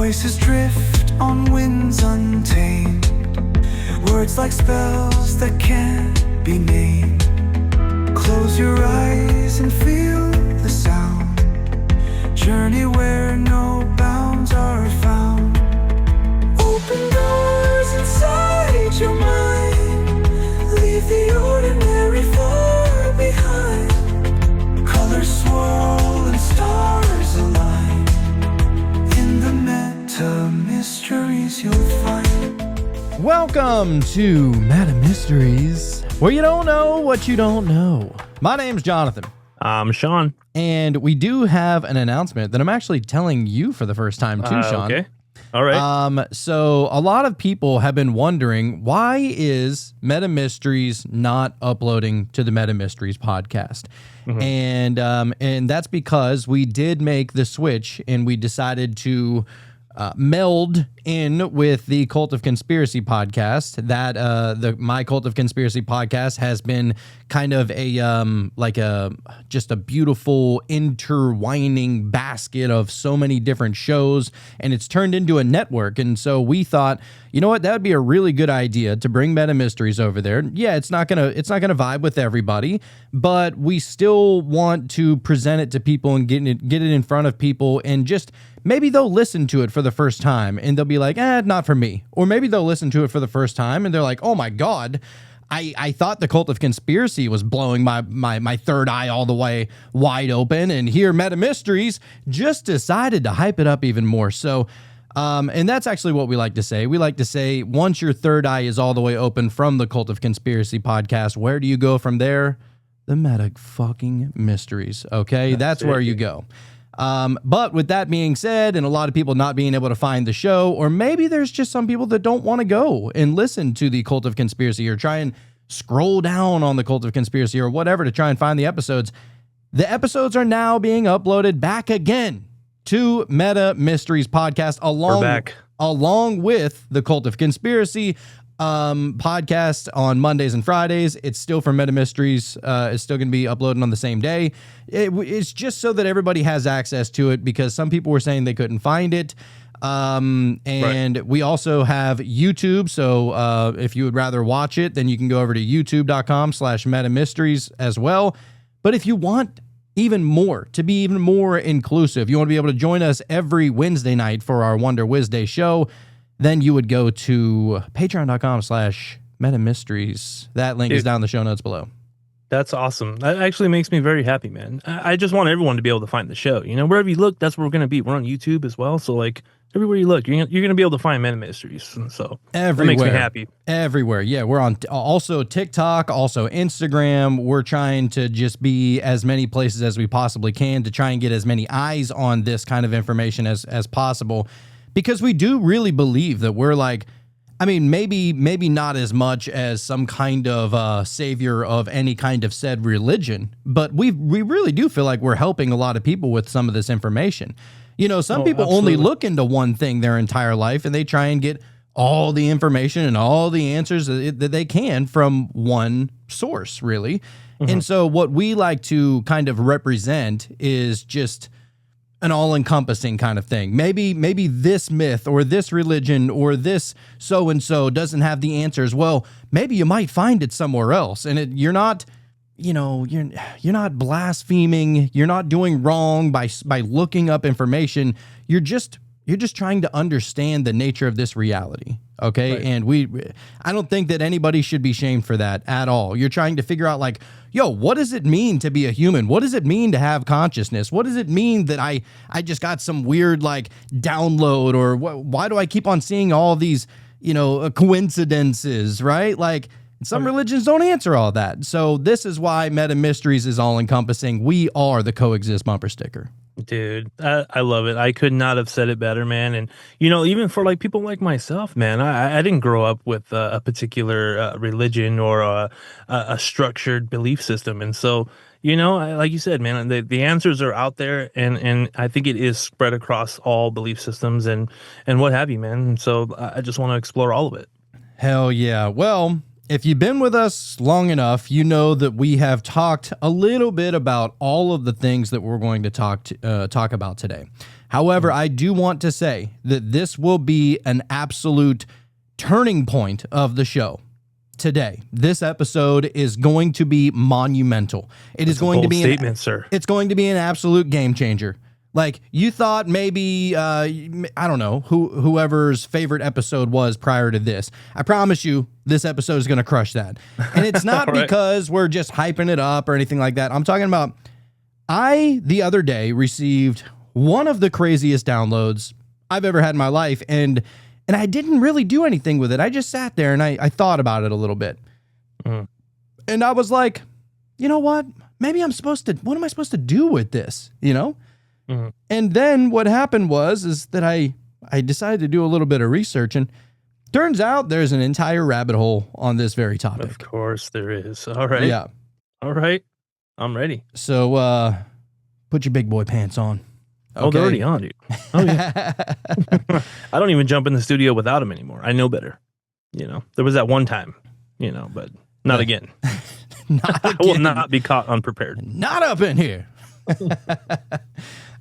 Voices drift on winds untamed, words like spells that can't be named. Close your eyes and feel the sound. Journey where no bounds are found. Open doors inside your mind. Leave the ordinary far behind. Colors swirl and stars align. In the meta mysteries you'll find. Welcome to Meta Mysteries, where you don't know what you don't know. My name's Jonathan. I'm Sean. And we do have an announcement that I'm actually telling you for the first time too, Sean. Okay. All right. So a lot of people have been wondering, why is Meta Mysteries not uploading to the Meta Mysteries podcast? Mm-hmm. And that's because we did make the switch and we decided to meld in with the Cult of Conspiracy podcast. That my Cult of Conspiracy podcast has been kind of just a beautiful intertwining basket of so many different shows, and it's turned into a network. And so we thought, you know what, that would be a really good idea to bring Meta Mysteries over there. Yeah, it's not gonna vibe with everybody, but we still want to present it to people and get it in front of people, and just maybe they'll listen to it for the first time and they'll be like, not for me. Or maybe they'll listen to it for the first time and they're like, oh my God, I thought the Cult of Conspiracy was blowing my third eye all the way wide open, and here Meta Mysteries just decided to hype it up even more. So, and that's actually what we like to say. We like to say, once your third eye is all the way open from the Cult of Conspiracy podcast, where do you go from there? The Meta fucking Mysteries. Okay, that's where you go. But with that being said, and a lot of people not being able to find the show, or maybe there's just some people that don't want to go and listen to the Cult of Conspiracy or try and scroll down on the Cult of Conspiracy or whatever to try and find the episodes. The episodes are now being uploaded back again to Meta Mysteries podcast along with the Cult of Conspiracy podcast on Mondays and Fridays. It's still for Meta Mysteries. It's still going to be uploading on the same day. It's just so that everybody has access to it, because some people were saying they couldn't find it. We also have YouTube. So if you would rather watch it, then you can go over to youtube.com/Meta Mysteries as well. But if you want even more, to be even more inclusive, you want to be able to join us every Wednesday night for our Wonder Wednesday show, then you would go to patreon.com/Meta Mysteries. That link is down in the show notes below. That's awesome. That actually makes me very happy, man. I just want everyone to be able to find the show. You know, wherever you look, that's where we're going to be. We're on YouTube as well. So, like, everywhere you look, you're going to be able to find Meta Mysteries. So, everywhere. That makes me happy. Everywhere. Yeah, we're on also TikTok, also Instagram. We're trying to just be as many places as we possibly can to try and get as many eyes on this kind of information as possible. Because we do really believe that we're like, I mean, maybe not as much as some kind of savior of any kind of said religion, but we really do feel like we're helping a lot of people with some of this information. You know, some people absolutely only look into one thing their entire life, and they try and get all the information and all the answers that they can from one source, really. Mm-hmm. And so what we like to kind of represent is just an all-encompassing kind of thing. Maybe this myth or this religion or this so-and-so doesn't have the answers. Well, maybe you might find it somewhere else. And you're not, you're not blaspheming. You're not doing wrong by looking up information. You're just trying to understand the nature of this reality. Okay. Right. And I don't think that anybody should be shamed for that at all. You're trying to figure out, like, yo, what does it mean to be a human? What does it mean to have consciousness? What does it mean that I just got some weird, like, download, or why do I keep on seeing all these, coincidences, right? Like, some religions don't answer all that. So this is why Meta Mysteries is all encompassing. We are the Coexist bumper sticker. Dude, I love it. I could not have said it better, man. And, even for like people like myself, man, I didn't grow up with a particular religion or a structured belief system. And so, like you said, man, the answers are out there, and I think it is spread across all belief systems and what have you, man. And so I just want to explore all of it. Hell yeah. Well, if you've been with us long enough, you know that we have talked a little bit about all of the things that we're going to talk about today. However, I do want to say that this will be an absolute turning point of the show. Today, this episode is going to be monumental. It is going to be statement, sir. It's going to be an absolute game changer. Like, you thought maybe, I don't know, whoever's favorite episode was prior to this. I promise you, this episode is going to crush that. And it's not Right. because we're just hyping it up or anything like that. I'm talking about, the other day, received one of the craziest downloads I've ever had in my life. And I didn't really do anything with it. I just sat there and I thought about it a little bit. And I was like, you know what? Maybe what am I supposed to do with this? You know? And then what happened is that I decided to do a little bit of research, and turns out there's an entire rabbit hole on this very topic. Of course there is. All right. Yeah. All right. I'm ready. So put your big boy pants on. Oh, they're already on, dude. Oh, yeah. I don't even jump in the studio without them anymore. I know better. You know, there was that one time, you know, but not again. I will not be caught unprepared. Not up in here.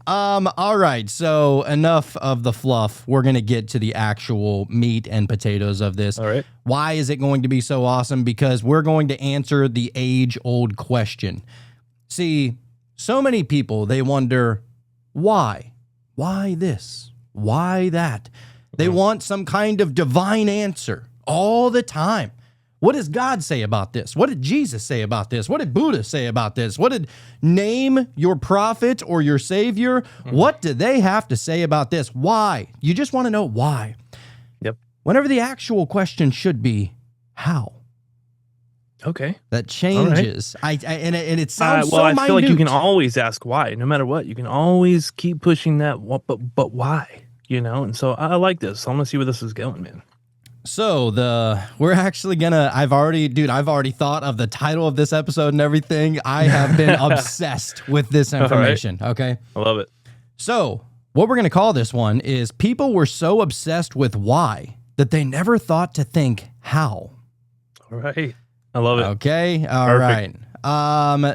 All right. So enough of the fluff. We're going to get to the actual meat and potatoes of this. All right. Why is it going to be so awesome? Because we're going to answer the age-old question. See, so many people, they wonder, why? Why this? Why that? They want some kind of divine answer all the time. What does God say about this? What did Jesus say about this? What did Buddha say about this? What did name your prophet or your savior? What do they have to say about this? Why? You just want to know why. Yep. Whenever the actual question should be, how? Okay. That changes. And it sounds so I minute. feel like you can always ask why, no matter what. You can always keep pushing that, but why? You know? And so I like this. I want to see where this is going, man. So we're actually I've already thought of the title of this episode and everything. I have been obsessed with this information. Right. Okay. I love it. So what we're going to call this one is people were so obsessed with why that they never thought to think how. All right. I love it. Okay. All right.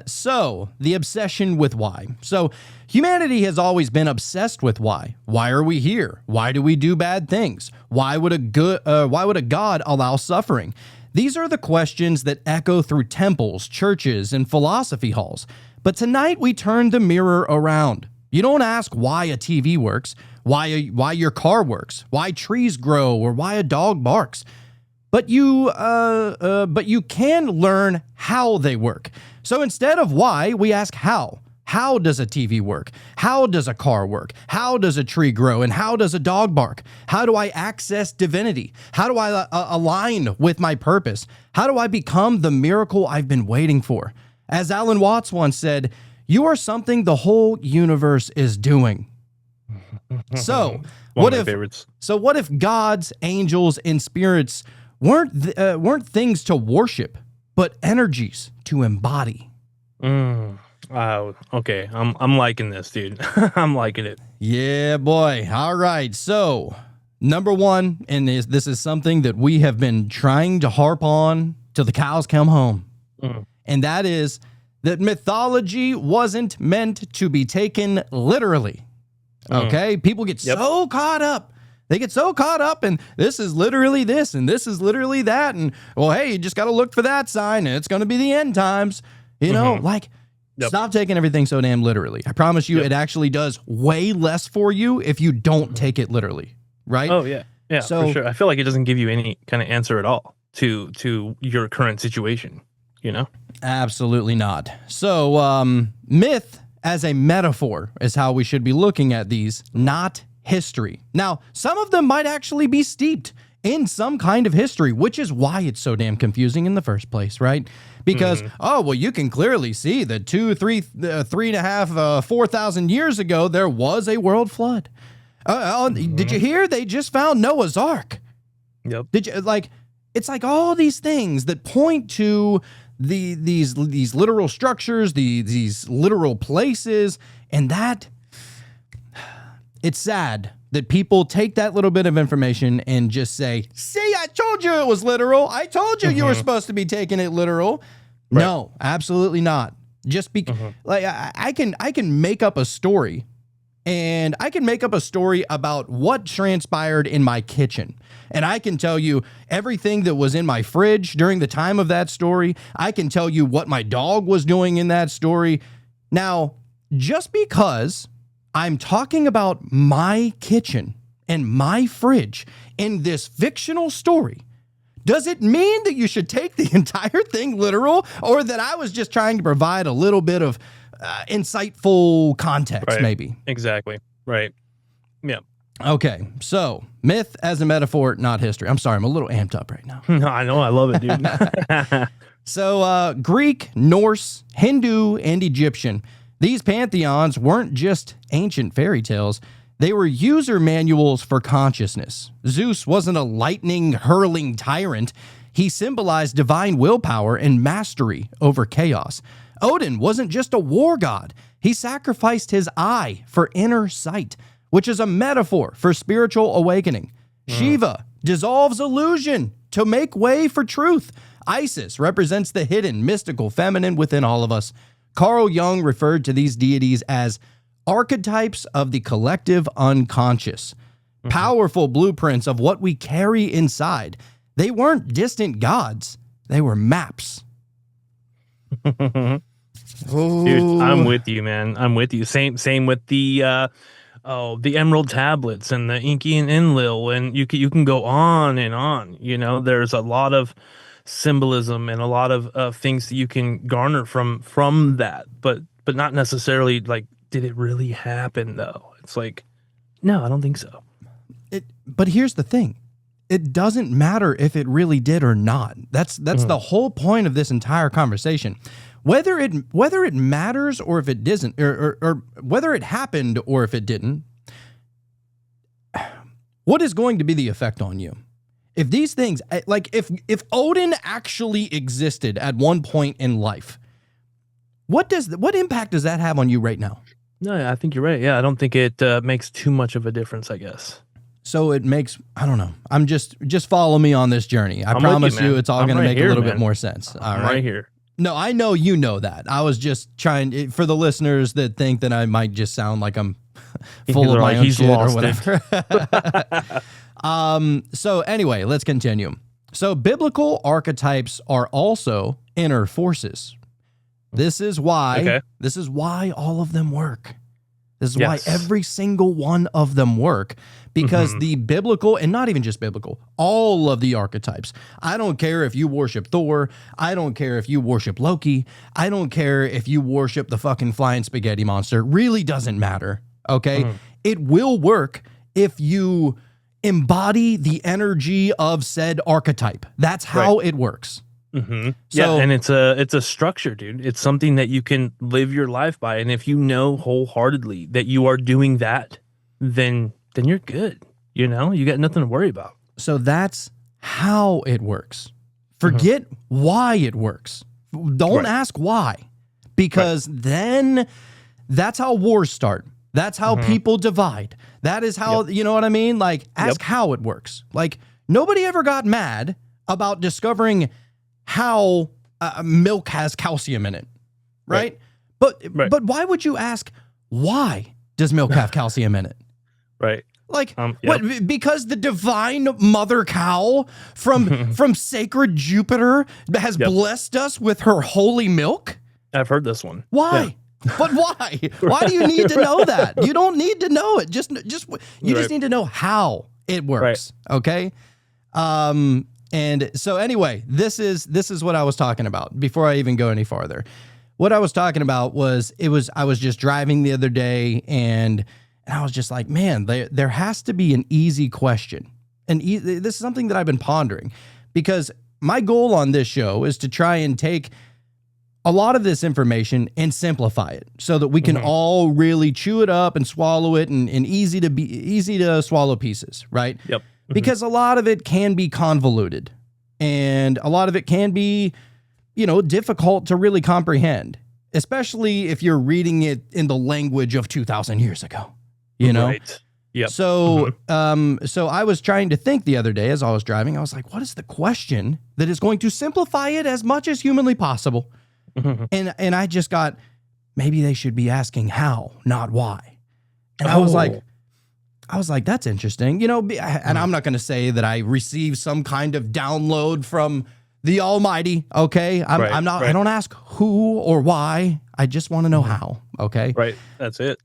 So the obsession with why. So humanity has always been obsessed with why. Why are we here? Why do we do bad things? Why would a God allow suffering? These are the questions that echo through temples, churches, and philosophy halls. But tonight we turn the mirror around. You don't ask why a TV works, why your car works, why trees grow, or why a dog barks. But you can learn how they work. So instead of why, we ask how. How does a TV work? How does a car work? How does a tree grow? And how does a dog bark? How do I access divinity? How do I align with my purpose? How do I become the miracle I've been waiting for? As Alan Watts once said, you are something the whole universe is doing. So what if gods, angels, and spirits weren't things to worship, but energies to embody? Wow. Okay. I'm liking this, dude. I'm liking it. Yeah, boy. All right. So, number one, and this is something that we have been trying to harp on till the cows come home. And that is that mythology wasn't meant to be taken literally. Okay? People get so caught up. They get so caught up and this is literally this and this is literally that. And, well, hey, you just got to look for that sign and it's going to be the end times. You know, stop taking everything so damn literally. I promise you it actually does way less for you if you don't take it literally. Right? Oh, yeah. Yeah, So- for sure. I feel like it doesn't give you any kind of answer at all to your current situation, you know? Absolutely not. So, myth as a metaphor is how we should be looking at these, not history. Now, some of them might actually be steeped in some kind of history, which is why it's so damn confusing in the first place, right? Because, you can clearly see that 3.5, 4,000 years ago, there was a world flood. Did you hear? They just found Noah's Ark. Yep. Did you it's like all these things that point to these literal structures, these literal places, and that it's sad that people take that little bit of information and just say, "See, I told you it was literal. I told you you were supposed to be taking it literal." Right. No, absolutely not. Just because I can make up a story and I can make up a story about what transpired in my kitchen. And I can tell you everything that was in my fridge during the time of that story. I can tell you what my dog was doing in that story. Now, just because I'm talking about my kitchen and my fridge in this fictional story, does it mean that you should take the entire thing literal, or that I was just trying to provide a little bit of insightful context, maybe? Exactly. Right. Yeah. Okay. So myth as a metaphor, not history. I'm sorry. I'm a little amped up right now. No, I know. I love it, dude. So Greek, Norse, Hindu, and Egyptian, these pantheons weren't just ancient fairy tales. They were user manuals for consciousness. Zeus wasn't a lightning-hurling tyrant. He symbolized divine willpower and mastery over chaos. Odin wasn't just a war god. He sacrificed his eye for inner sight, which is a metaphor for spiritual awakening. Shiva dissolves illusion to make way for truth. Isis represents the hidden, mystical feminine within all of us. Carl Jung referred to these deities as archetypes of the collective unconscious, powerful blueprints of what we carry inside. They weren't distant gods. They were maps. Dude, I'm with you, man. I'm with you. Same with the Emerald tablets and the Inky and Enlil, and you can go on and on. You know, there's a lot of symbolism and a lot of things that you can garner from that, but not necessarily like, did it really happen though? It's like, no, I don't think so. But here's the thing. It doesn't matter if it really did or not. That's the whole point of this entire conversation. Whether it matters or if it doesn't, or whether it happened or if it didn't, what is going to be the effect on you? If these things, like if Odin actually existed at one point in life, what impact does that have on you right now? No, I think you're right. Yeah, I don't think it makes too much of a difference, I guess. So it makes, I don't know. I'm just follow me on this journey. I promise you it's all going to make a little bit more sense. All right. Right here. No, I know you know that. I was just trying, for the listeners that think that I might just sound like I'm full of my own shit or whatever. So anyway, let's continue. So biblical archetypes are also inner forces. This is why all of them work. This is why every single one of them work, because the biblical, and not even just biblical, all of the archetypes. I don't care if you worship Thor. I don't care if you worship Loki. I don't care if you worship the fucking flying spaghetti monster. Really doesn't matter. Okay. It will work if you embody the energy of said archetype. That's how it works. So, and it's a structure, dude. It's something that you can live your life by. And if you know wholeheartedly that you are doing that, then you're good. You know, you got nothing to worry about. So that's how it works. Forget why it works. Don't ask why, because then that's how wars start. That's how people divide. That is how, you know what I mean? Like, ask how it works. Like, nobody ever got mad about discovering how milk has calcium in it, right? But why would you ask, why does milk have calcium in it? Right. Like, what? Because the divine mother cow from sacred Jupiter has blessed us with her holy milk? I've heard this one. Why? Yeah. But why? Why do you need to know that? You don't need to know it. Just need to know how it works. Okay. And so anyway, this is what I was talking about before I even go any farther. What I was talking about was I was just driving the other day and I was just like, man, there has to be an easy question. And this is something that I've been pondering, because my goal on this show is to try and take a lot of this information and simplify it so that we can all really chew it up and swallow it in easy to swallow pieces, right? Yep. Because a lot of it can be convoluted and a lot of it can be, difficult to really comprehend, especially if you're reading it in the language of 2,000 years ago, Right. Yep. So, so I was trying to think the other day as I was driving. I was like, what is the question that is going to simplify it as much as humanly possible? And I just got, maybe they should be asking how, not why. And I was like, that's interesting, and I'm not going to say that I received some kind of download from the Almighty. Okay. I'm not, I don't ask who or why. I just want to know how. Okay. Right. That's it.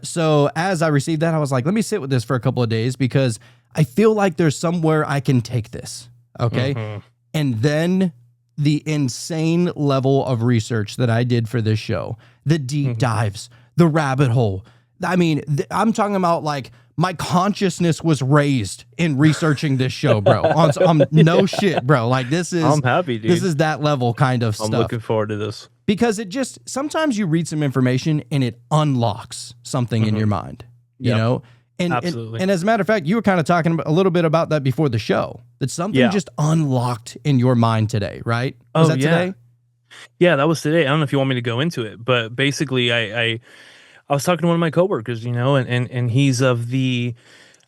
So as I received that, I was like, let me sit with this for a couple of days because I feel like there's somewhere I can take this. Okay. And then the insane level of research that I did for this show, the deep dives, the rabbit hole. I mean, I'm talking about like my consciousness was raised in researching this show, bro. No shit, bro. Like I'm happy, dude. This is that level kind of I'm stuff. looking forward to this. Because it just, sometimes you read some information and it unlocks something in your mind, you know? Absolutely. And as a matter of fact, you were kind of talking a little bit about that before the show, that something just unlocked in your mind today, right? Was that today? Yeah, that was today. I don't know if you want me to go into it, but basically I was talking to one of my coworkers, and he's of the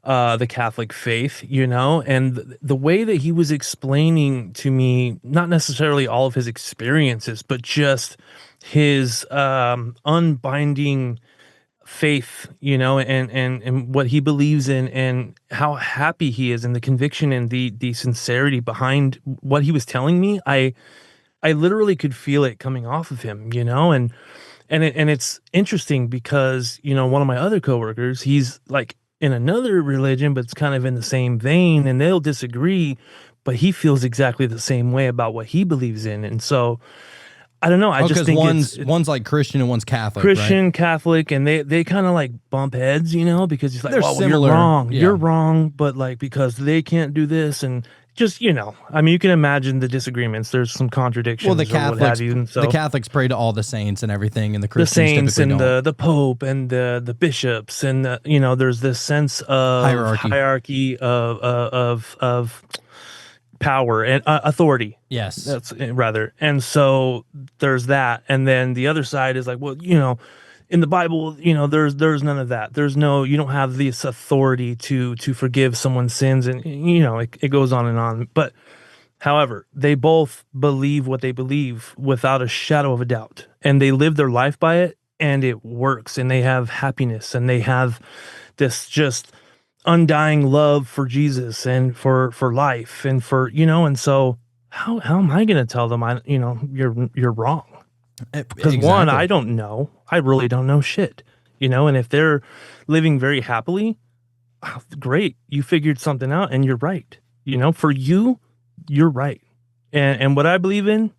Catholic faith, and the way that he was explaining to me, not necessarily all of his experiences, but just his unbinding faith, and what he believes in and how happy he is and the conviction and the sincerity behind what he was telling me. I literally could feel it coming off of him, and it's interesting because, one of my other coworkers, he's like in another religion, but it's kind of in the same vein, and they'll disagree, but he feels exactly the same way about what he believes in. And so I don't know. I just think one's like Christian and one's Catholic, Christian, right? Catholic, and they kind of like bump heads, because he's like, They're well, similar. you're wrong. Yeah. You're wrong. But like, because they can't do this and just, I mean, you can imagine the disagreements. There's some contradictions. Well, the or what have you, and so the Catholics pray to all the saints and everything, and the the Christians saints typically and don't. the Pope and the bishops and there's this sense of hierarchy of power and authority. Yes, That's rather. And so there's that. And then the other side is like, well, in the Bible, there's none of that. You don't have this authority to forgive someone's sins. And, it goes on and on. But however, they both believe what they believe without a shadow of a doubt. And they live their life by it, and it works. And they have happiness, and they have this just undying love for Jesus and for life and for, and so how am I going to tell them you're wrong? Because one, I don't know. I really don't know shit, and if they're living very happily, great. You figured something out and you're right. For you're right. And what I believe in,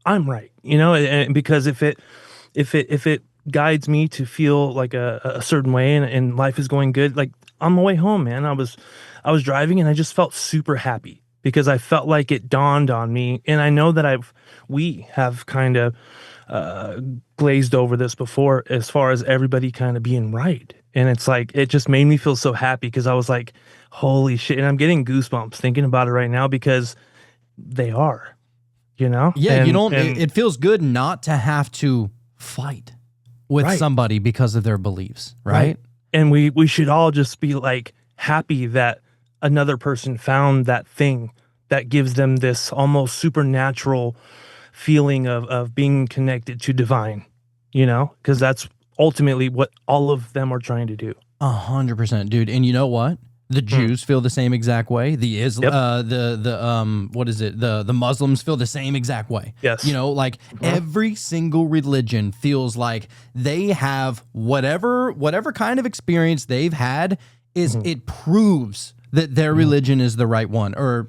I'm right, and because if it guides me to feel like a certain way and life is going good, like on my way home, man, I was driving and I just felt super happy because I felt like it dawned on me. And I know that we have kind of glazed over this before as far as everybody kind of being right. And it's like, it just made me feel so happy because I was like, holy shit. And I'm getting goosebumps thinking about it right now because they are, Yeah, it feels good not to have to fight with somebody because of their beliefs, right? And we should all just be like happy that another person found that thing that gives them this almost supernatural feeling of being connected to divine, because that's ultimately what all of them are trying to do. 100%, dude. And you know what? The Jews feel the same exact way. The the Muslims feel the same exact way. Yes. Every single religion feels like they have whatever kind of experience they've had is it proves that their religion is the right one, or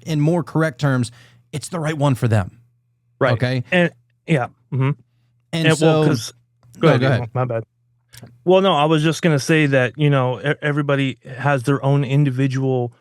in more correct terms, it's the right one for them. Right. Okay. And yeah. And so go ahead. My bad. Well, no, I was just going to say that, everybody has their own individual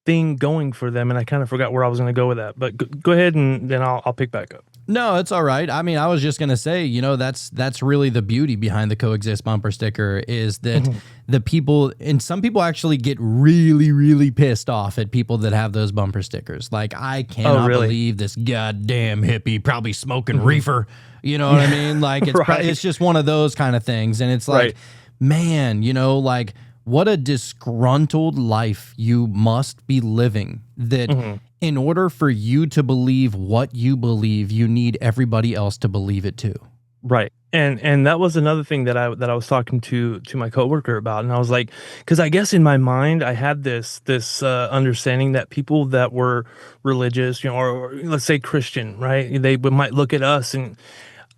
thing going for them. And I kind of forgot where I was going to go with that, but go ahead and then I'll pick back up. No, it's all right. I mean, I was just going to say, that's really the beauty behind the Coexist bumper sticker is that the people, and some people actually get really, really pissed off at people that have those bumper stickers. Like, I cannot believe this goddamn hippie probably smoking reefer. You know what I mean? Like, it's it's just one of those kind of things. And it's like, man, like, what a disgruntled life you must be living that in order for you to believe what you believe, you need everybody else to believe it too. Right. And that was another thing that I was talking to my coworker about, and I was like, because I guess in my mind I had this understanding that people that were religious, or let's say Christian, right? Might look at us, and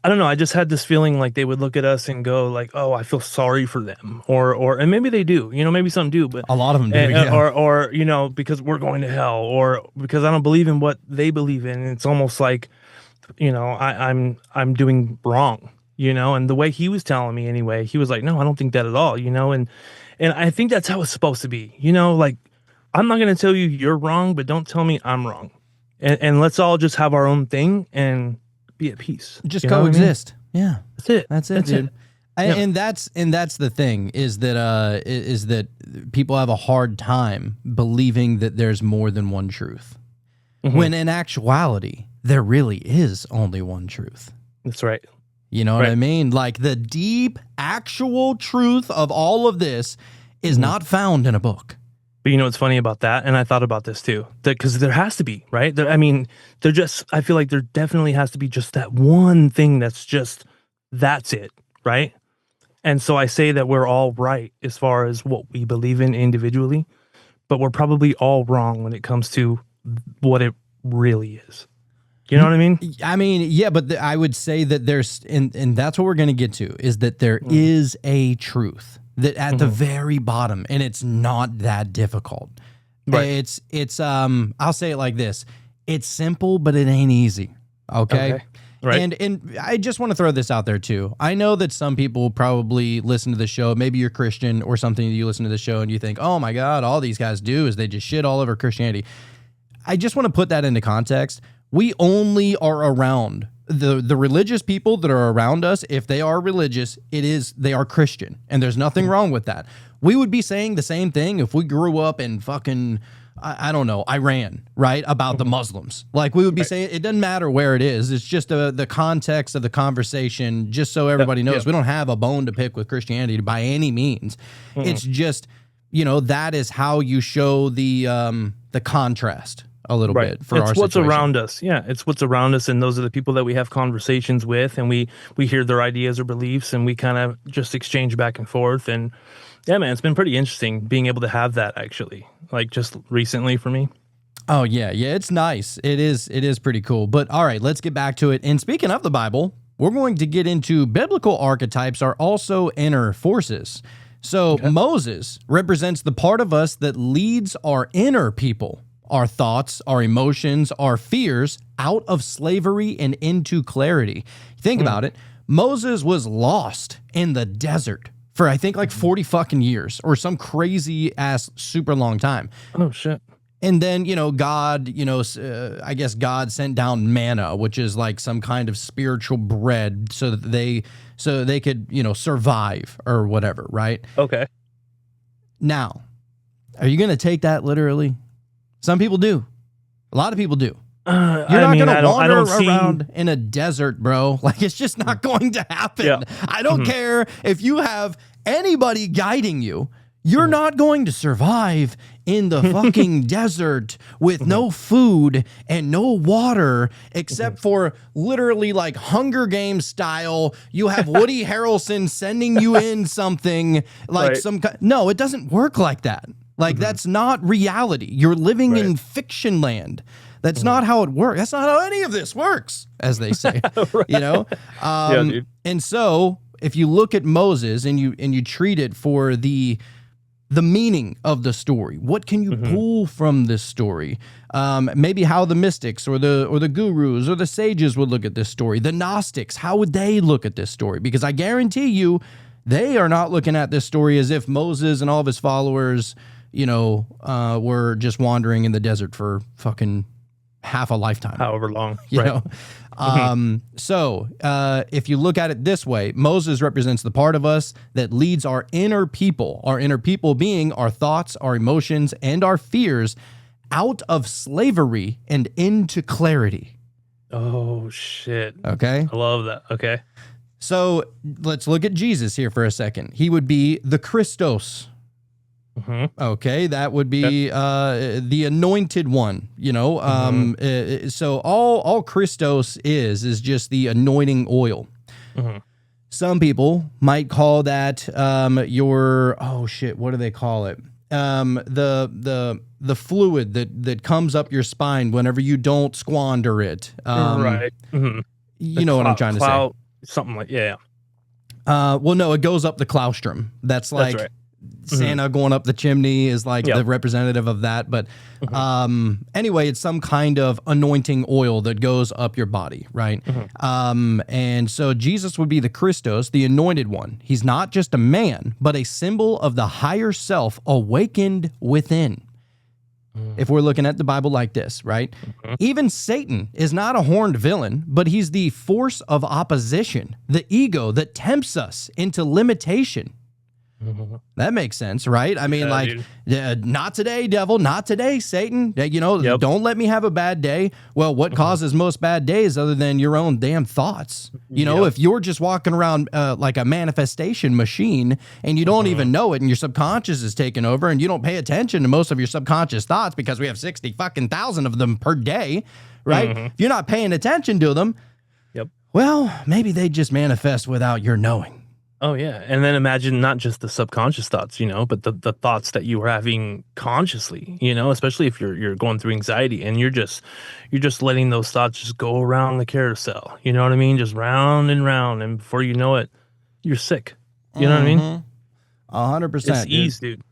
I don't know. I just had this feeling like they would look at us and go like, "Oh, I feel sorry for them," and maybe they do, maybe some do, but A lot of them do, yeah. or because we're going to hell, or because I don't believe in what they believe in. It's almost like, I'm doing wrong, and the way he was telling me anyway, he was like, no, I don't think that at all, and I think that's how it's supposed to be, like, I'm not going to tell you you're wrong, but don't tell me I'm wrong, and let's all just have our own thing and be at peace. Just You know what I mean? coexist. Yeah. That's it. That's it, That's dude. it. And, Yeah. and that's the thing is that people have a hard time believing that there's more than one truth. Mm-hmm. When in actuality, there really is only one truth. That's right. You know what I Right. mean? Like the deep actual truth of all of this is Mm-hmm. not found in a book. But you know what's funny about that? And I thought about this too, because there has to be, right? I feel like there definitely has to be just that one thing that's it, right? And so I say that we're all right as far as what we believe in individually, but we're probably all wrong when it comes to what it really is. You know what I mean? I mean, yeah, but I would say that there's, and that's what we're going to get to, is that there is a truth that at the very bottom, and it's not that difficult. Right. I'll say it like this: it's simple, but it ain't easy. Okay. Okay. Right. And I just want to throw this out there too. I know that some people probably listen to the show. Maybe you're Christian or something. You listen to the show and you think, "Oh my God, all these guys do is they just shit all over Christianity." I just want to put that into context. We only are around the religious people that are around us. If they are religious, they are Christian, and there's nothing wrong with that. We would be saying the same thing if we grew up in fucking, I don't know, Iran, right? About the Muslims. Like we would be saying, it doesn't matter where it is. It's just the context of the conversation, just so everybody knows. Yeah. We don't have a bone to pick with Christianity by any means. It's just, that is how you show the contrast a little bit for our It's what's situation. around us. Yeah, it's what's around us, and those are the people that we have conversations with, and we hear their ideas or beliefs, and we kind of just exchange back and forth. And yeah, man, it's been pretty interesting being able to have that actually, like just recently for me. Oh yeah, it's nice. It is pretty cool. But all right, let's get back to it. And speaking of the Bible, we're going to get into biblical archetypes are also inner forces. So Moses represents the part of us that leads our inner people, our thoughts, our emotions, our fears out of slavery and into clarity. Think about it. Moses was lost in the desert for I think like 40 fucking years or some crazy ass super long time. Oh shit. And then, God, I guess God sent down manna, which is like some kind of spiritual bread so that they could, survive or whatever, right? Okay. Now, are you going to take that literally? Some people do. A lot of people do. You're not going to wander around in a desert, bro. Like, it's just not going to happen. Yeah. I don't care if you have anybody guiding you. You're not going to survive in the fucking desert with no food and no water except for literally like Hunger Games style. You have Woody Harrelson sending you in something like Right. No, it doesn't work like that. Like that's not reality. You're living in fiction land. That's not how it works. That's not how any of this works, as they say. Yeah, dude. And so if you look at Moses and you treat it for the meaning of the story, what can you pull from this story? Maybe how the mystics or the gurus or the sages would look at this story. The Gnostics, how would they look at this story? Because I guarantee you, they are not looking at this story as if Moses and all of his followers, were just wandering in the desert for fucking half a lifetime. However long. You Right. know? So if you look at it this way, Moses represents the part of us that leads our inner people being our thoughts, our emotions, and our fears out of slavery and into clarity. Oh shit. Okay. I love that. Okay. So let's look at Jesus here for a second. He would be the Christos. Okay, that would be the anointed one, So all Christos is just the anointing oil. Some people might call that your, oh shit, what do they call it? The fluid that comes up your spine whenever you don't squander it. Right. You know what I'm trying to say. Something like, yeah. Well, no, it goes up the claustrum. That's like right. Santa going up the chimney is like the representative of that. But anyway, it's some kind of anointing oil that goes up your body, right? And so Jesus would be the Christos, the anointed one. He's not just a man, but a symbol of the higher self awakened within. If we're looking at the Bible like this, right? Even Satan is not a horned villain, but he's the force of opposition, the ego that tempts us into limitation. That makes sense, right? I mean, not today, devil, not today, Satan. Don't let me have a bad day. Well, what causes most bad days other than your own damn thoughts? If you're just walking around like a manifestation machine and you don't even know it and your subconscious is taking over and you don't pay attention to most of your subconscious thoughts because we have 60 fucking thousand of them per day, right? If you're not paying attention to them, well, maybe they just manifest without your knowing. Oh yeah, and then imagine not just the subconscious thoughts, but the thoughts that you were having consciously, especially if you're going through anxiety and you're just letting those thoughts just go around the carousel. You know what I mean? Just round and round, and before you know it, you're sick. You know what I mean? 100%. It's ease, dude.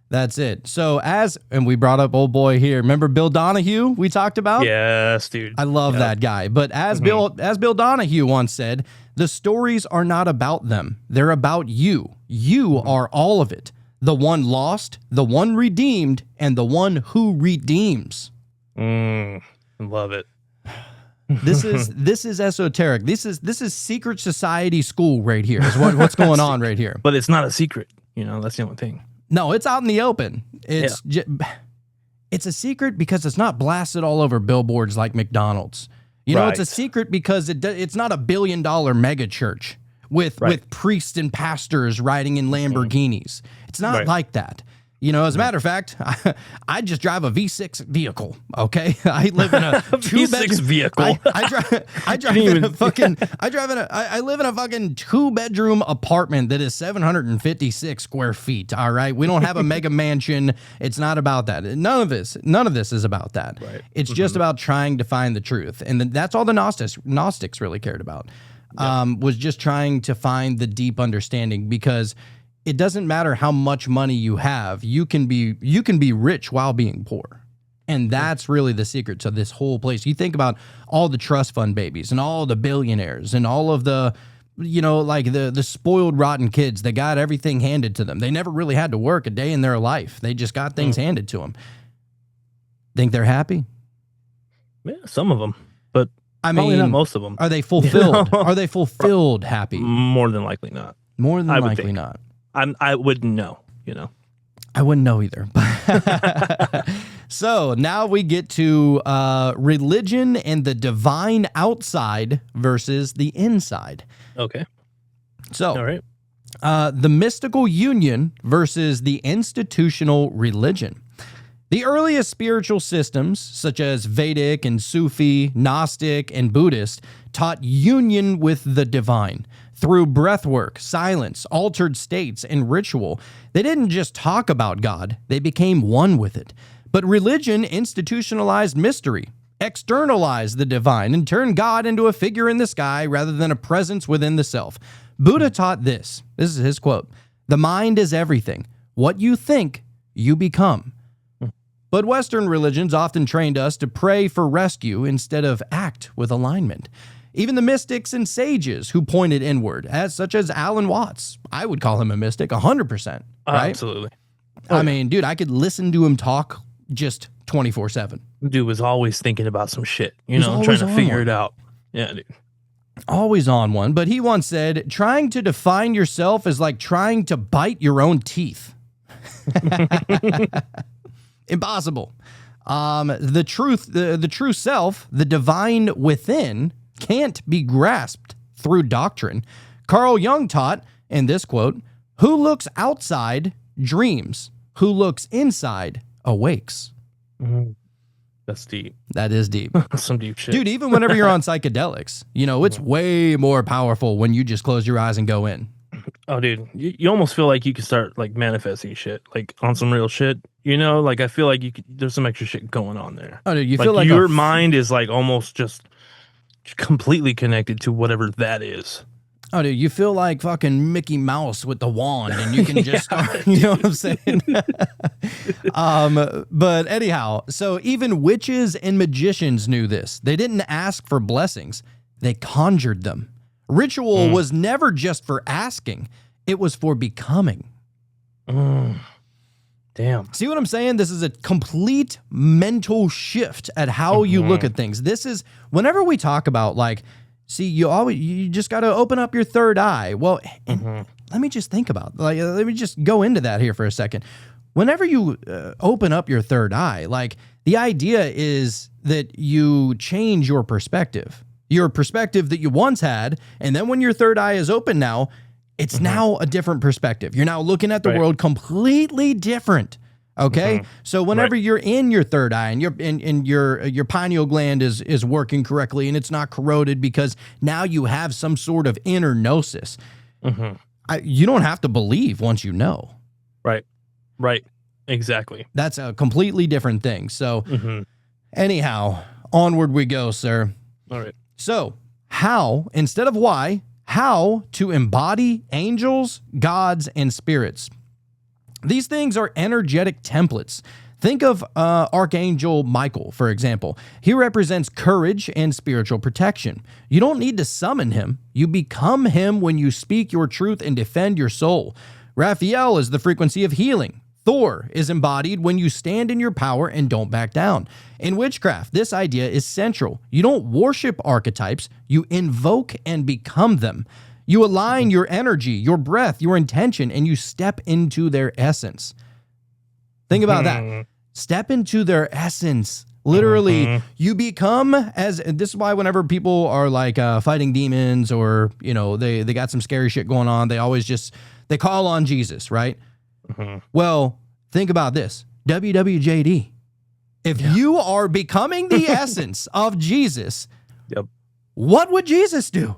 That's it. So and we brought up old boy here. Remember Bill Donahue we talked about? Yes, dude. I love that guy. But as Bill Donahue once said, the stories are not about them. They're about you. You are all of it. The one lost, the one redeemed, and the one who redeems. Love it. This is esoteric. This is secret society school right here. Is what's going on right here. But it's not a secret. That's the only thing. No, it's out in the open. It's it's a secret because it's not blasted all over billboards like McDonald's. It's a secret because it's not a $1 billion mega church with priests and pastors riding in Lamborghinis. It's not like that. As a matter of fact, I just drive a V6 vehicle. Okay, I live in a V6 vehicle. I live in a fucking 2-bedroom apartment that is 756 square feet. All right, we don't have a mega mansion. It's not about that. None of this is about that. Right. It's just about trying to find the truth, and that's all the Gnostics really cared about. Was just trying to find the deep understanding, because it doesn't matter how much money you have. You can be rich while being poor. And that's really the secret to this whole place. You think about all the trust fund babies and all the billionaires and all of the, the spoiled rotten kids that got everything handed to them. They never really had to work a day in their life. They just got things handed to them. Think they're happy? Yeah, some of them. But probably not most of them. Are they fulfilled? Are they fulfilled happy? More than likely not. More than likely not. I wouldn't know, I wouldn't know either. So now we get to religion and the divine outside versus the inside. Okay. So, all right. The mystical union versus the institutional religion. The earliest spiritual systems, such as Vedic and Sufi, Gnostic, and Buddhist, taught union with the divine. Through breathwork, silence, altered states, and ritual, they didn't just talk about God, they became one with it. But religion institutionalized mystery, externalized the divine, and turned God into a figure in the sky rather than a presence within the self. Buddha taught this. This is his quote. "The mind is everything. What you think, you become." But Western religions often trained us to pray for rescue instead of act with alignment. Even the mystics and sages who pointed inward, such as Alan Watts, I would call him a mystic, 100%. Right? Absolutely. I mean, dude, I could listen to him talk just 24/7. Dude was always thinking about some shit, trying to figure it out. Yeah, dude. Always on one. But he once said, trying to define yourself is like trying to bite your own teeth. Impossible. The true self, the divine within, can't be grasped through doctrine. Carl Jung taught, in this quote, "Who looks outside dreams. Who looks inside awakes." That's deep. That is deep. Some deep shit. Dude, even whenever you're on psychedelics, it's way more powerful when you just close your eyes and go in. Oh, dude, you almost feel like you can start like manifesting shit, like on some real shit. Like I feel like there's some extra shit going on there. Oh, dude, you like feel like your mind is like almost just completely connected to whatever that is. Oh, dude, you feel like fucking Mickey Mouse with the wand, and you can just start, you know what I'm saying? But anyhow, so even witches and magicians knew this. They didn't ask for blessings. They conjured them. Ritual was never just for asking. It was for becoming. Damn. See what I'm saying? This is a complete mental shift at how you look at things. This is, whenever we talk about like, see, you just got to open up your third eye. Well, let me just think about, like, let me just go into that here for a second. Whenever you open up your third eye, like, the idea is that you change your perspective that you once had. And then when your third eye is open now, it's now a different perspective. You're now looking at the world completely different. Okay. So whenever you're in your third eye and your pineal gland is working correctly and it's not corroded because now you have some sort of inner gnosis, you don't have to believe once you know. Right. Exactly. That's a completely different thing. So anyhow, onward we go, sir. All right. So how, instead of why, how to embody angels, gods, and spirits. These things are energetic templates. Think of Archangel Michael, for example. He represents courage and spiritual protection. You don't need to summon him. You become him when you speak your truth and defend your soul. Raphael is the frequency of healing. Thor is embodied when you stand in your power and don't back down. In witchcraft, this idea is central. You don't worship archetypes, you invoke and become them. You align your energy, your breath, your intention, and you step into their essence. Think about that. Step into their essence. Literally, you become as, this is why whenever people are like fighting demons or, they got some scary shit going on, they call on Jesus, right? Well, think about this. WWJD. If you are becoming the essence of Jesus, what would Jesus do?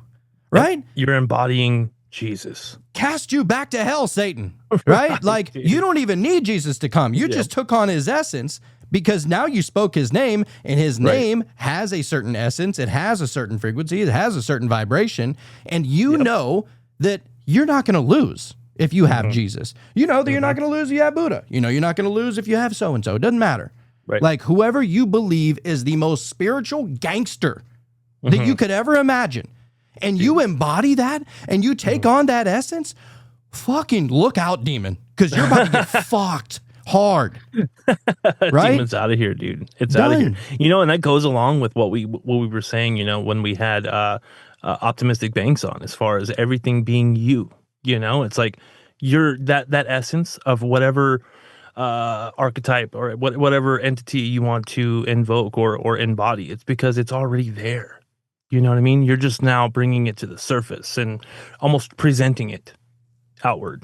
Right? You're embodying Jesus. Cast you back to hell, Satan. Right? Like, you don't even need Jesus to come. You just took on his essence because now you spoke his name, and his name has a certain essence. It has a certain frequency. It has a certain vibration. And you know that you're not going to lose if you have Jesus. You know that you're not going to lose if you have Buddha. You know you're not going to lose if you have so-and-so. It doesn't matter. Right. Like, whoever you believe is the most spiritual gangster that you could ever imagine, and you embody that, and you take on that essence, fucking look out, demon, because you're about to get fucked hard. Right? Demon's out of here, dude. It's out of here. And that goes along with what we were saying, when we had Optimistic Banks on, as far as everything being you. It's like you're that essence of whatever archetype or whatever entity you want to invoke or embody. It's because it's already there. You know what I mean? You're just now bringing it to the surface and almost presenting it outward.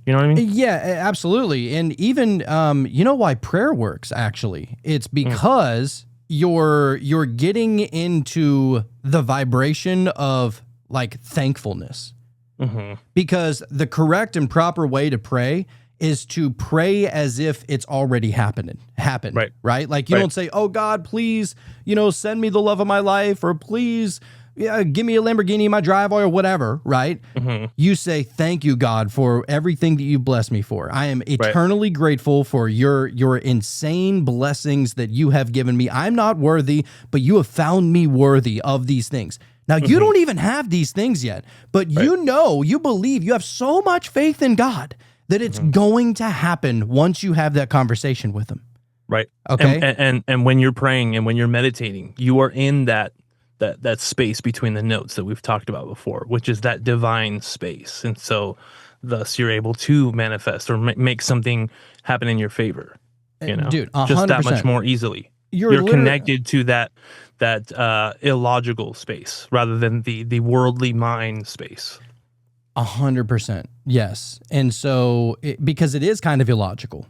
You know what I mean? Yeah, absolutely. And even, you know why prayer works, actually? It's because you're getting into the vibration of, like, thankfulness. Because the correct and proper way to pray is to pray as if it's already happened. Right? Like, you don't say, oh, God, please, send me the love of my life, or please give me a Lamborghini in my driveway, or whatever, right? You say, thank you, God, for everything that you've blessed me for. I am eternally grateful for your insane blessings that you have given me. I'm not worthy, but you have found me worthy of these things. Now, you don't even have these things yet, but you believe, you have so much faith in God that it's going to happen once you have that conversation with him. Right. Okay. And when you're praying and when you're meditating, you are in that space between the notes that we've talked about before, which is that divine space. And so thus you're able to manifest or make something happen in your favor, Dude, 100%. Just that much more easily. You're connected to that illogical space rather than the worldly mind space. 100%. Yes. And so, because it is kind of illogical,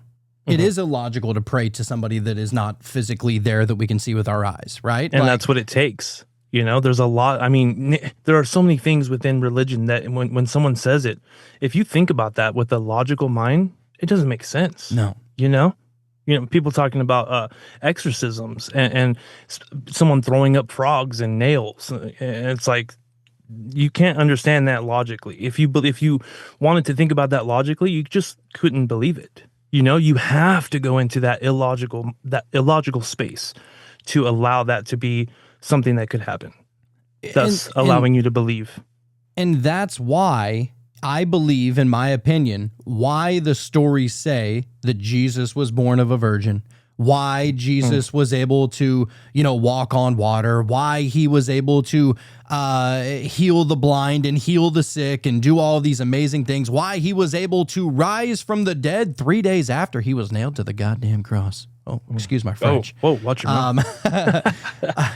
It is illogical to pray to somebody that is not physically there that we can see with our eyes, right? And that's what it takes. You know, there's a lot. I mean, there are so many things within religion that when someone says it, if you think about that with a logical mind, it doesn't make sense. No. You know, people talking about exorcisms and someone throwing up frogs and nails. And it's like, you can't understand that logically. If you wanted to think about that logically, you just couldn't believe it. You know, you have to go into that illogical space to allow that to be something that could happen, thus allowing you to believe. And that's why I believe, in my opinion, why the stories say that Jesus was born of a virgin, why Jesus was able to, walk on water, why he was able to heal the blind and heal the sick and do all these amazing things, why he was able to rise from the dead 3 days after he was nailed to the goddamn cross. Oh, excuse my French. Whoa, watch your mouth.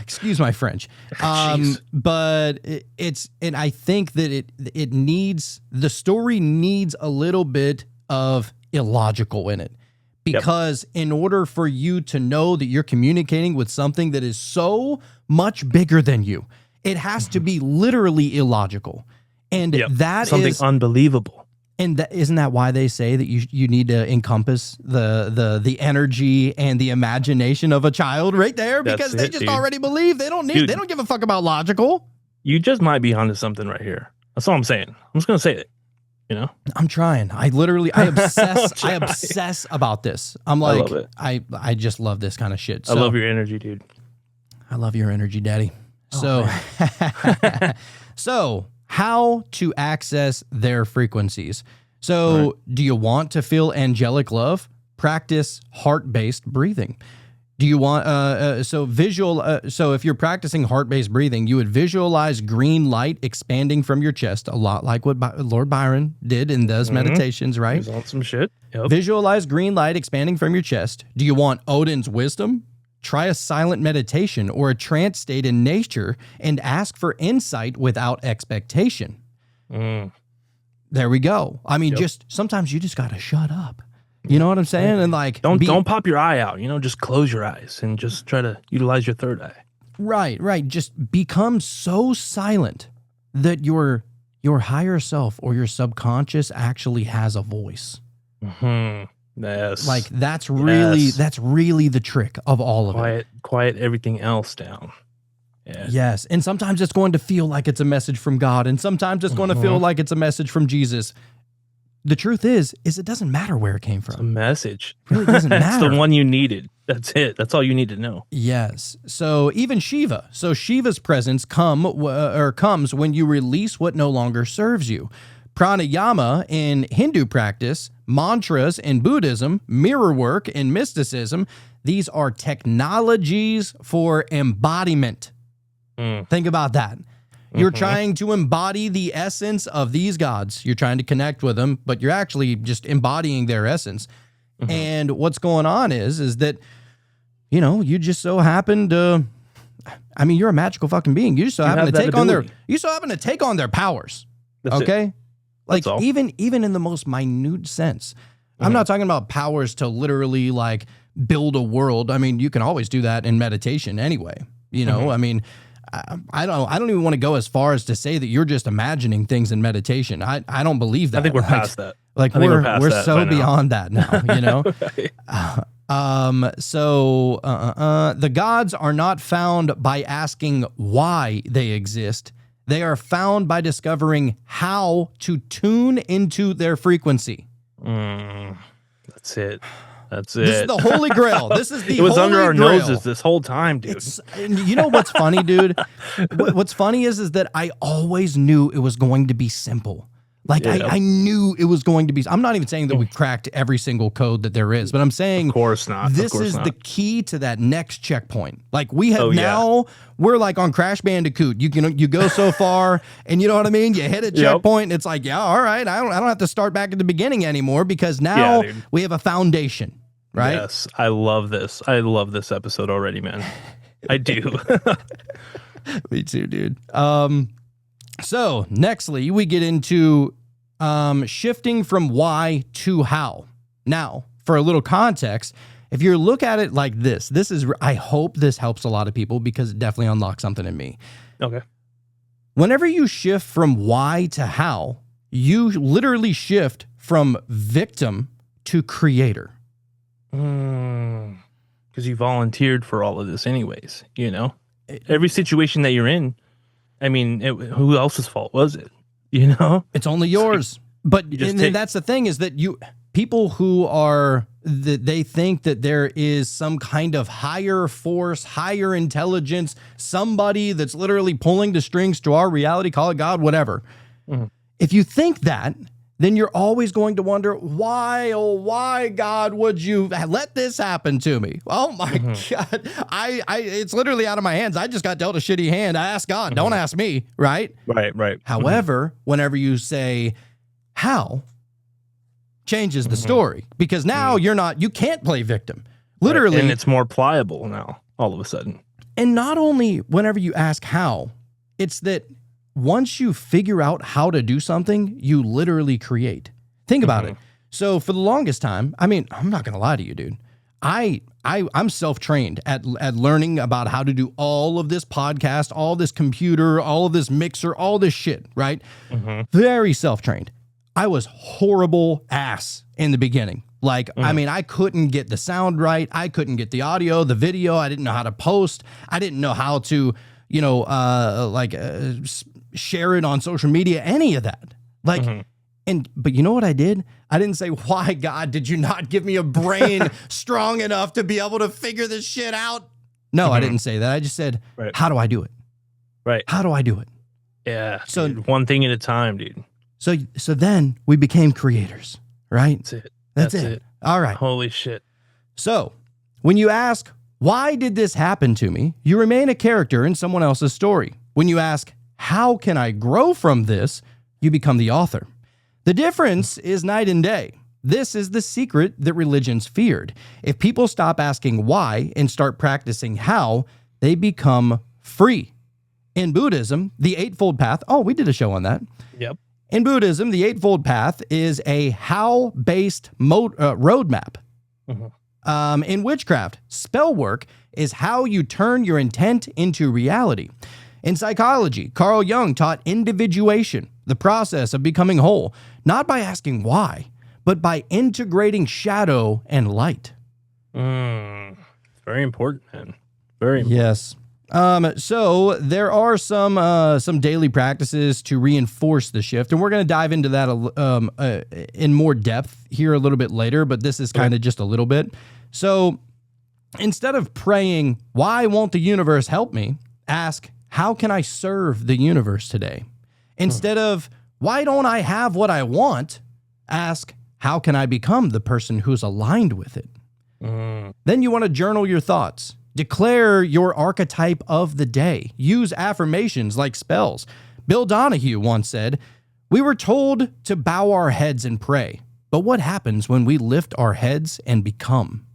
Excuse my French. But and I think that it needs, the story needs a little bit of illogical in it. Because in order for you to know that you're communicating with something that is so much bigger than you, it has to be literally illogical. And that something is unbelievable. And isn't that why they say that you need to encompass the energy and the imagination of a child right there? Because they just already believe. They don't give a fuck about logical. You just might be onto something right here. That's all I'm saying. I'm just gonna say it. I'm trying. I obsess. I obsess about this. I'm like, I love it. I just love this kind of shit. So, I love your energy, dude. I love your energy, Daddy. So how to access their frequencies. So do you want to feel angelic love? Practice heart-based breathing. Do you want, so if you're practicing heart-based breathing, you would visualize green light expanding from your chest, a lot like what Lord Byron did in those meditations, right? He's on some shit. Yep. Visualize green light expanding from your chest. Do you want Odin's wisdom? Try a silent meditation or a trance state in nature and ask for insight without expectation. There we go. I mean, sometimes you just got to shut up. You know what I'm saying? And like, don't pop your eye out, just close your eyes and just try to utilize your third eye. Right. Just become so silent that your higher self or your subconscious actually has a voice. Yes. Like that's really the trick of all of it. Quiet everything else down. Yeah. Yes. And sometimes it's going to feel like it's a message from God, and sometimes it's going to feel like it's a message from Jesus. The truth is it doesn't matter where it came from. It's a message. It really doesn't matter. It's the one you needed. That's it. That's all you need to know. Yes. So even Shiva. So Shiva's presence comes when you release what no longer serves you. Pranayama in Hindu practice, mantras in Buddhism, mirror work in mysticism. These are technologies for embodiment. Think about that. You're trying to embody the essence of these gods. You're trying to connect with them, but you're actually just embodying their essence. And what's going on is that, you just so happen to, I mean, you're a magical fucking being. You just so happen to take on their powers. That's okay? It. Like even in the most minute sense. I'm not talking about powers to literally like build a world. I mean, you can always do that in meditation anyway. I mean, I don't even want to go as far as to say that you're just imagining things in meditation. I don't believe that. I think we're past that. Like we're so beyond that now, the gods are not found by asking why they exist. They are found by discovering how to tune into their frequency. That's it. This is the Holy Grail. This is the It was Holy under our Grail. noses this whole time, dude. You know what's funny, dude? What's funny is that I always knew it was going to be simple. Like I knew it was going to be. I'm not even saying that we cracked every single code that there is, but I'm saying, of course not. This is the key to that next checkpoint. Like we have now, we're like on Crash Bandicoot. You go so far, and you know what I mean. You hit a checkpoint, and it's like, all right, I don't have to start back at the beginning anymore because now we have a foundation. Right? Yes, I love this. I love this episode already, man. I do. Me too, dude. So nextly, we get into shifting from why to how. Now, for a little context, if you look at it like this is, I hope this helps a lot of people because it definitely unlocks something in me. Okay. Whenever you shift from why to how, you literally shift from victim to creator. Because you volunteered for all of this anyways, you know? Every situation that you're in, I mean, who else's fault was it? You know? It's only yours. But and that's the thing is that people who are, they think that there is some kind of higher force, higher intelligence, somebody that's literally pulling the strings to our reality, call it God, whatever. Mm-hmm. If you think that, then you're always going to wonder, why, oh, why, God, would you let this happen to me? Oh, my God. It's literally out of my hands. I just got dealt a shitty hand. I asked God. Don't ask me, right? Right. However, whenever you say, how, changes the story. Because now you can't play victim. Literally. Right. And it's more pliable now, all of a sudden. And not only whenever you ask how, it's that once you figure out how to do something, you literally create. Think about it. So for the longest time, I mean, I'm not going to lie to you, dude. I'm self-trained at learning about how to do all of this podcast, all this computer, all of this mixer, all this shit, right? Very self-trained. I was horrible ass in the beginning. Like, I mean, I couldn't get the sound right. I couldn't get the audio, the video. I didn't know how to post. I didn't know how to, share it on social media, any of that. Like, but you know what I did? I didn't say, why, God, did you not give me a brain strong enough to be able to figure this shit out? No, I didn't say that. I just said, how do I do it? Right. How do I do it? Yeah. So dude, one thing at a time, dude. So then we became creators, right? That's it. That's it. All right. Holy shit. So when you ask, why did this happen to me? You remain a character in someone else's story. When you ask, how can I grow from this? You become the author. The difference is night and day. This is the secret that religions feared. If people stop asking why and start practicing how, they become free. In Buddhism, the Eightfold Path, we did a show on that. Yep. In Buddhism, the Eightfold Path is a how-based roadmap. In witchcraft, spell work is how you turn your intent into reality. In psychology, Carl Jung taught individuation, the process of becoming whole, not by asking why, but by integrating shadow and light. Very important, man. Very important. Yes. So there are some daily practices to reinforce the shift, and we're going to dive into that in more depth here a little bit later, but this is kind of just a little bit. So instead of praying, why won't the universe help me? Ask, how can I serve the universe today? Instead of, why don't I have what I want? Ask, how can I become the person who's aligned with it? Then you want to journal your thoughts. Declare your archetype of the day. Use affirmations like spells. Bill Donahue once said, we were told to bow our heads and pray, but what happens when we lift our heads and become?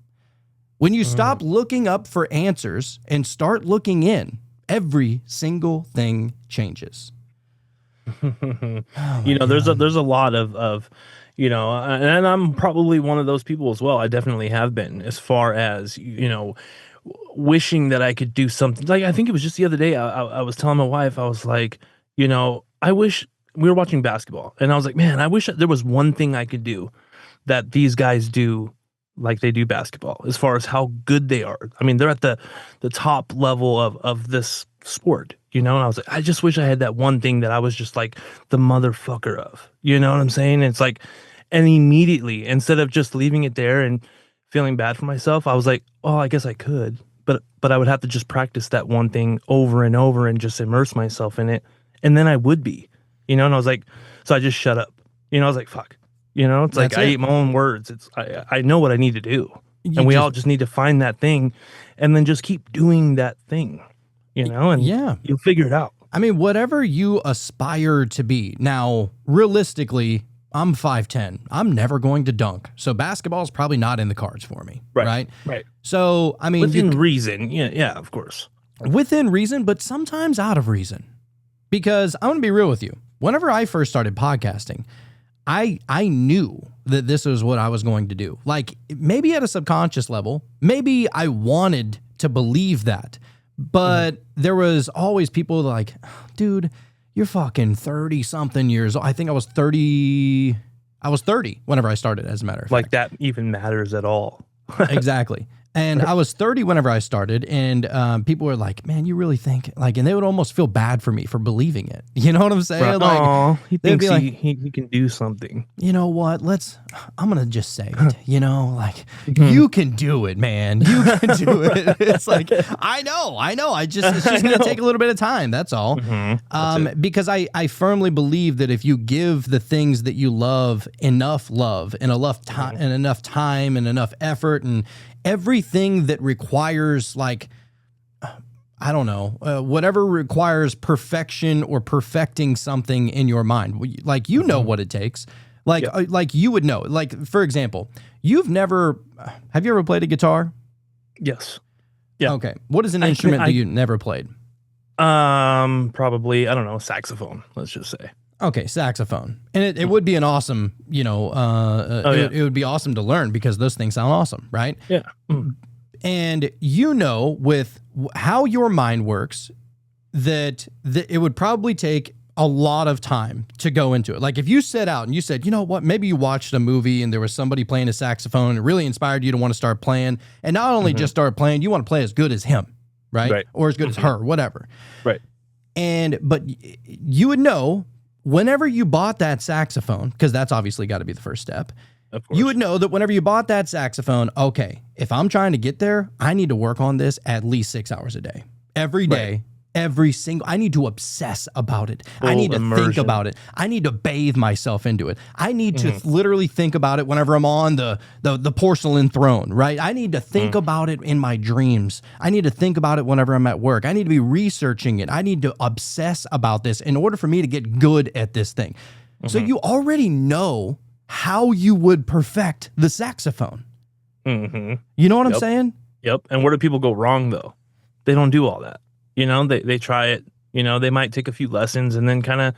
When you stop looking up for answers and start looking in, every single thing changes. There's a lot of and I'm probably one of those people as well. I definitely have been, as far as, wishing that I could do something. Like, I think it was just the other day, I was telling my wife, I was like, I wish we were watching basketball, and I was like, man, I wish there was one thing I could do that these guys do like they do basketball, as far as how good they are. I mean, they're at the top level of this sport, and I was like, I just wish I had that one thing that I was just like the motherfucker of, you know what I'm saying? It's like, and immediately, instead of just leaving it there and feeling bad for myself, I was like, oh, I guess I could, but I would have to just practice that one thing over and over and just immerse myself in it, and then I would be, and I was like, so I just shut up, I was like, fuck, it's like, I ate my own words. It's I know what I need to do, and we all just need to find that thing, and then just keep doing that thing, and you'll figure it out. I mean, whatever you aspire to be. Now, realistically, I'm 5'10". I'm never going to dunk. So basketball is probably not in the cards for me. Right. So, I mean, within reason. Yeah, of course. Within reason, but sometimes out of reason. Because I'm going to be real with you. Whenever I first started podcasting, I knew that this was what I was going to do. Like maybe at a subconscious level, maybe I wanted to believe that, but there was always people like, dude, you're fucking 30 something years old. I think I was 30 whenever I started, as a matter of fact. Like that even matters at all. Exactly. And I was 30 whenever I started, and people were like, man, you really think, like, and they would almost feel bad for me for believing it. You know what I'm saying? Right. Like, Aw, he they'd thinks be like, he can do something. you know what? I'm going to just say it, you know, like, you can do it, man. You can do it. It's like, I know. It's just going to take a little bit of time. That's all. Because I firmly believe that if you give the things that you love enough love and enough time and enough effort and everything that requires, like, I don't know, whatever requires perfection or perfecting something in your mind, like, you know what it takes. Like, like you would know. Like, for example, have you ever played a guitar? Yes. Yeah. Okay. What is an instrument that you never played? Probably, I don't know, saxophone, let's just say. Okay, saxophone. And it would be an awesome, you know, it would be awesome to learn because those things sound awesome, right? Yeah. And you know, with how your mind works, that it would probably take a lot of time to go into it. Like if you set out and you said, you know what, maybe you watched a movie and there was somebody playing a saxophone and it really inspired you to want to start playing, and not only just start playing, you want to play as good as him, right? Or as good as her, whatever. Right. But you would know whenever you bought that saxophone, because that's obviously got to be the first step, you would know that whenever you bought that saxophone, okay, if I'm trying to get there, I need to work on this at least 6 hours a day. Every day, I need to obsess about it. I need to think about it. I need to bathe myself into it. I need to literally think about it whenever I'm on the porcelain throne, right? I need to think about it in my dreams. I need to think about it whenever I'm at work. I need to be researching it. I need to obsess about this in order for me to get good at this thing. So you already know how you would perfect the saxophone. You know what I'm saying? Yep. And where do people go wrong though? They don't do all that. You know, they try it, you know, they might take a few lessons and then kind of,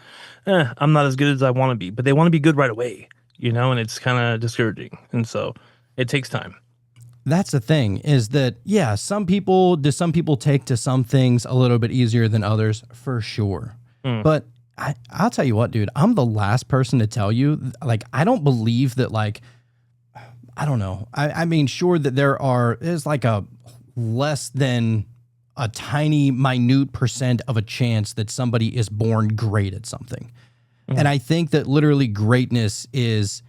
I'm not as good as I want to be, but they want to be good right away, you know, and it's kind of discouraging. And so it takes time. That's the thing is that, yeah, some people take to some things a little bit easier than others for sure. But I'll tell you what, dude, I'm the last person to tell you, like, I don't believe that, like, I don't know. I mean, sure that there's like a less than a tiny minute % of a chance that somebody is born great at something. And I think that literally greatness it's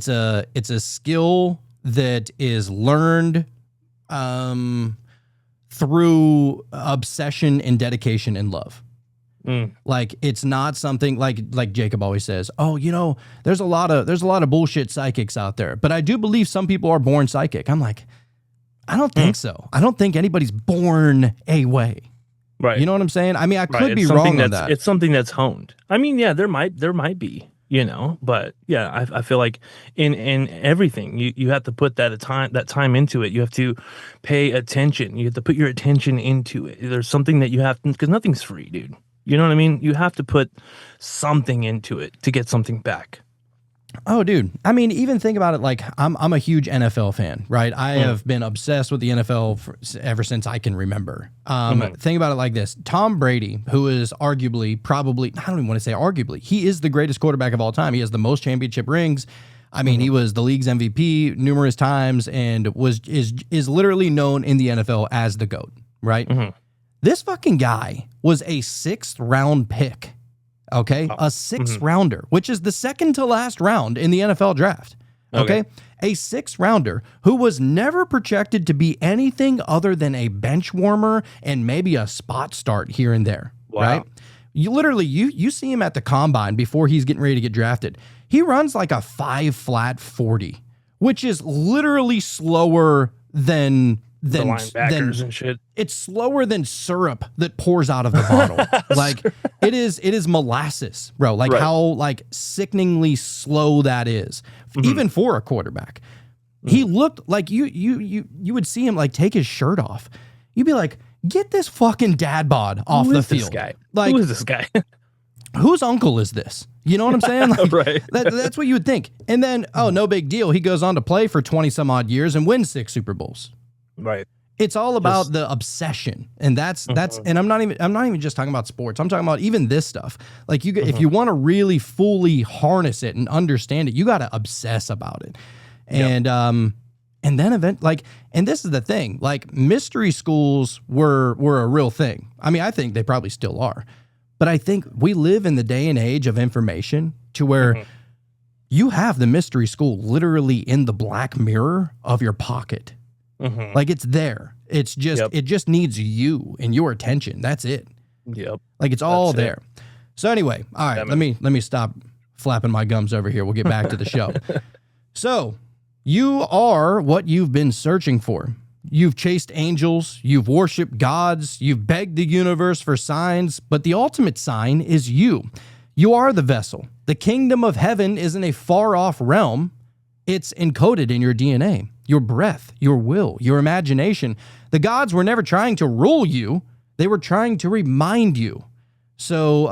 a skill that is learned through obsession and dedication and love. Like it's not something like Jacob always says, oh, you know, there's a lot of bullshit psychics out there, but I do believe some people are born psychic. I'm like, I don't think so. I don't think anybody's born a way. Right. You know what I'm saying? I mean, I could be wrong on that. It's something that's honed. I mean, yeah, there might be, you know, but yeah, I feel like in everything you have to put that time into it. You have to pay attention. You have to put your attention into it. There's something that you have to, because nothing's free, dude. You know what I mean? You have to put something into it to get something back. Oh, dude. I mean, even think about it. Like, I'm a huge NFL fan, right? I have been obsessed with the NFL ever since I can remember. Think about it like this. Tom Brady, who is arguably, probably, I don't even want to say arguably, he is the greatest quarterback of all time. He has the most championship rings. I mean, he was the league's MVP numerous times and is literally known in the NFL as the GOAT, right? This fucking guy was a 6th round pick. Okay, a 6th rounder, which is the second to last round in the NFL draft. Okay, a 6th rounder who was never projected to be anything other than a bench warmer and maybe a spot start here and there. Wow. Right? You literally you see him at the combine before he's getting ready to get drafted. He runs like a 5 flat 40, which is literally slower than the linebackers and shit. It's slower than syrup that pours out of the bottle. Like it is molasses, bro. Like how like sickeningly slow that is, even for a quarterback. He looked like you would see him like take his shirt off. You'd be like, get this fucking dad bod off the field. This guy? Like, who is this guy? whose uncle is this? You know what I'm saying? Like, Right. That's what you would think. And then, oh, no big deal. He goes on to play for 20 some odd years and win 6 Super Bowls. Right. It's all about the obsession. And that's, and I'm not even just talking about sports. I'm talking about even this stuff. Like if you want to really fully harness it and understand it, you got to obsess about it. And then and this is the thing, like mystery schools were a real thing. I mean, I think they probably still are, but I think we live in the day and age of information to where you have the mystery school literally in the black mirror of your pocket. Like it's there. It's just, it just needs you and your attention. That's it. Yep. Like it's all there. So anyway, all right, let me stop flapping my gums over here. We'll get back to the show. So you are what you've been searching for. You've chased angels, you've worshiped gods, you've begged the universe for signs, but the ultimate sign is you. You are the vessel. The kingdom of heaven isn't a far-off realm. It's encoded in your DNA, your breath, your will, your imagination. The gods were never trying to rule you. They were trying to remind you. So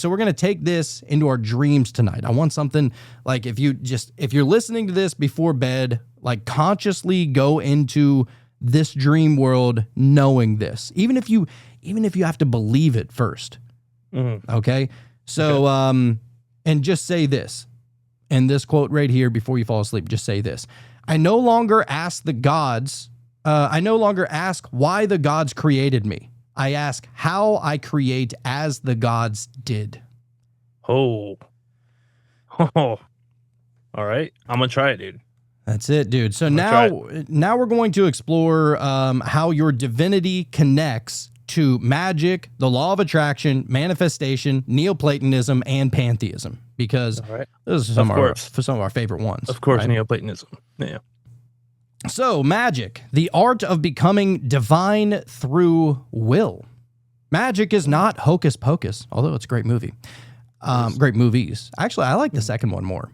we're going to take this into our dreams tonight. I want something like if you're listening to this before bed, like consciously go into this dream world knowing this, even if you have to believe it first. Okay. So, and just say this, and this quote right here before you fall asleep, just say this. I no longer ask why the gods created me. I ask how I create as the gods did. Oh. All right. I'm going to try it, dude. That's it, dude. So now we're going to explore how your divinity connects to magic, the law of attraction, manifestation, Neoplatonism, and pantheism, because those are some of our favorite ones. Of course, right? Neoplatonism. Yeah. So magic, the art of becoming divine through will. Magic is not hocus pocus, although it's a great movie. Great movies. Actually, I like the second one more.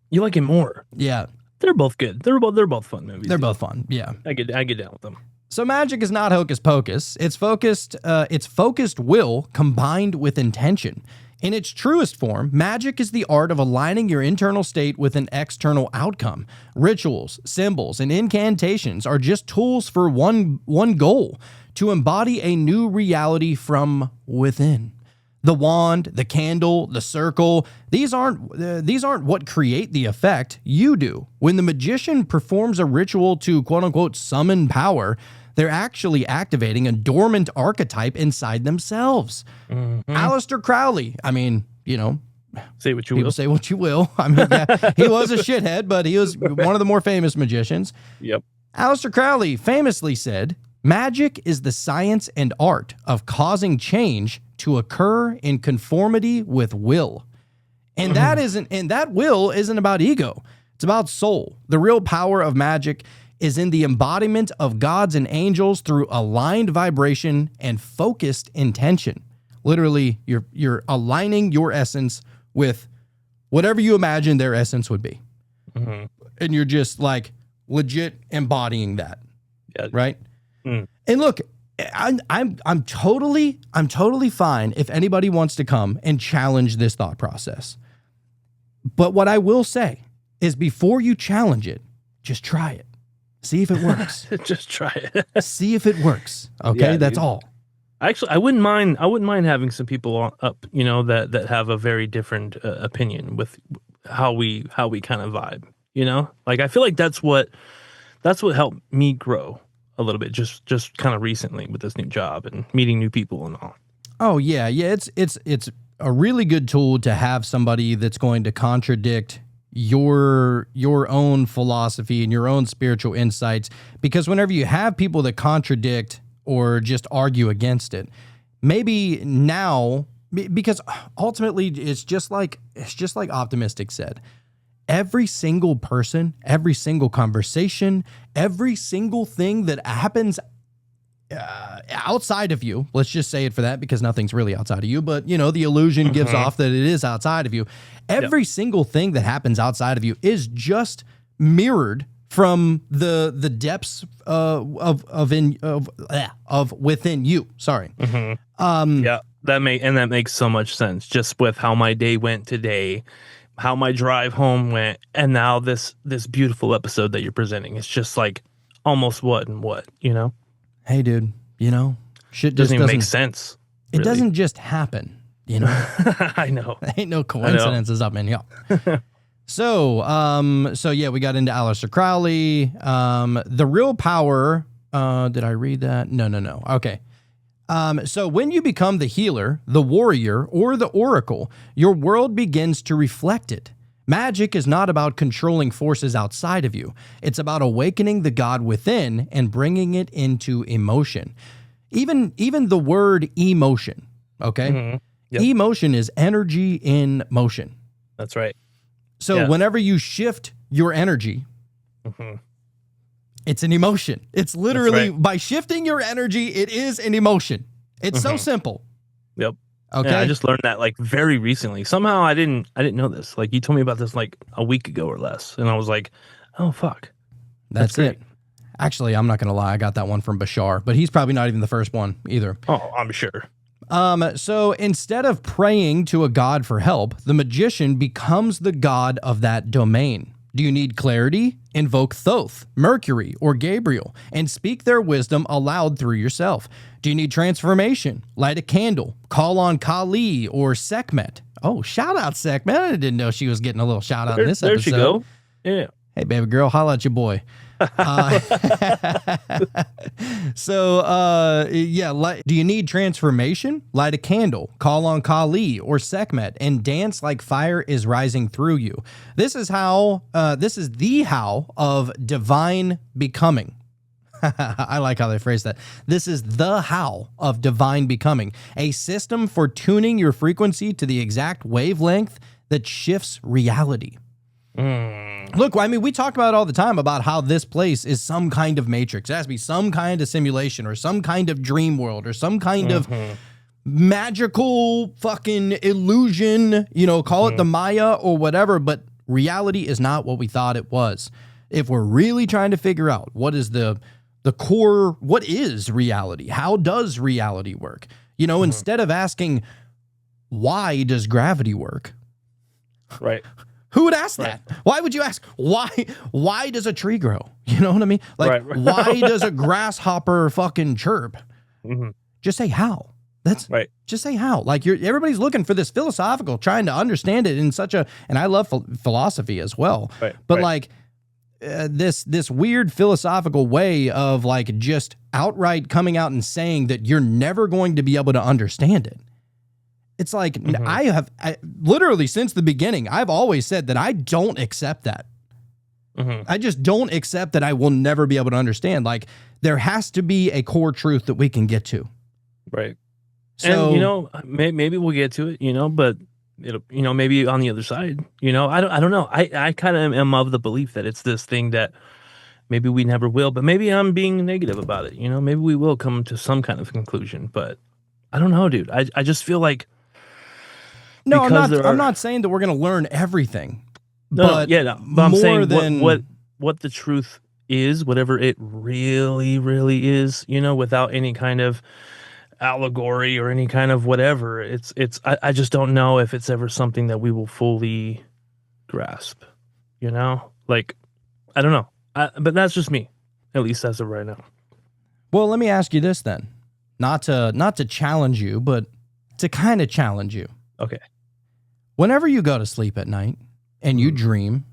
You like it more? Yeah. They're both good. They're both fun movies. They're both fun. Yeah. I get down with them. So magic is not hocus pocus. It's focused will combined with intention. In its truest form, magic is the art of aligning your internal state with an external outcome. Rituals, symbols, and incantations are just tools for one goal: to embody a new reality from within. The wand, the candle, the circle, these aren't what create the effect. You do. When the magician performs a ritual to quote unquote summon power, they're actually activating a dormant archetype inside themselves. Aleister Crowley, I mean, say what you will. Say what you will. I mean, yeah, he was a shithead, but he was one of the more famous magicians. Yep. Aleister Crowley famously said, "Magic is the science and art of causing change to occur in conformity with will." And that will isn't about ego. It's about soul. The real power of magic is in the embodiment of gods and angels through aligned vibration and focused intention. Literally, you're aligning your essence with whatever you imagine their essence would be. And you're just like legit embodying that. Yeah. Right? And look, I'm totally fine if anybody wants to come and challenge this thought process. But what I will say is before you challenge it, just try it. See if it works. Just try it. See if it works. Okay, Yeah, that's dude. all. Actually, I wouldn't mind having some people up, that have a very different opinion with how we kind of vibe, Like I feel like that's what helped me grow a little bit just kind of recently with this new job and meeting new people and all. Oh yeah. It's a really good tool to have somebody that's going to contradict your own philosophy and your own spiritual insights, because whenever you have people that contradict or just argue against it, maybe now, because ultimately it's just like Optimistic said, every single person, every single conversation, every single thing that happens outside of you, let's just say it for that, because nothing's really outside of you, but the illusion gives off that it is outside of you. Every single thing that happens outside of you is just mirrored from the depths of within you. Sorry. that makes so much sense, just with how my day went today, how my drive home went, and now this beautiful episode that you're presenting. It's just like almost what and what, you know? Hey, dude, shit just Doesn't even make sense. It really. doesn't just happen, you know? I know. Ain't no coincidences up in here. So yeah, we got into Aleister Crowley. The real power, did I read that? No. Okay. So when you become the healer, the warrior, or the oracle, your world begins to reflect it. Magic is not about controlling forces outside of you. It's about awakening the God within and bringing it into emotion. Even the word emotion, okay? Mm-hmm. Yep. Emotion is energy in motion. That's right. So whenever you shift your energy, it's an emotion. It's literally, by shifting your energy, it is an emotion. It's so simple. Yep. Okay. Yeah, I just learned that like very recently. Somehow I didn't know this. Like you told me about this like a week ago or less. And I was like, oh fuck. That's it. Actually, I'm not going to lie. I got that one from Bashar, but he's probably not even the first one either. Oh, I'm sure. So instead of praying to a god for help, the magician becomes the god of that domain. Do you need clarity? Invoke Thoth, Mercury, or Gabriel, and speak their wisdom aloud through yourself. Do you need transformation? Light a candle. Call on Kali or Sekhmet. Oh, shout out Sekhmet. I didn't know she was getting a little shout out in this episode. There she go. Yeah. Hey, baby girl, holla at your boy. Do you need transformation? Light a candle, call on Kali or Sekhmet, and dance like fire is rising through you. This is the how of divine becoming. I like how they phrase that. This is the how of divine becoming, a system for tuning your frequency to the exact wavelength that shifts reality. Look, I mean, we talk about it all the time about how this place is some kind of matrix. It has to be some kind of simulation or some kind of dream world or some kind of magical fucking illusion, call it the Maya or whatever, but reality is not what we thought it was. If we're really trying to figure out what is the core, what is reality? How does reality work? Instead of asking, why does gravity work? Right. Who would ask that? Why would you ask, why does a tree grow? You know what I mean? Like, right. Why does a grasshopper fucking chirp? Just say how. That's right. Just say how. Like everybody's looking for this philosophical, trying to understand it in such a, and I love philosophy as well. Right. But like this weird philosophical way of like just outright coming out and saying that you're never going to be able to understand it. It's like, I literally since the beginning, I've always said that I don't accept that. I just don't accept that I will never be able to understand. Like there has to be a core truth that we can get to. Right. So, and maybe we'll get to it, but it'll, maybe on the other side, I don't know. I kind of am of the belief that it's this thing that maybe we never will, but maybe I'm being negative about it. Maybe we will come to some kind of conclusion, but I don't know, dude. I just feel like, no, I'm not saying that we're going to learn everything. But I'm saying what the truth is, whatever it really, really is, without any kind of allegory or any kind of whatever. I just don't know if it's ever something that we will fully grasp. Like I don't know. But that's just me, at least as of right now. Well, let me ask you this then, not to challenge you, but to kind of challenge you. Okay. Whenever you go to sleep at night and you dream,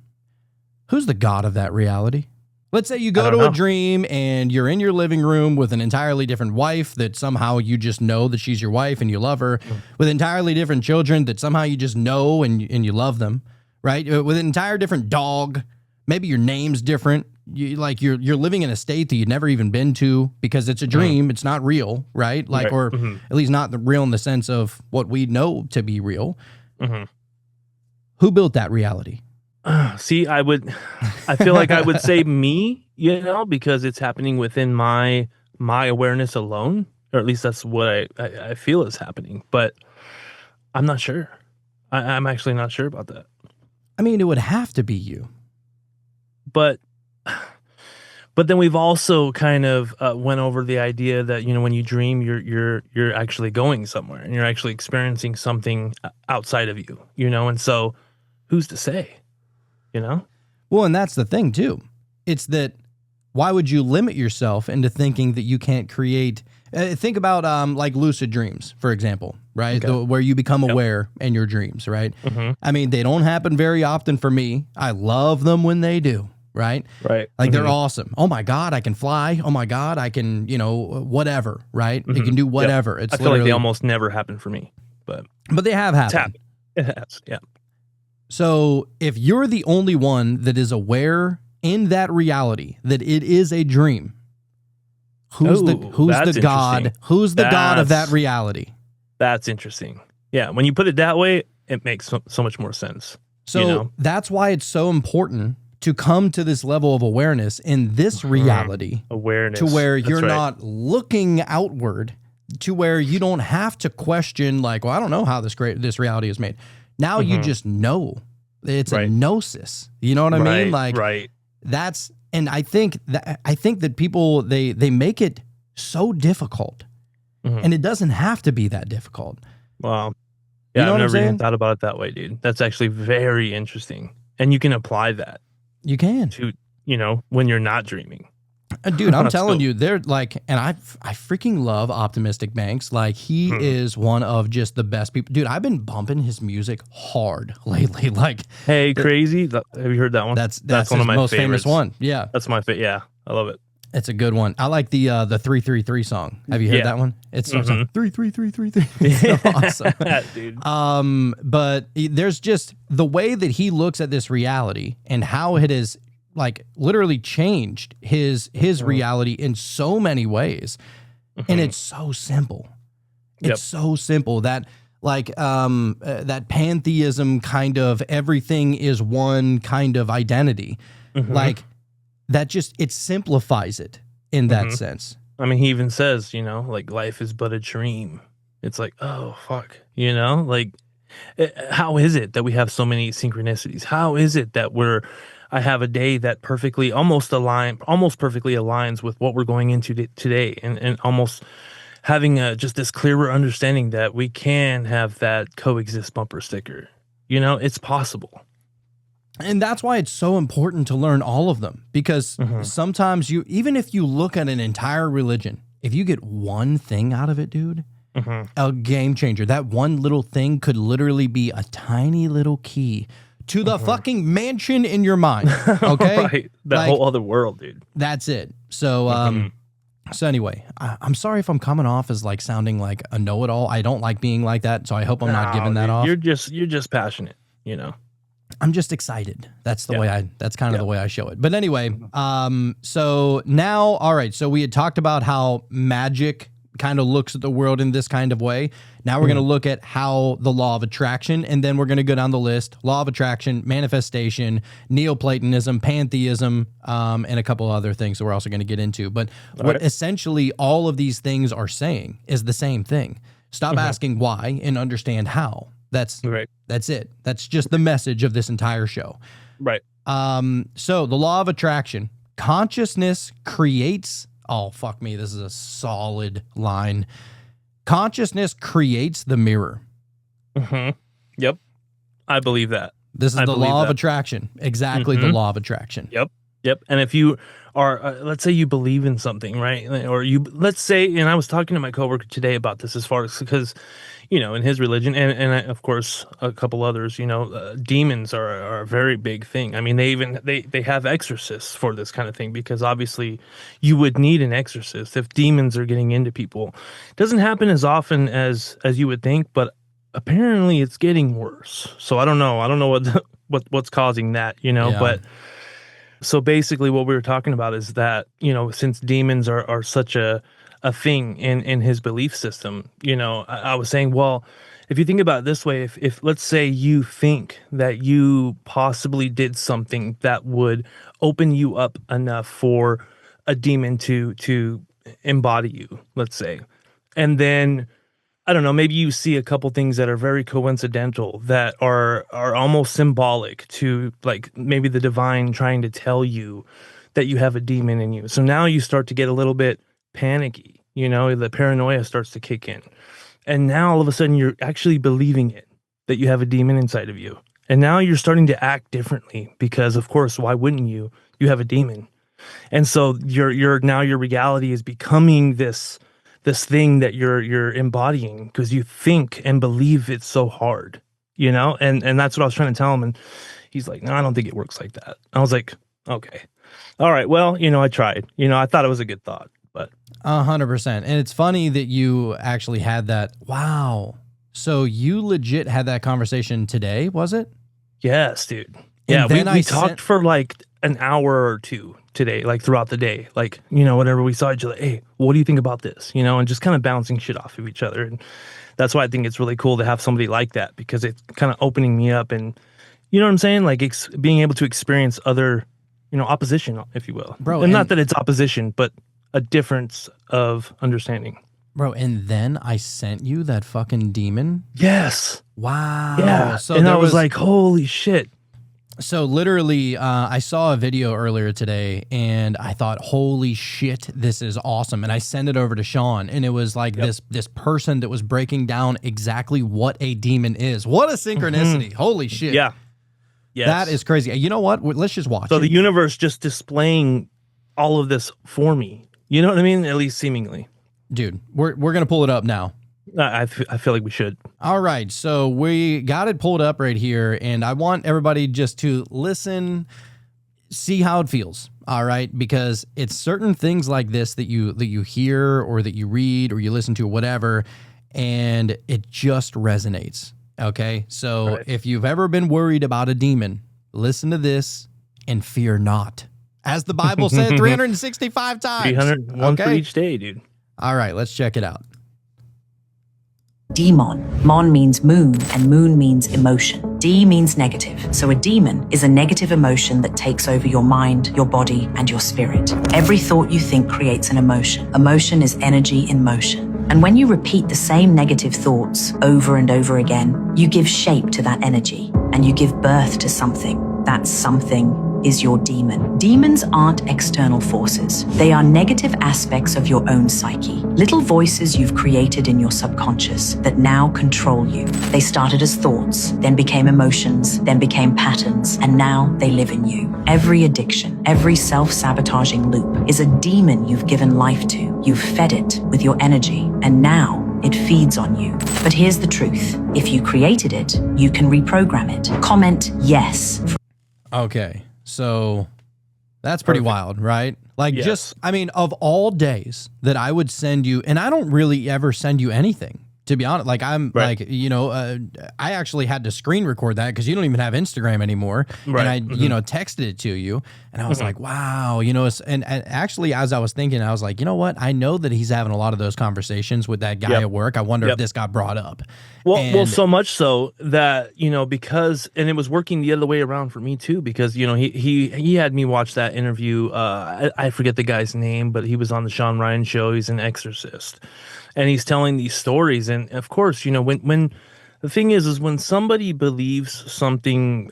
who's the god of that reality? Let's say you go to a dream and you're in your living room with an entirely different wife that somehow you just know that she's your wife and you love her, with entirely different children that somehow you just know and you love them, right? With an entire different dog. Maybe your name's different. You're living in a state that you've never even been to because it's a dream. It's not real, right? Like, or at least not real in the sense of what we know to be real. Who built that reality? See, I feel like I would say me, because it's happening within my awareness alone, or at least that's what I feel is happening. But I'm not sure. I'm actually not sure about that. I mean, it would have to be you. But But then we've also kind of went over the idea that, you know, when you dream, you're actually going somewhere and you're actually experiencing something outside of you, you know. And so, who's to say, you know? Well, and that's the thing too. It's that why would you limit yourself into thinking that you can't create? Think about like lucid dreams, for example, right? Okay. Where you become aware in your dreams, right? Mm-hmm. I mean, they don't happen very often for me. I love them when they do, right? Right. Like they're awesome. Oh my God, I can fly. Oh my God, I can, you know, whatever, right? You can do whatever. It's I feel like they literally- almost never happen for me, but But they have it's happened. happened. It has, yeah. So if you're the only one that is aware in that reality that it is a dream, who's that's the God? interesting. Who's the God of that That's- reality? That's interesting. Yeah, when you put it that way, it makes so much more sense. So You know? that's why it's so important to come to this level of awareness in this reality Awareness to where That's you're right. not looking outward, to where you don't have to question like, well, I don't know how this reality is made. Now you just know. It's a Right. gnosis. You know what I mean? Like right. that's, and I think that people they make it so difficult, Mhm. and it doesn't have to be that difficult. Wow. You Yeah, know what I'm I've never saying? even thought about it that way, dude. That's actually very interesting. And you can apply that You can. to, you know, when you're not dreaming. Dude, I'm That's telling dope. you, they're like, and I freaking love Optimistic Banks. Like, he Hmm. is one of just the best people. Dude, I've been bumping his music hard lately. Like, Hey, crazy. Have you heard that one? that's one his of my most favorites. famous one. Yeah, That's my favorite. Yeah, I love it. it's a good one. I like the 333 song. Have you heard Yeah. that one? It starts on 33333. It's so awesome. Dude. But there's just the way that he looks at this reality and how it has like literally changed his reality in so many ways. And it's so simple. It's Yep. so simple that like that pantheism kind of everything is one kind of identity. Like that just it simplifies it in that sense. I mean, he even says, you know, like life is but a dream. It's like, oh, fuck. You know, like, how is it that we have so many synchronicities? How is it that I have a day that almost perfectly aligns with what we're going into today, and almost having just this clearer understanding that we can have that coexist bumper sticker. You know, it's possible. And that's why it's so important to learn all of them, because sometimes even if you look at an entire religion, if you get one thing out of it, dude, a game changer. That one little thing could literally be a tiny little key to the fucking mansion in your mind. Okay. Right. That Like, whole other world, dude. that's it. So, so anyway, I'm sorry if I'm coming off as like sounding like a know-it-all. I don't like being like that. So I hope I'm not No, giving that dude, off. You're just passionate, you know. I'm just excited. That's the Yeah. way that's kind of the way I show it. But anyway, so now, all right. So we had talked about how magic kind of looks at the world in this kind of way. Now we're going to look at how the law of attraction, and then we're going to go down the list: law of attraction, manifestation, Neoplatonism, pantheism, and a couple other things that we're also going to get into. But what right. essentially all of these things are saying is the same thing. Stop asking why and understand how. That's Right. That's it. That's just the message of this entire show. Right. So the law of attraction, consciousness creates, oh, fuck me. This is a solid line. Consciousness creates the mirror. Yep. I believe that. This is I the believe law of that. attraction. Exactly the law of attraction. Yep. Yep. And if you are, let's say you believe in something, right? Or let's say, and I was talking to my coworker today about this as far as, because, you know, in his religion and of course a couple others, you know, demons are a very big thing. I mean, they have exorcists for this kind of thing, because obviously you would need an exorcist if demons are getting into people. It doesn't happen as often as you would think, but apparently it's getting worse. So I don't know what's causing that, you know, Yeah. but so basically what we were talking about is that, you know, since demons are such a thing in his belief system, you know, I was saying, well, if you think about it this way, if let's say you think that you possibly did something that would open you up enough for a demon to embody you, let's say, and then I don't know, maybe you see a couple things that are very coincidental that are almost symbolic to, like, maybe the divine trying to tell you that you have a demon in you. So now you start to get a little bit panicky, you know, the paranoia starts to kick in. And now all of a sudden you're actually believing it, that you have a demon inside of you. And now you're starting to act differently because, of course, why wouldn't you? You have a demon. And so your reality is becoming this thing that you're embodying because you think and believe it's so hard, you know? And that's what I was trying to tell him. And he's like, no, I don't think it works like that. I was like, okay. All right. Well, you know, I tried. You know, I thought it was a good thought, but 100%. And it's funny that you actually had that. Wow. So you legit had that conversation today, was it? yes, dude. Yeah, then we talked for like an hour or two today, like throughout the day. Like, you know, whenever we saw each other, hey, what do you think about this? You know, and just kind of bouncing shit off of each other. And that's why I think it's really cool to have somebody like that because it's kind of opening me up and, you know what I'm saying? Like being able to experience other, you know, opposition, if you will. Bro, and not that it's opposition, but a difference of understanding. Bro, and then I sent you that fucking demon. Yes. Wow. Yeah. So and there I was like, holy shit. So literally, I saw a video earlier today, and I thought, "Holy shit, this is awesome!" And I sent it over to Sean, and it was like this person that was breaking down exactly what a demon is. What a synchronicity! Holy shit! Yeah, yes. That is crazy. You know what? Let's just watch. So it. the universe just displaying all of this for me. You know what I mean? At least seemingly. Dude, we're gonna pull it up now. I feel like we should. All right, so we got it pulled up right here, and I want everybody just to listen, see how it feels. All right, because it's certain things like this that you hear or that you read or you listen to or whatever, and it just resonates. Okay, so if you've ever been worried about a demon, listen to this and fear not, as the Bible said 365 times. 301 for each day, dude. All right, let's check it out. Demon. Mon means moon, and moon means emotion. D means negative. So a demon is a negative emotion that takes over your mind, your body, and your spirit. Every thought you think creates an emotion. Emotion is energy in motion. And when you repeat the same negative thoughts over and over again, you give shape to that energy, and you give birth to something. That something is your demon. Demons aren't external forces. They are negative aspects of your own psyche. Little voices you've created in your subconscious that now control you. They started as thoughts, then became emotions, then became patterns, and now they live in you. Every addiction, every self-sabotaging loop is a demon you've given life to. You've fed it with your energy, and now it feeds on you. But here's the truth. If you created it, you can reprogram it. Comment yes. Okay. So that's pretty wild, right? Like just, I mean, of all days that I would send you, and I don't really ever send you anything, to be honest. Like I'm like, you know, I actually had to screen record that because you don't even have Instagram anymore. And I, you know, texted it to you and I was like, wow, you know, and actually as I was thinking, I was like, you know what? I know that he's having a lot of those conversations with that guy at work. I wonder if this got brought up. Well, so much so that, you know, because, and it was working the other way around for me too, because, you know, he had me watch that interview. I forget the guy's name, but he was on the Sean Ryan show. He's an exorcist and he's telling these stories. And of course, you know, when the thing is when somebody believes something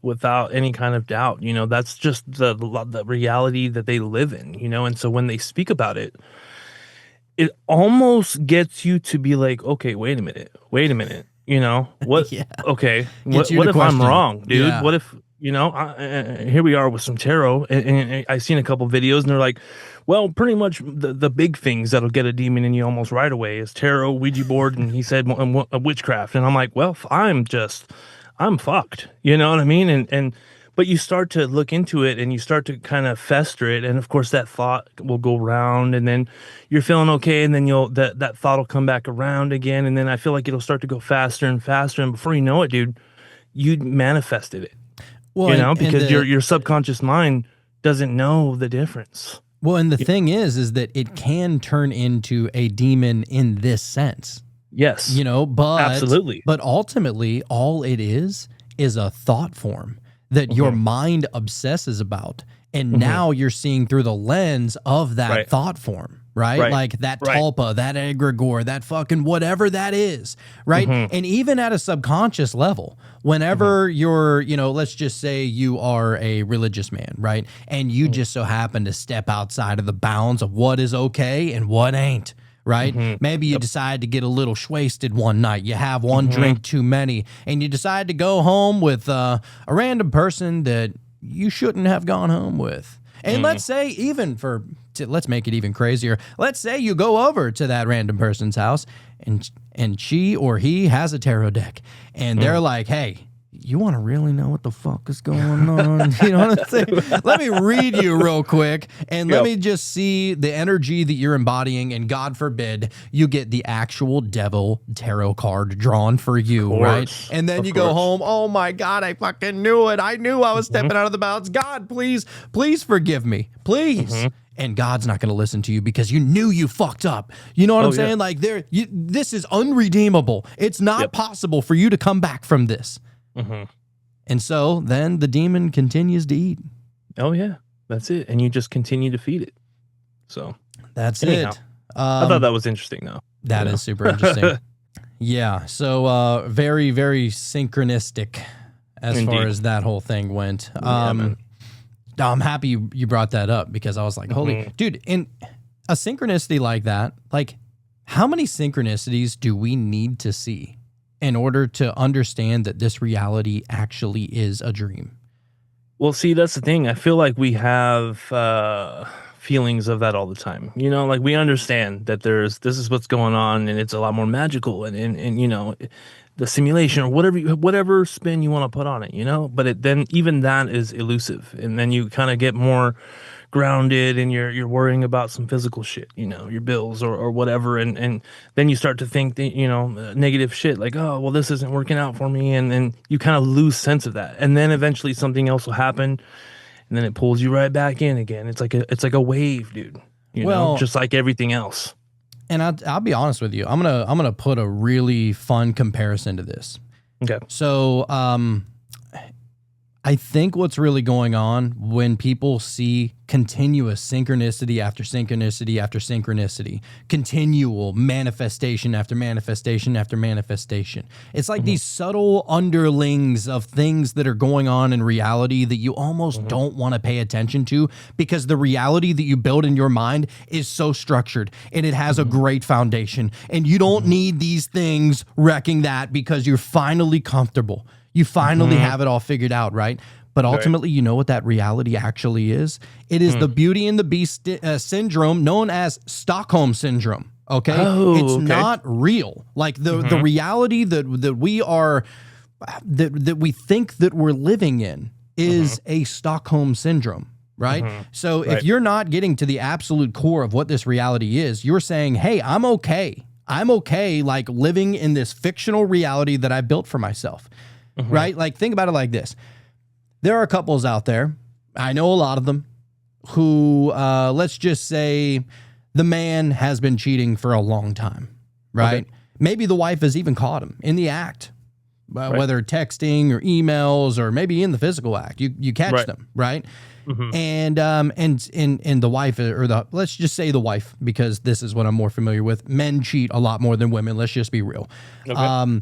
without any kind of doubt, you know, that's just the reality that they live in, you know, and so when they speak about it, it almost gets you to be like, okay, wait a minute, you know, what? Okay, what if I'm wrong, dude? Yeah. What if, you know, here we are with some tarot, and I've seen a couple videos, and they're like, well, pretty much the big things that'll get a demon in you almost right away is tarot, Ouija board, and he said witchcraft, and I'm like, well, I'm fucked, you know what I mean? But you start to look into it and you start to kind of fester it. And of course that thought will go round and then you're feeling okay. And then that thought will come back around again. And then I feel like it'll start to go faster and faster. And before you know it, dude, you manifested it, well, you know, because your subconscious mind doesn't know the difference. Well, and the thing is that it can turn into a demon in this sense. Yes. You know, but absolutely. But ultimately all it is a thought form that your mind obsesses about. And now you're seeing through the lens of that thought form, right? Right. Like that Right. tulpa, that egregore, that fucking whatever that is, right? And even at a subconscious level, whenever you're, let's just say you are a religious man, right? And you just so happen to step outside of the bounds of what is okay and what ain't. Right? Maybe you decide to get a little wasted one night. You have one drink too many, and you decide to go home with a random person that you shouldn't have gone home with. And let's say let's make it even crazier. Let's say you go over to that random person's house and she or he has a tarot deck, and they're like, "Hey, you want to really know what the fuck is going on?" You know what I'm saying? Let me read you real quick, and let me just see the energy that you're embodying, and God forbid you get the actual devil tarot card drawn for you, right? And then you go home, "Oh my God, I fucking knew it. I knew I was stepping out of the bounds. God, please forgive me. Please." And God's not going to listen to you because you knew you fucked up. You know what I'm saying? Like this is unredeemable. It's not possible for you to come back from this. And so then the demon continues to eat. Oh yeah, that's it. And you just continue to feed it. So That's anyhow, it. I thought that was interesting though. That is super interesting. Yeah. So very, very synchronistic as far as that whole thing went. Man. I'm happy you brought that up because I was like, holy dude, in a synchronicity like that, like how many synchronicities do we need to see in order to understand that this reality actually is a dream? Well, see, that's the thing. I feel like we have feelings of that all the time. Like we understand that this is what's going on, and it's a lot more magical, and the simulation or whatever spin you want to put on it. But then even that is elusive, and then you kind of get more grounded, and you're worrying about some physical shit, your bills or whatever, and then you start to think that, negative shit like, oh well, this isn't working out for me, and then you kind of lose sense of that, and then eventually something else will happen, and then it pulls you right back in again. It's like a wave, dude. Just like everything else. And I'll be honest with you. I'm gonna put a really fun comparison to this. Okay. So I think what's really going on when people see continuous synchronicity after synchronicity after synchronicity, continual manifestation after manifestation after manifestation. It's like these subtle underlings of things that are going on in reality that you almost don't want to pay attention to because the reality that you build in your mind is so structured and it has a great foundation. And you don't need these things wrecking that because you're finally comfortable. You finally have it all figured out, right? But ultimately, you know what that reality actually is? It is the Beauty and the Beast syndrome known as Stockholm Syndrome, okay? It's not real. Like the reality that we are, that we think that we're living in is a Stockholm Syndrome, right? So if you're not getting to the absolute core of what this reality is, you're saying, hey, I'm okay. I'm okay, like living in this fictional reality that I built for myself. Right? Like, think about it like this. There are couples out there, I know a lot of them, who, let's just say the man has been cheating for a long time, right? Okay. Maybe the wife has even caught him in the act, whether texting or emails or maybe in the physical act. You catch them, right? And the wife, or let's just say the wife, because this is what I'm more familiar with. Men cheat a lot more than women. Let's just be real. Okay.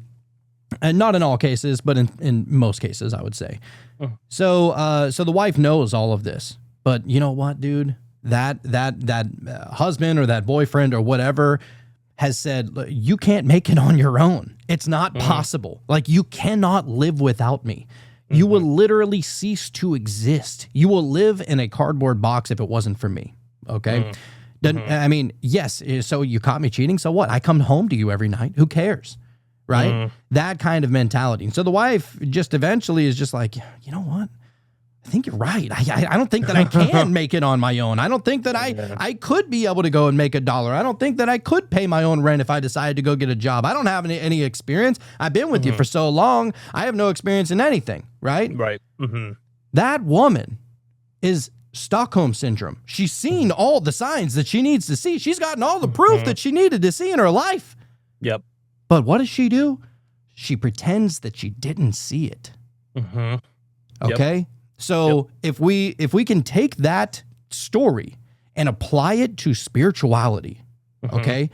And not in all cases, but in most cases, I would say. So the wife knows all of this, but you know what, dude? That husband or that boyfriend or whatever has said, you can't make it on your own. It's not possible. Like, you cannot live without me. You will literally cease to exist. You will live in a cardboard box if it wasn't for me. Okay. I mean, yes. So you caught me cheating. So what? I come home to you every night. Who cares? Right? That kind of mentality. And so the wife just eventually is just like, you know what? I think you're right. I don't think that I can make it on my own. I don't think that I could be able to go and make $1. I don't think that I could pay my own rent if I decided to go get a job. I don't have any experience. I've been with you for so long. I have no experience in anything. Right? Right. That woman is Stockholm Syndrome. She's seen all the signs that she needs to see. She's gotten all the proof that she needed to see in her life. Yep. But what does she do? She pretends that she didn't see it. Okay? So if we can take that story and apply it to spirituality. Okay.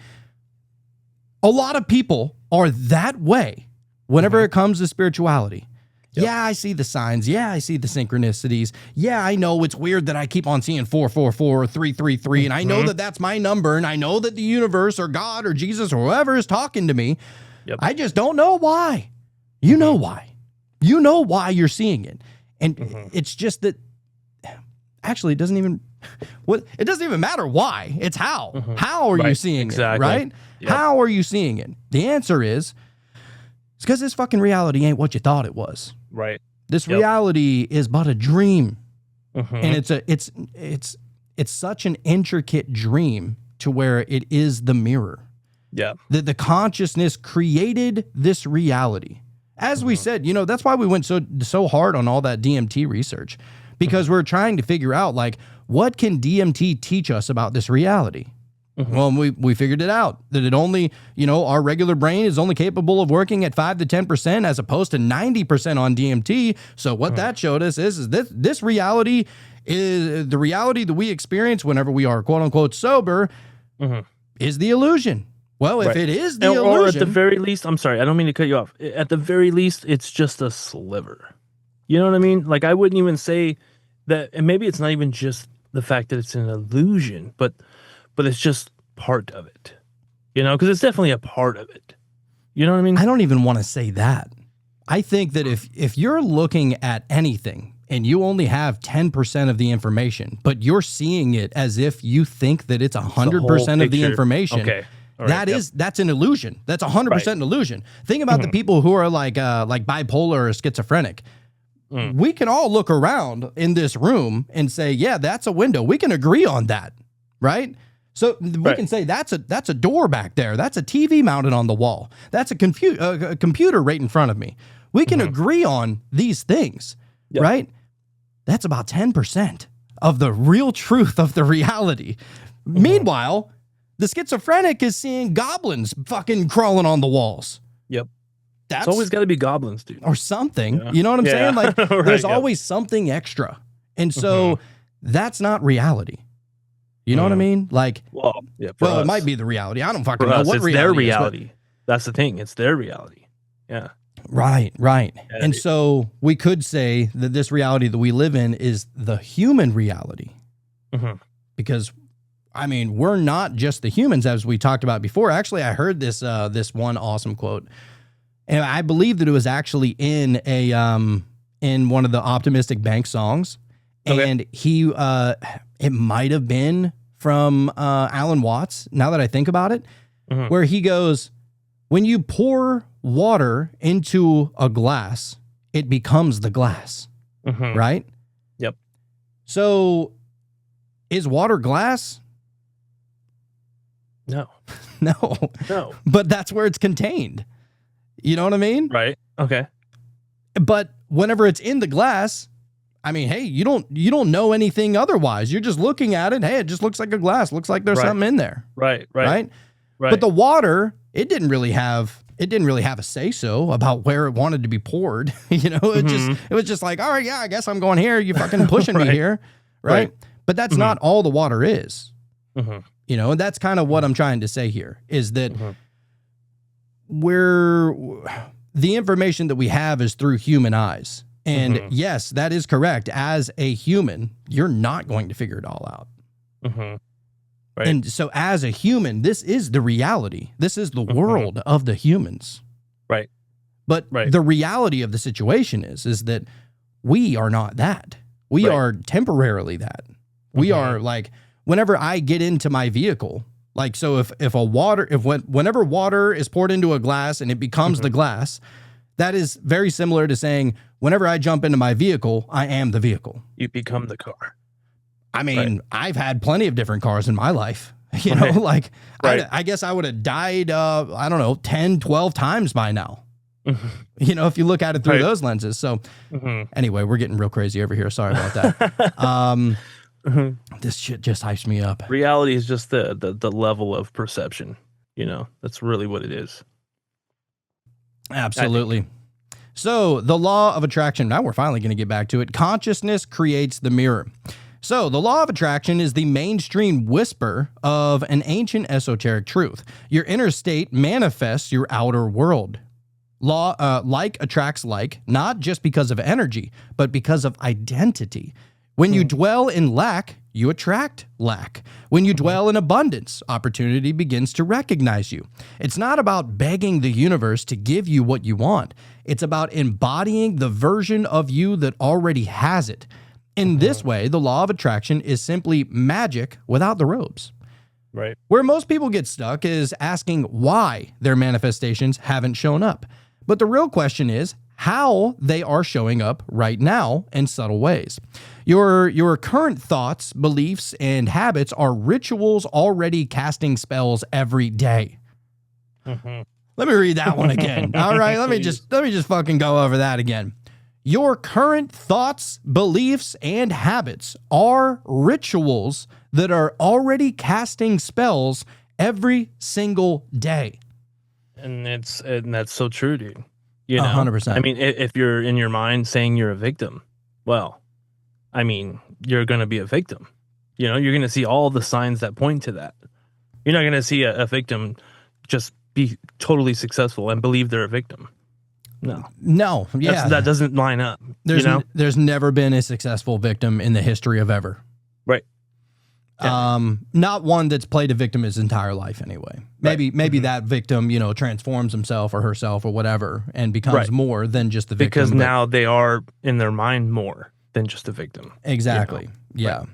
A lot of people are that way whenever it comes to spirituality. Yep. Yeah, I see the signs. Yeah, I see the synchronicities. Yeah, I know it's weird that I keep on seeing 444 or 333, and I know that that's my number, and I know that the universe or God or Jesus or whoever is talking to me. Yep. I just don't know why. You know why. You know why you're seeing it. And it's just that actually it doesn't even matter why. It's how. How are you seeing it, right? Yep. How are you seeing it? The answer is it's because this fucking reality ain't what you thought it was. Right. This reality is but a dream. Mm-hmm. And it's such an intricate dream to where it is the mirror. Yeah. That the consciousness created this reality. As we said, that's why we went so hard on all that DMT research, because we're trying to figure out, like, what can DMT teach us about this reality? Well, we figured it out, that it only, our regular brain is only capable of working at 5 to 10% as opposed to 90% on DMT. So what that showed us is this reality is the reality that we experience whenever we are quote unquote sober is the illusion. Well, if it is the illusion, or at the very least, I'm sorry, I don't mean to cut you off. At the very least, it's just a sliver. You know what I mean? Like, I wouldn't even say that, and maybe it's not even just the fact that it's an illusion, but it's just part of it, because it's definitely a part of it. You know what I mean? I don't even want to say that. I think that if you're looking at anything and you only have 10% of the information, but you're seeing it as if you think that it's 100% of the information, okay. All right, that's an illusion. That's 100% an illusion. Think about the people who are like bipolar or schizophrenic. We can all look around in this room and say, yeah, that's a window. We can agree on that, right? So we can say that's a door back there. That's a TV mounted on the wall. That's a computer right in front of me. We can agree on these things, right? That's about 10% of the real truth of the reality. Meanwhile, the schizophrenic is seeing goblins fucking crawling on the walls. Yep. That's It's always got to be goblins, dude. or something. You know what I'm saying? Like, there's always something extra. And so that's not reality. You know what I mean? Like, well, it might be the reality. I don't fucking know what it's reality their is, reality. That's the thing. It's their reality. Yeah. Right. And so we could say that this reality that we live in is the human reality. Because, I mean, we're not just the humans, as we talked about before. Actually, I heard this one awesome quote, and I believe that it was actually in in one of the Optimistic Bank songs, and he it might have been from Alan Watts. Now that I think about it, where he goes, "When you pour water into a glass, it becomes the glass." Right? Yep. So, is water glass? No. No. But that's where it's contained. You know what I mean? Right. Okay. But whenever it's in the glass, I mean, hey, you don't know anything otherwise. You're just looking at it. Hey, it just looks like a glass. Looks like there's something in there. Right. But the water, it didn't really have a say so about where it wanted to be poured. It was just like, all right, yeah, I guess I'm going here. You fucking pushing me here. Right. But that's not all the water is. And that's kind of what I'm trying to say here is that the information that we have is through human eyes. And yes, that is correct. As a human, you're not going to figure it all out. Right. And so as a human, this is the reality. This is the world of the humans. Right. But the reality of the situation is that we are not that. We are temporarily that. We are like, whenever I get into my vehicle, like, so whenever water is poured into a glass and it becomes the glass, that is very similar to saying, whenever I jump into my vehicle, I am the vehicle. You become the car. I mean, I've had plenty of different cars in my life, I guess I would have died, 10, 12 times by now, if you look at it through those lenses. So anyway, we're getting real crazy over here. Sorry about that. This shit just hypes me up. Reality is just the level of perception. That's really what it is. Absolutely. So the law of attraction, now we're finally going to get back to it. Consciousness creates the mirror. So, the law of attraction is the mainstream whisper of an ancient esoteric truth. Your inner state manifests your outer world. Like attracts like, not just because of energy, but because of identity. When you dwell in lack, you attract lack. When you dwell in abundance, opportunity begins to recognize you. It's not about begging the universe to give you what you want. It's about embodying the version of you that already has it. In this way, the law of attraction is simply magic without the robes. Right. Where most people get stuck is asking why their manifestations haven't shown up. But the real question is how they are showing up right now in subtle ways. Your current thoughts, beliefs, and habits are rituals already casting spells every day. Let me read that one again. All right, let me just fucking go over that again. Your current thoughts, beliefs, and habits are rituals that are already casting spells every single day. And that's so true, dude. You know, 100%. I mean, if you're in your mind saying you're a victim, well, I mean, you're going to be a victim. You know, you're going to see all the signs that point to that. You're not going to see a victim just be totally successful and believe they're a victim. No, yeah, that doesn't line up. There's never been a successful victim in the history of ever. Right. Not one that's played a victim his entire life anyway. Maybe that victim, transforms himself or herself or whatever and becomes more than just the victim. Because now they are in their mind more than just a victim. Exactly. Right.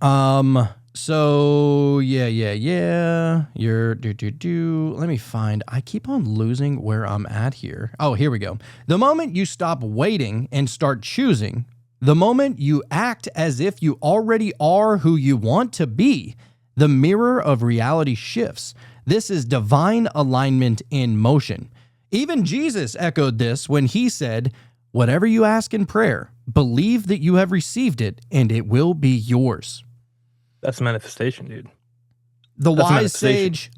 Yeah. So yeah. Let me find. I keep on losing where I'm at here. Oh, here we go. The moment you stop waiting and start choosing, the moment you act as if you already are who you want to be, the mirror of reality shifts. This is divine alignment in motion. Even Jesus echoed this when he said, "Whatever you ask in prayer, believe that you have received it and it will be yours." That's manifestation, dude. The wise sage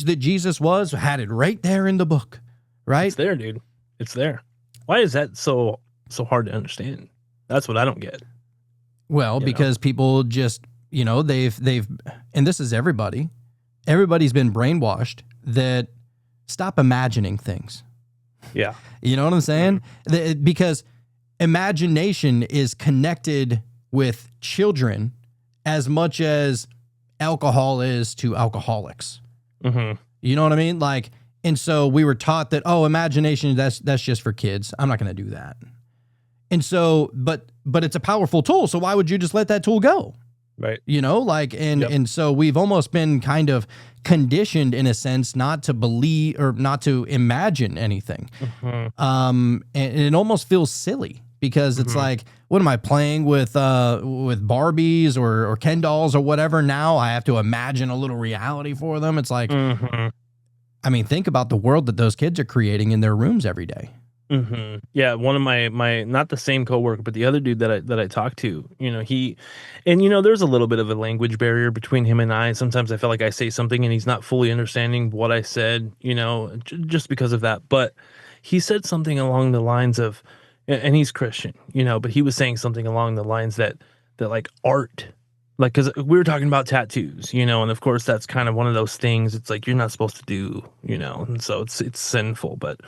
that Jesus was had it right there in the book, right? It's there, dude. It's there. Why is that so hard to understand? That's what I don't get. Well, because people just, they've, and this is everybody. Everybody's been brainwashed that stop imagining things. Yeah. You know what I'm saying? Because imagination is connected with children as much as alcohol is to alcoholics. Mm-hmm. You know what I mean? And so we were taught that, imagination, that's just for kids. I'm not going to do that. And so, but it's a powerful tool. So why would you just let that tool go? Right. And so we've almost been kind of conditioned in a sense not to believe or not to imagine anything. Mm-hmm. And it almost feels silly because it's like, what am I playing with Barbies or Ken dolls or whatever now? I have to imagine a little reality for them. It's like, I mean, think about the world that those kids are creating in their rooms every day. Mm-hmm. Yeah, one of my not the same coworker, but the other dude that I talked to, there's a little bit of a language barrier between him and I. Sometimes I feel like I say something and he's not fully understanding what I said, just because of that. But he said something along the lines of, and he's Christian, but he was saying something along the lines that like art, like, because we were talking about tattoos, and of course that's kind of one of those things. It's like you're not supposed to do, and so it's sinful, but.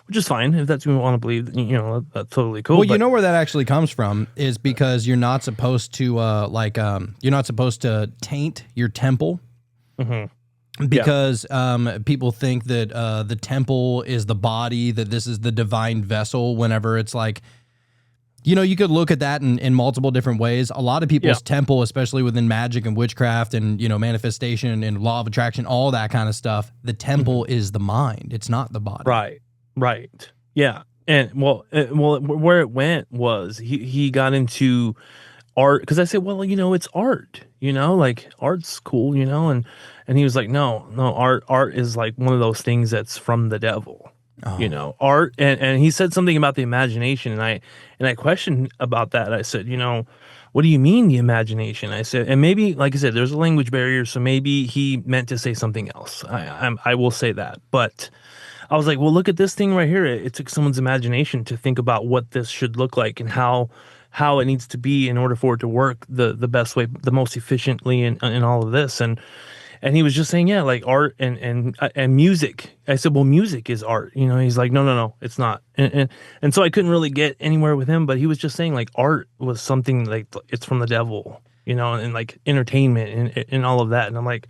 Which is fine if that's what you want to believe. That's totally cool. Well, where that actually comes from is because you're not supposed to you're not supposed to taint your temple. Mm-hmm. Because people think that the temple is the body, that this is the divine vessel. Whenever it's like, you could look at that in multiple different ways. A lot of people's temple, especially within magic and witchcraft and manifestation and law of attraction, all that kind of stuff. The temple is the mind; it's not the body. Right. Yeah. And where it went was he got into art because I said, well, it's art, like art's cool, and he was like, no, art is like one of those things that's from the devil, art. And he said something about the imagination. And I questioned about that. I said, what do you mean the imagination? I said, and maybe, like I said, there's a language barrier. So maybe he meant to say something else. I will say that, but I was like, well, look at this thing right here. It took someone's imagination to think about what this should look like and how how it needs to be in order for it to work the best way, the most efficiently, and all of this. And he was just saying, yeah, like art and music. I said, well, music is art. You know, he's like, no, it's not. And so I couldn't really get anywhere with him, but he was just saying like art was something like it's from the devil, you know, and like entertainment and all of that. And I'm like,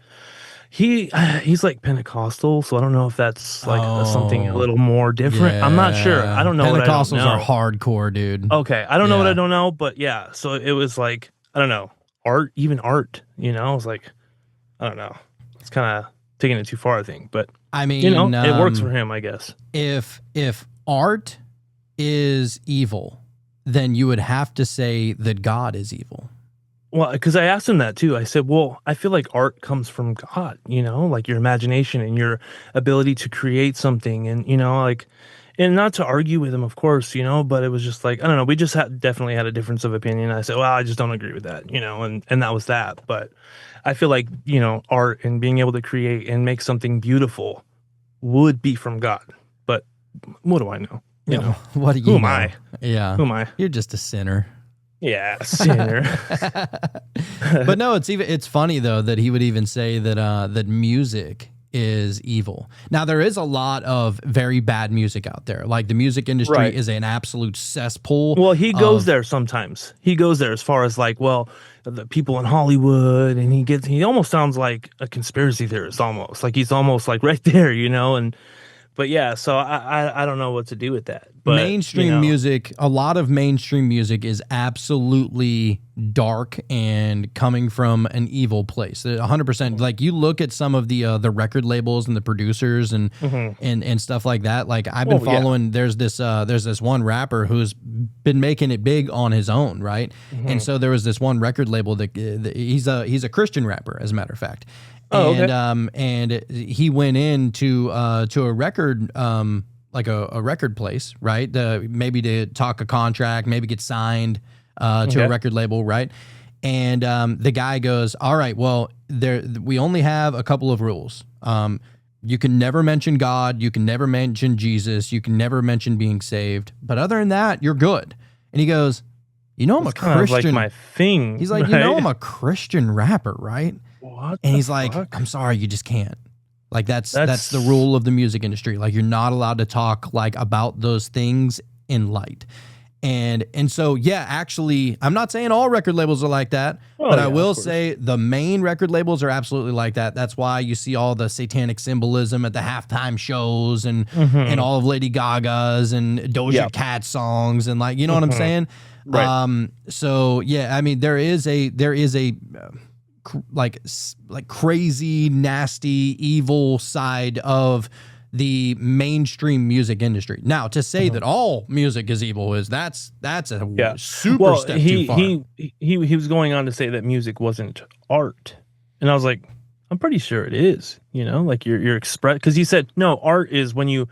he's like Pentecostal, so I don't know if that's like something a little more different. I'm not sure. I don't know. Pentecostals what I don't know. are hardcore, dude. Okay, I don't know what I don't know, but yeah. So it was like, I don't know, art, even art. You know, I was like, I don't know. It's kind of taking it too far, I think. But I mean, you know, it works for him, I guess. If art is evil, then you would have to say that God is evil. Well, because I asked him that too. I said, well, I feel like art comes from God, you know, like your imagination and your ability to create something. And, you know, like, and not to argue with him, of course, you know, but it was just like, I don't know. We just definitely had a difference of opinion. I said, well, I just don't agree with that, you know, and that was that. But I feel like, you know, art and being able to create and make something beautiful would be from God. But what do I know? You know, what do you who am know? I? Yeah. Who am I? You're just a sinner. Yeah, sinner. But no, it's funny though that he would even say that that music is evil. Now there is a lot of very bad music out there. Like the music industry Right. is an absolute cesspool. Well, he goes there sometimes. He goes there as far as like, well, the people in Hollywood, and he almost sounds like a conspiracy theorist, almost like he's almost like right there, you know. And but yeah, so I don't know what to do with that. But mainstream you know, music, a lot of mainstream music is absolutely dark and coming from an evil place. 100%. Like you look at some of the record labels and the producers and stuff like that. Like I've been following. There's this one rapper who's been making it big on his own, right? And so there was this one record label that he's a Christian rapper, as a matter of fact. Oh, and okay. And he went into to a record like a record place, right? Maybe to talk a contract, maybe get signed to a record label, right? And the guy goes, "All right, well, we only have a couple of rules. You can never mention God, you can never mention Jesus, you can never mention being saved, but other than that, you're good." And he goes, "You know, I'm a kind of Christian." like my thing. He's like, right? "You know, I'm a Christian rapper, right?" What And the he's like, fuck? "I'm sorry, you just can't." Like that's the rule of the music industry. Like you're not allowed to talk like about those things in light. And so yeah, actually, I'm not saying all record labels are like that, but yeah, I will of course. say the main record labels are absolutely like that. That's why you see all the satanic symbolism at the halftime shows and all of Lady Gaga's and Doja Cat songs and like, you know what I'm saying? Right. So yeah, I mean there is a like crazy, nasty, evil side of the mainstream music industry. Now, to say that all music is evil that's a super step too far. He was going on to say that music wasn't art, and I was like, I'm pretty sure it is. You know, like you're because he said no, art is when you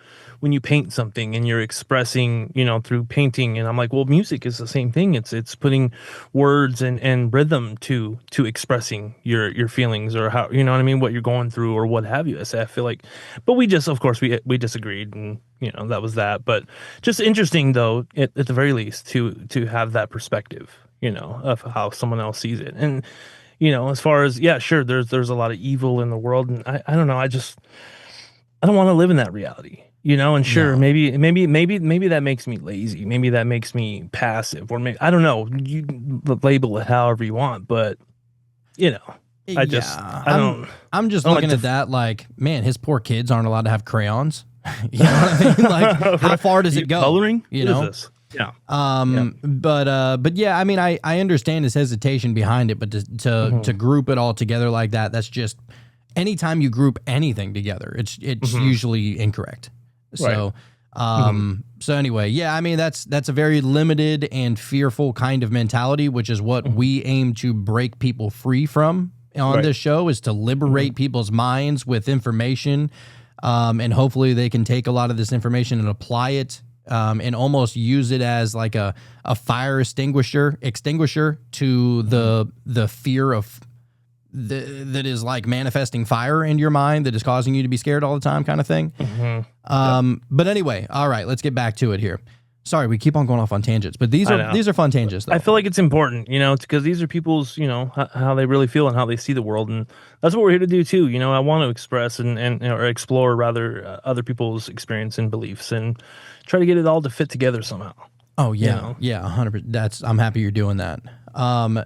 paint something and you're expressing, you know, through painting. And I'm like, well, music is the same thing. It's putting words and rhythm to expressing your feelings or how, you know what I mean, what you're going through or what have you. I feel like, but we just, of course, we disagreed, and you know that was that. But just interesting though, at the very least, to have that perspective, you know, of how someone else sees it. And you know, as far as sure, there's a lot of evil in the world, and I don't know, I don't want to live in that reality. You know, and sure, maybe that makes me lazy. Maybe that makes me passive, or maybe I don't know. You label it however you want, but you know, I don't. I'm just I don't looking like at that like, man, his poor kids aren't allowed to have crayons. You know what I mean? Like, how far does it go? Coloring? You What know. is this? Yeah. But yeah, I mean, I understand his hesitation behind it, but to group it all together like that, that's just anytime you group anything together, it's usually incorrect. So, so anyway, yeah, I mean, that's a very limited and fearful kind of mentality, which is what we aim to break people free from on this show, is to liberate people's minds with information. And hopefully they can take a lot of this information and apply it, and almost use it as like a fire extinguisher to the fear of that is like manifesting fire in your mind that is causing you to be scared all the time, kind of thing. But anyway, all right, let's get back to it here. Sorry, we keep on going off on tangents, but these I know. are fun tangents though. I feel like it's important, because these are people's, how they really feel and how they see the world, and that's what we're here to do too. I want to express and or explore rather other people's experience and beliefs, and try to get it all to fit together somehow. Oh yeah, know? yeah, 100%. I'm happy you're doing that.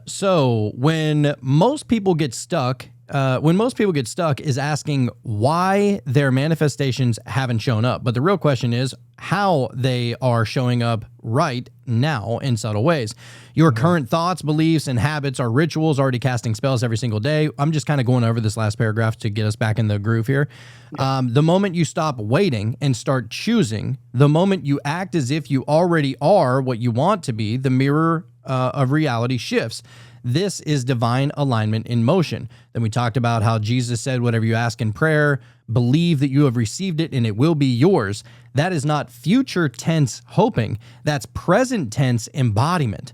So when most people get stuck is asking why their manifestations haven't shown up. But the real question is how they are showing up right now in subtle ways. Your current thoughts, beliefs, and habits are rituals already casting spells every single day. I'm just kind of going over this last paragraph to get us back in the groove here. The moment you stop waiting and start choosing, the moment you act as if you already are what you want to be, the mirror of reality shifts. This is divine alignment in motion. Then we talked about how Jesus said, whatever you ask in prayer, believe that you have received it and it will be yours. That is not future tense hoping. That's present tense embodiment.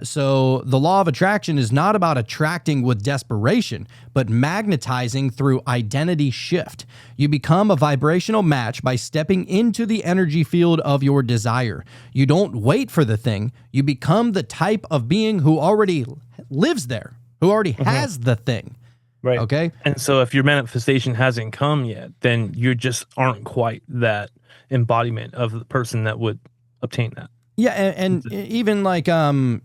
So the law of attraction is not about attracting with desperation, but magnetizing through identity shift. You become a vibrational match by stepping into the energy field of your desire. You don't wait for the thing. You become the type of being who already lives there, who already has the thing. Right. Okay. And so if your manifestation hasn't come yet, then you just aren't quite that embodiment of the person that would obtain that. Yeah, and even like Jim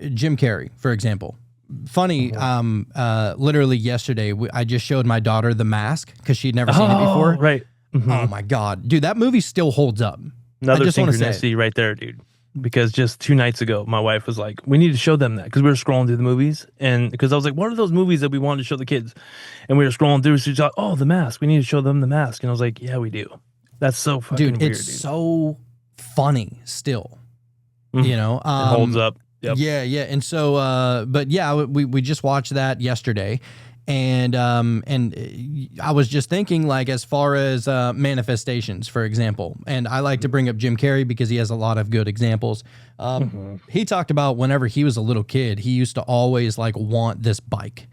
Carrey, for example. Funny, literally yesterday, I just showed my daughter The Mask because she'd never seen it before. Right. Oh my God, dude, that movie still holds up. Another I just want to say it. synchronicity right there, dude. Because just 2 nights ago, my wife was like, "We need to show them that," because we were scrolling through the movies, and because I was like, "What are those movies that we wanted to show the kids?" And we were scrolling through, so she's like, "Oh, The Mask. We need to show them The Mask." And I was like, "Yeah, we do." That's so fucking Dude, weird, it's dude. so funny still. Mhm. You know, It holds up. Yep. Yeah, yeah. And so, but yeah, we just watched that yesterday, and I was just thinking, like, as far as manifestations, for example, and I like to bring up Jim Carrey because he has a lot of good examples. He talked about whenever he was a little kid, he used to always like want this bike.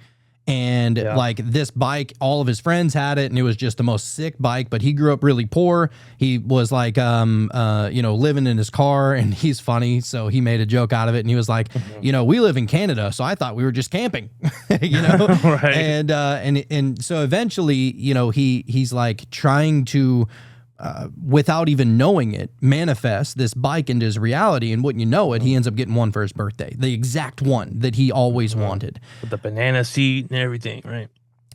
And like this bike, all of his friends had it, and it was just the most sick bike. But he grew up really poor. He was like, living in his car, and he's funny, so he made a joke out of it. And he was like, we live in Canada, so I thought we were just camping, Right. And so eventually, he's like trying to, without even knowing it, manifest this bike into his reality. And wouldn't you know it, he ends up getting one for his birthday, the exact one that he always wanted. With the banana seat and everything, right?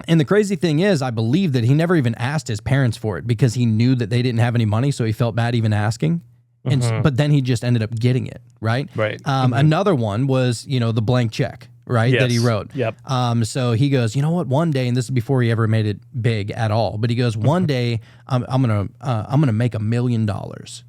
And the crazy thing is, I believe that he never even asked his parents for it because he knew that they didn't have any money, so he felt bad even asking. And but then he just ended up getting it, right? Right. Another one was, the blank check, right? That he Yes. wrote. Yep. So he goes, you know what? One day, and this is before he ever made it big at all, but he goes, one day I'm gonna make $1 million.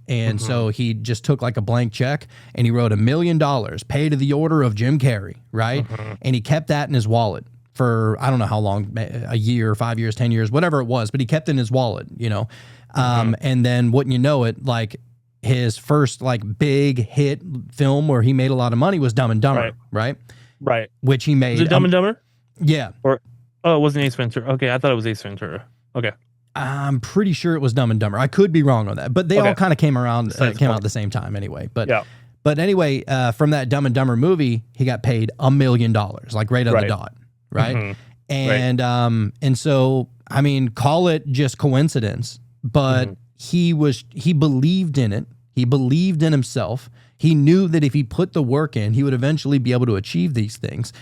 And so he just took like a blank check and he wrote $1 million, pay to the order of Jim Carrey, right? And he kept that in his wallet for I don't know how long, a year, 5 years, 10 years, whatever it was, but he kept it in his wallet, and then wouldn't you know it, like his first like big hit film where he made a lot of money was Dumb and Dumber, right? Right. Which he made. Is it Dumb and Dumber? Yeah. Or it wasn't Ace Ventura. Okay, I thought it was Ace Ventura. Okay. I'm pretty sure it was Dumb and Dumber. I could be wrong on that, but they all kind of came around, Besides the came out point. at the same time anyway. But Yeah. but anyway, from that Dumb and Dumber movie, he got paid $1 million, like right on the Right. dot, right? Mhm. And so I mean, call it just coincidence, but he believed in it. He believed in himself. He knew that if he put the work in, he would eventually be able to achieve these things.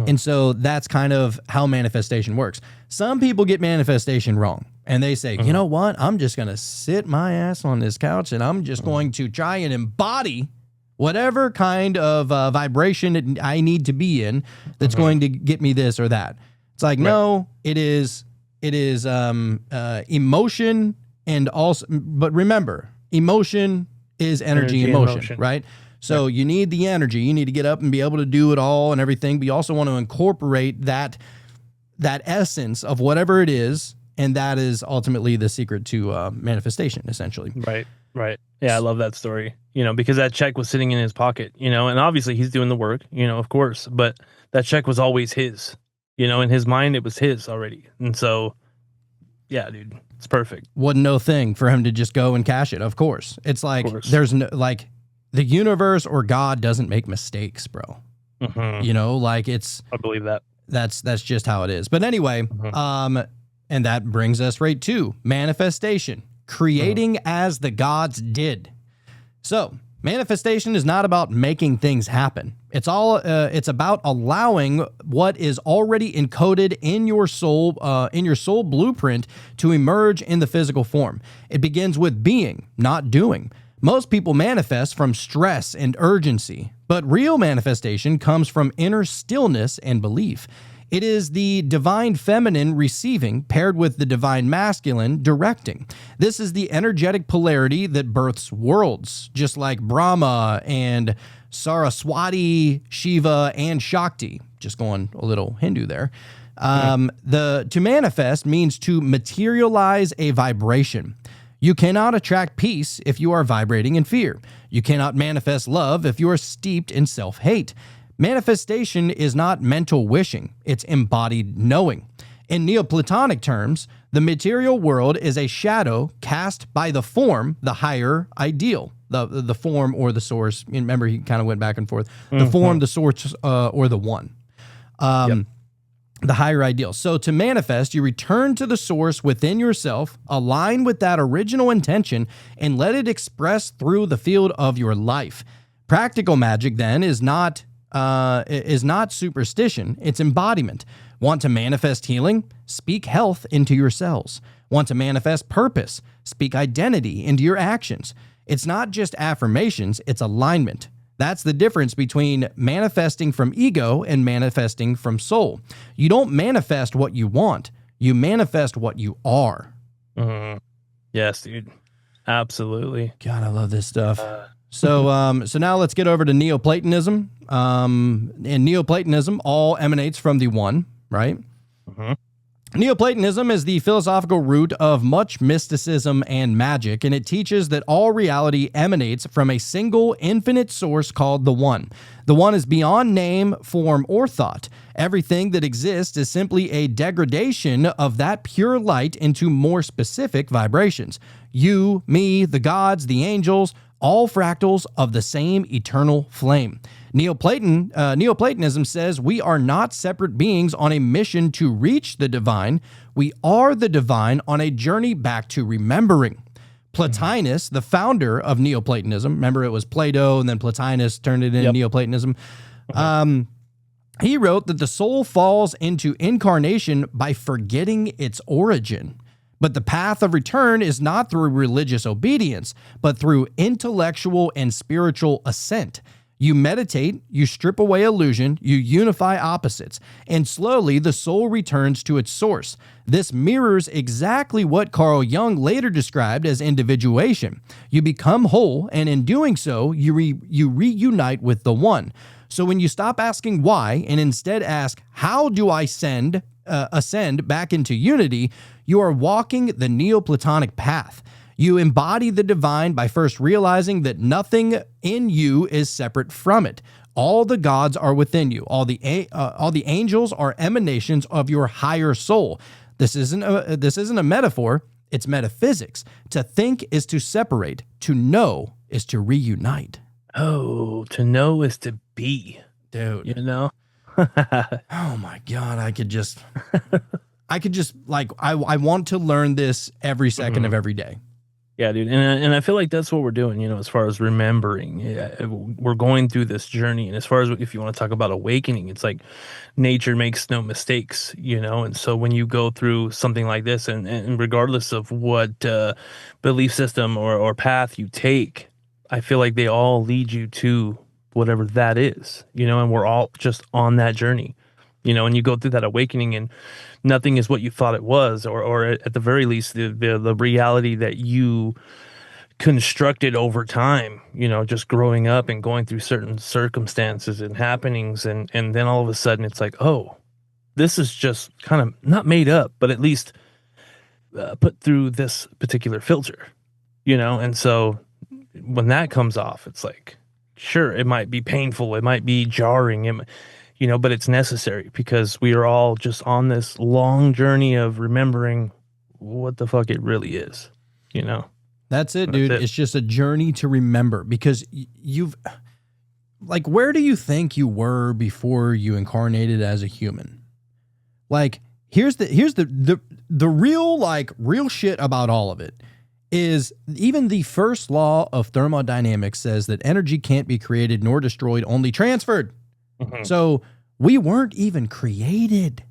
And so that's kind of how manifestation works. Some people get manifestation wrong and they say, you know what? I'm just going to sit my ass on this couch and I'm just going to try and embody whatever kind of vibration I need to be in that's going to get me this or that. It's like, no, it is emotion and also, but remember, emotion is energy Energy in and motion, motion. right? So you need the energy. You need to get up and be able to do it all and everything, but you also want to incorporate that essence of whatever it is, and that is ultimately the secret to manifestation, essentially. Right. Right. Yeah, I love that story. Because that check was sitting in his pocket, and obviously he's doing the work, of course, but that check was always his. In his mind it was his already. And so yeah, dude. It's perfect. Wasn't no thing for him to just go and cash it. Of course. It's like, there's no, like, the universe or God doesn't make mistakes, bro. You know, like I believe that. That's just how it is. But anyway, and that brings us right to manifestation, creating as the gods did. So manifestation is not about making things happen. It's about allowing what is already encoded in your soul blueprint to emerge in the physical form. It begins with being, not doing. Most people manifest from stress and urgency, but real manifestation comes from inner stillness and belief. It is the divine feminine receiving paired with the divine masculine directing. This is the energetic polarity that births worlds, just like Brahma and Saraswati, Shiva, and Shakti. Just going a little Hindu there. To manifest means to materialize a vibration. You cannot attract peace if you are vibrating in fear. You cannot manifest love if you are steeped in self-hate. Manifestation is not mental wishing, it's embodied knowing. In Neoplatonic terms, the material world is a shadow cast by the form, the higher ideal, the form or the source. Remember, he kind of went back and forth. The form, the source, or the one. The higher ideal. So to manifest, you return to the source within yourself, align with that original intention, and let it express through the field of your life. Practical magic, then, is not superstition, it's embodiment. Want to manifest healing? Speak health into your cells. Want to manifest purpose? Speak identity into your actions. It's not just affirmations, it's alignment. That's the difference between manifesting from ego and manifesting from soul. You don't manifest what you want, you manifest what you are. Yes, dude. Absolutely. God, I love this stuff. So now let's get over to Neoplatonism. In Neoplatonism, all emanates from the one, right? Neoplatonism is the philosophical root of much mysticism and magic, and it teaches that all reality emanates from a single infinite source called the One. The One is beyond name, form, or thought. Everything that exists is simply a degradation of that pure light into more specific vibrations. You, me, the gods, the angels, all fractals of the same eternal flame. Neoplatonism says we are not separate beings on a mission to reach the divine. We are the divine on a journey back to remembering. Plotinus, the founder of Neoplatonism, remember it was Plato and then Plotinus turned it into Neoplatonism. He wrote that the soul falls into incarnation by forgetting its origin. But the path of return is not through religious obedience, but through intellectual and spiritual ascent. You meditate, you strip away illusion, you unify opposites, and slowly the soul returns to its source. This mirrors exactly what Carl Jung later described as individuation. You become whole, and in doing so, you reunite with the One. So when you stop asking why and instead ask, how do I ascend back into unity, you are walking the Neoplatonic path. You embody the divine by first realizing that nothing in you is separate from it. All the gods are within you. All the angels are emanations of your higher soul. This isn't a metaphor. It's metaphysics. To think is to separate. To know is to reunite. Oh, to know is to be. Dude. You know? Oh my God. I could just like, I want to learn this every second of every day. Yeah, dude. And I feel like that's what we're doing, you know, as far as remembering. Yeah, we're going through this journey. And as far as if you want to talk about awakening, it's like nature makes no mistakes, you know. And so when you go through something like this, and regardless of what belief system or path you take, I feel like they all lead you to whatever that is, you know, and we're all just on that journey. You know, and you go through that awakening and nothing is what you thought it was, or at the very least, the reality that you constructed over time, you know, just growing up and going through certain circumstances and happenings. And then all of a sudden it's like, oh, this is just kind of not made up, but at least put through this particular filter, you know? And so when that comes off, it's like, sure, it might be painful. It might be jarring. You know, but it's necessary because we are all just on this long journey of remembering what the fuck it really is, you know? That's it, dude. it. It's just a journey to remember, because you've, like, where do you think you were before you incarnated as a human? Like, here's the real, like, real shit about all of it is even the first law of thermodynamics says that energy can't be created nor destroyed, only transferred. So we weren't even created.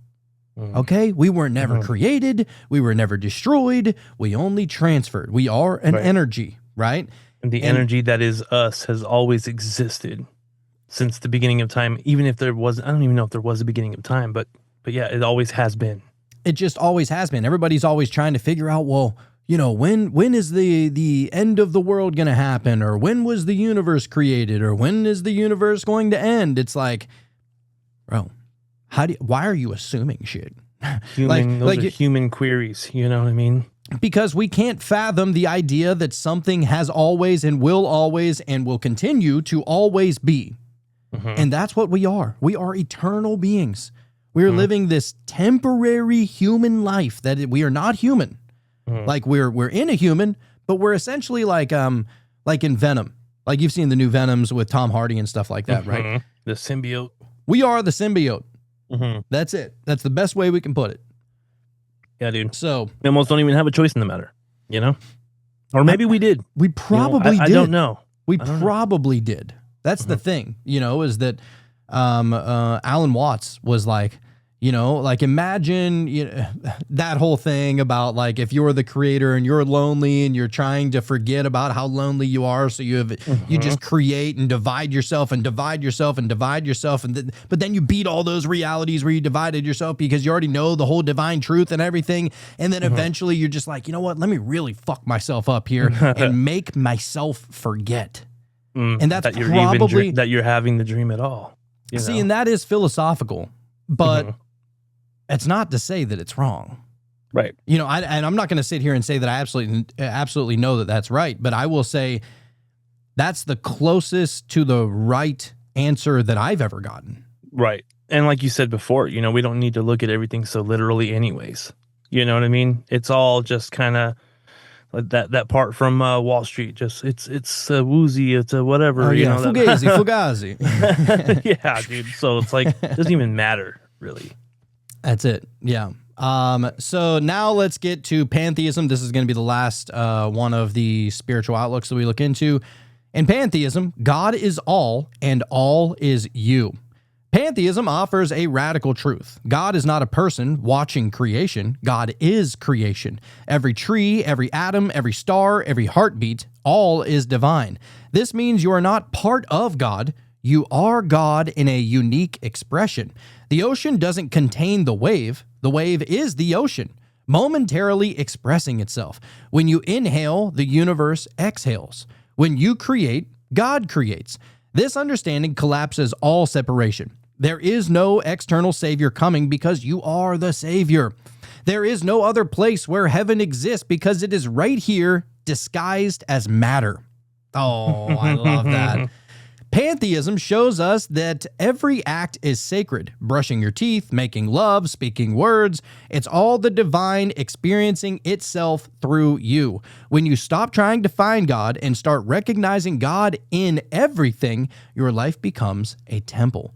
Okay? We were never created. We were never destroyed. We only transferred. We are an energy, right? And the energy that is us has always existed since the beginning of time. Even if there was, I don't even know if there was a beginning of time, but yeah, it always has been. It just always has been. Everybody's always trying to figure out, well, you know, when is the end of the world going to happen? Or when was the universe created? Or when is the universe going to end? It's like, bro, why are you assuming shit? Those are human queries, you know what I mean? Because we can't fathom the idea that something has always and will continue to always be. And that's what we are. We are eternal beings. We're living this temporary human life that we are not human. Like we're in a human, but we're essentially like in Venom. Like you've seen the new Venoms with Tom Hardy and stuff like that, right? The symbiote. We are the symbiote. That's it. That's the best way we can put it. Yeah, dude. So we almost don't even have a choice in the matter, you know? Or maybe we did. We probably did. I don't know. We probably did. That's the thing, you know, is that Alan Watts was like, you know, like imagine that whole thing about like if you're the creator and you're lonely and you're trying to forget about how lonely you are, so you just create and divide yourself and divide yourself and divide yourself, but then you beat all those realities where you divided yourself because you already know the whole divine truth and everything, and then eventually you're just like, you know what, let me really fuck myself up here and make myself forget. And that's that you're probably that you're having the dream at all. See, and that is philosophical, but it's not to say that it's wrong. Right. You know, and I'm not going to sit here and say that I absolutely know that that's right, but I will say that's the closest to the right answer that I've ever gotten. Right. And like you said before, you know, we don't need to look at everything so literally anyways. You know what I mean? It's all just kind of like that part from Wall Street. Just it's woozy. It's a whatever. Oh, you yeah, know, Fugazi. Yeah, dude. So it's like, it doesn't even matter really. That's it. Yeah. So now let's get to pantheism. This is going to be the last one of the spiritual outlooks that we look into. In pantheism, God is all and all is you. Pantheism offers a radical truth. God is not a person watching creation. God is creation. Every tree, every atom, every star, every heartbeat, all is divine. This means you are not part of God. You are God in a unique expression. The ocean doesn't contain the wave. The wave is the ocean, momentarily expressing itself. When you inhale, the universe exhales. When you create, God creates. This understanding collapses all separation. There is no external savior coming because you are the savior. There is no other place where heaven exists because it is right here, disguised as matter. Oh, I love that. Pantheism shows us that every act is sacred. Brushing your teeth, making love, speaking words, it's all the divine experiencing itself through you. When you stop trying to find God and start recognizing God in everything, your life becomes a temple.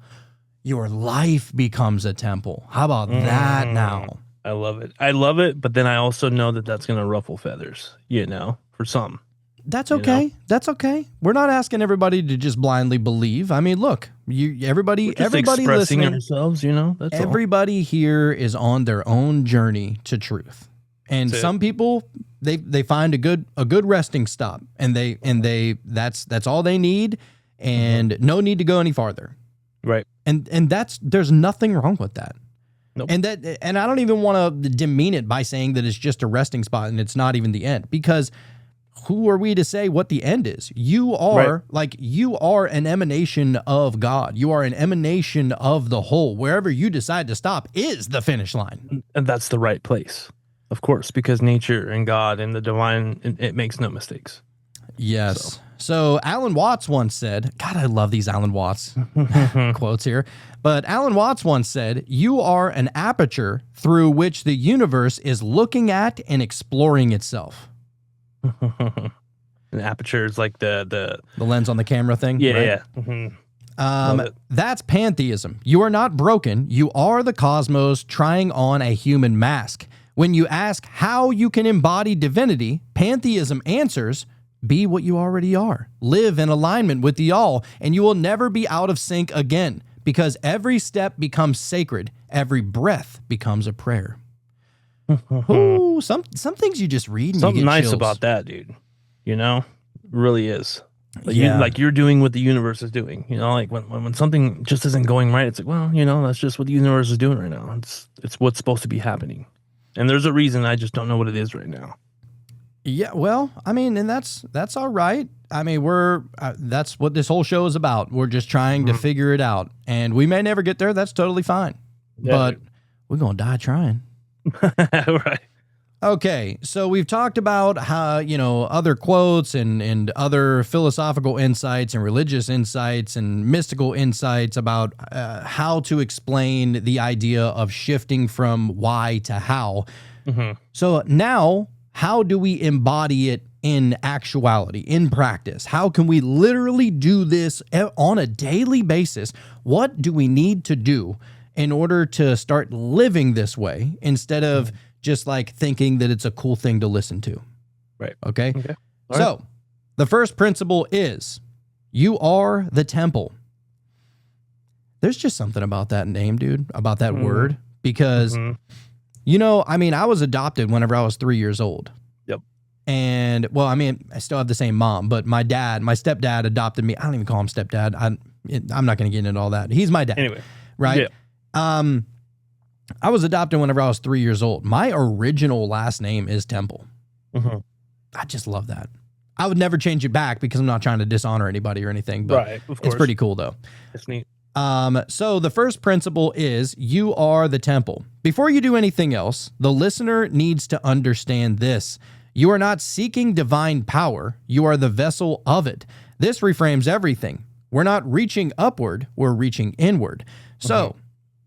Your life becomes a temple. How about that now? I love it. I love it, but then I also know that that's going to ruffle feathers, you know, for some. That's okay. You know? That's okay. We're not asking everybody to just blindly believe. I mean, look, everybody listening, ourselves, you know, that's everybody here is on their own journey to truth. And some people they find a good resting stop, and that's all they need, and no need to go any farther. Right. And there's nothing wrong with that. Nope. And I don't even want to demean it by saying that it's just a resting spot and it's not even the end, because who are we to say what the end is? You are you are an emanation of God. You are an emanation of the whole. Wherever you decide to stop is the finish line. And that's the right place, of course, because nature and God and the divine, it makes no mistakes. Yes. So Alan Watts once said, God, I love these Alan Watts quotes here. But Alan Watts once said, "You are an aperture through which the universe is looking at and exploring itself." An aperture is like the lens on the camera thing. yeah, right? yeah. Mhm. Love it. That's pantheism. You are not broken. You are the cosmos trying on a human mask. When you ask how you can embody divinity, pantheism answers, be what you already are. Live in alignment with the all, and you will never be out of sync again, because every step becomes sacred. Every breath becomes a prayer. Ooh, some things you just read and Something you get nice chills. about that, dude. You know, really is. Like, Yeah. you're doing what the universe is doing. You know, like when something just isn't going right, it's like, well, you know, that's just what the universe is doing right now. It's what's supposed to be happening, and there's a reason. I just don't know what it is right now. Yeah, well, I mean, and that's all right. I mean, that's what this whole show is about. We're just trying to figure it out, and we may never get there. That's totally fine, Yeah, but we're gonna die trying. right. Okay, so we've talked about how, other quotes and other philosophical insights and religious insights and mystical insights about how to explain the idea of shifting from why to how. So now, how do we embody it in actuality, in practice? How can we literally do this on a daily basis? What do we need to do in order to start living this way instead of just like thinking that it's a cool thing to listen to? Right. Okay. Okay. So the first principle is you are the temple. There's just something about that name, dude, about that word, because, I was adopted whenever I was 3 years old. Yep. And I still have the same mom, but my stepdad adopted me. I don't even call him stepdad. I'm not going to get into all that. He's my dad. Anyway. Right. Yeah. I was adopted whenever I was 3 years old. My original last name is Temple. I just love that. I would never change it back because I'm not trying to dishonor anybody or anything, but Right, of it's course. pretty cool though. It's neat. So the first principle is you are the temple. Before you do anything else, the listener needs to understand this. You are not seeking divine power. You are the vessel of it. This reframes everything. We're not reaching upward. We're reaching inward. So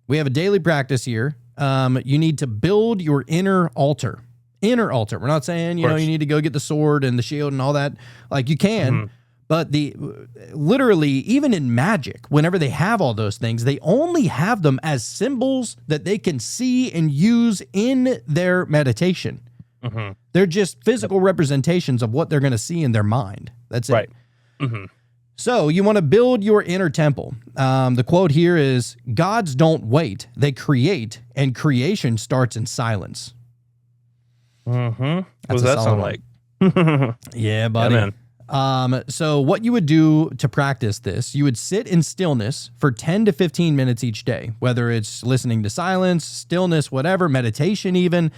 we have a daily practice here. You need to build your inner altar. Inner altar. We're not saying, you need to go get the sword and the shield and all that. Like you can, but literally, even in magic, whenever they have all those things, they only have them as symbols that they can see and use in their meditation. They're just physical representations of what they're going to see in their mind. That's it. Right. So you want to build your inner temple. The quote here is, gods don't wait, they create, and creation starts in silence. What does That's a that solid sound one. like? Yeah, buddy. Yeah, man. So what you would do to practice this, you would sit in stillness for 10 to 15 minutes each day, whether it's listening to silence, stillness, whatever, meditation even.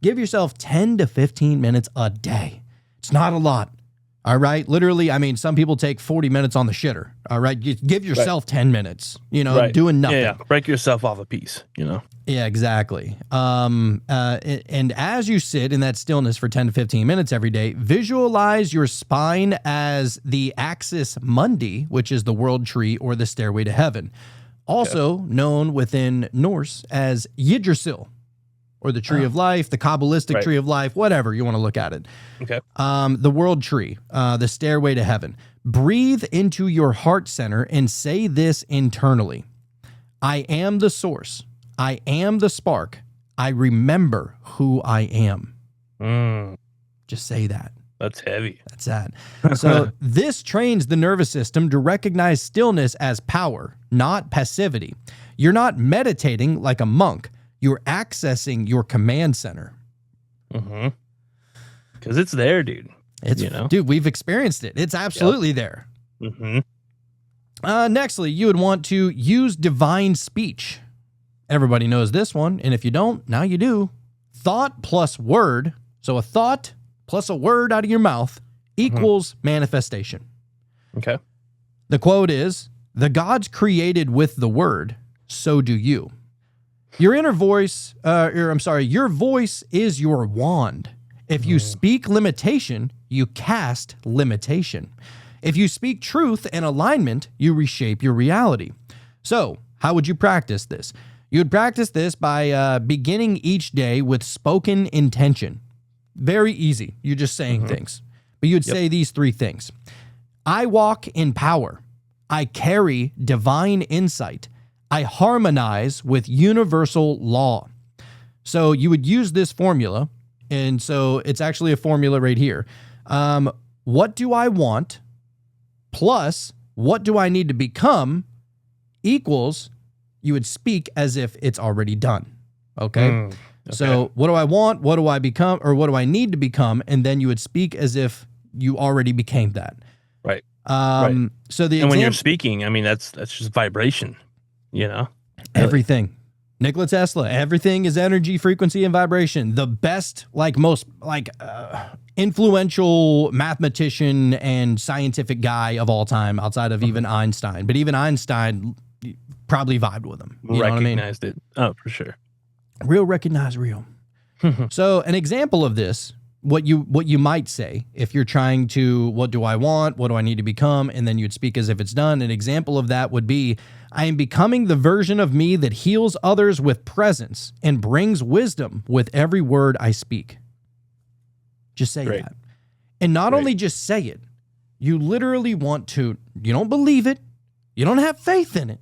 Give yourself 10 to 15 minutes a day. It's not a lot. All right. Literally, some people take 40 minutes on the shitter. All right. You give yourself 10 minutes, doing nothing. Yeah. Break yourself off a piece, Yeah, exactly. And as you sit in that stillness for 10 to 15 minutes every day, visualize your spine as the axis mundi, which is the world tree or the stairway to heaven, also known within Norse as Yggdrasil, or the tree of life, the Kabbalistic tree of life, whatever you want to look at it. Okay. The world tree, the stairway to heaven. Breathe into your heart center and say this internally. I am the source. I am the spark. I remember who I am. Just say that. That's heavy. That's that. So this trains the nervous system to recognize stillness as power, not passivity. You're not meditating like a monk. You're accessing your command center. Because it's there, dude. Dude, we've experienced it. It's absolutely there. Nextly, you would want to use divine speech. Everybody knows this one, and if you don't, now you do. Thought plus word, so a thought plus a word out of your mouth equals manifestation. Okay. The quote is, the gods created with the word, so do you. Your voice is your wand. If you speak limitation, you cast limitation. If you speak truth and alignment, you reshape your reality. So, how would you practice this? You would practice this by beginning each day with spoken intention. Very easy. You're just saying things. But you'd say these 3 things. I walk in power. I carry divine insight. I harmonize with universal law. So you would use this formula. And so it's actually a formula right here. What do I want plus what do I need to become equals you would speak as if it's already done. Okay? Okay. So what do I want? What do I become? Or what do I need to become? And then you would speak as if you already became that. Right. So the And when you're exam- speaking, I mean, that's just vibration, you know? everything. Nikola Tesla, everything is energy, frequency, and vibration. The best, most influential mathematician and scientific guy of all time outside of even Einstein. But even Einstein probably vibed with him. You know what I mean? Recognized it. Oh, for sure. Real recognize real. So an example of this, what you might say if you're trying to, what do I want? What do I need to become? And then you'd speak as if it's done. An example of that would be, I am becoming the version of me that heals others with presence and brings wisdom with every word I speak. Just say Great. that. And not Great. only just say it, you literally want to, you don't believe it. You don't have faith in it.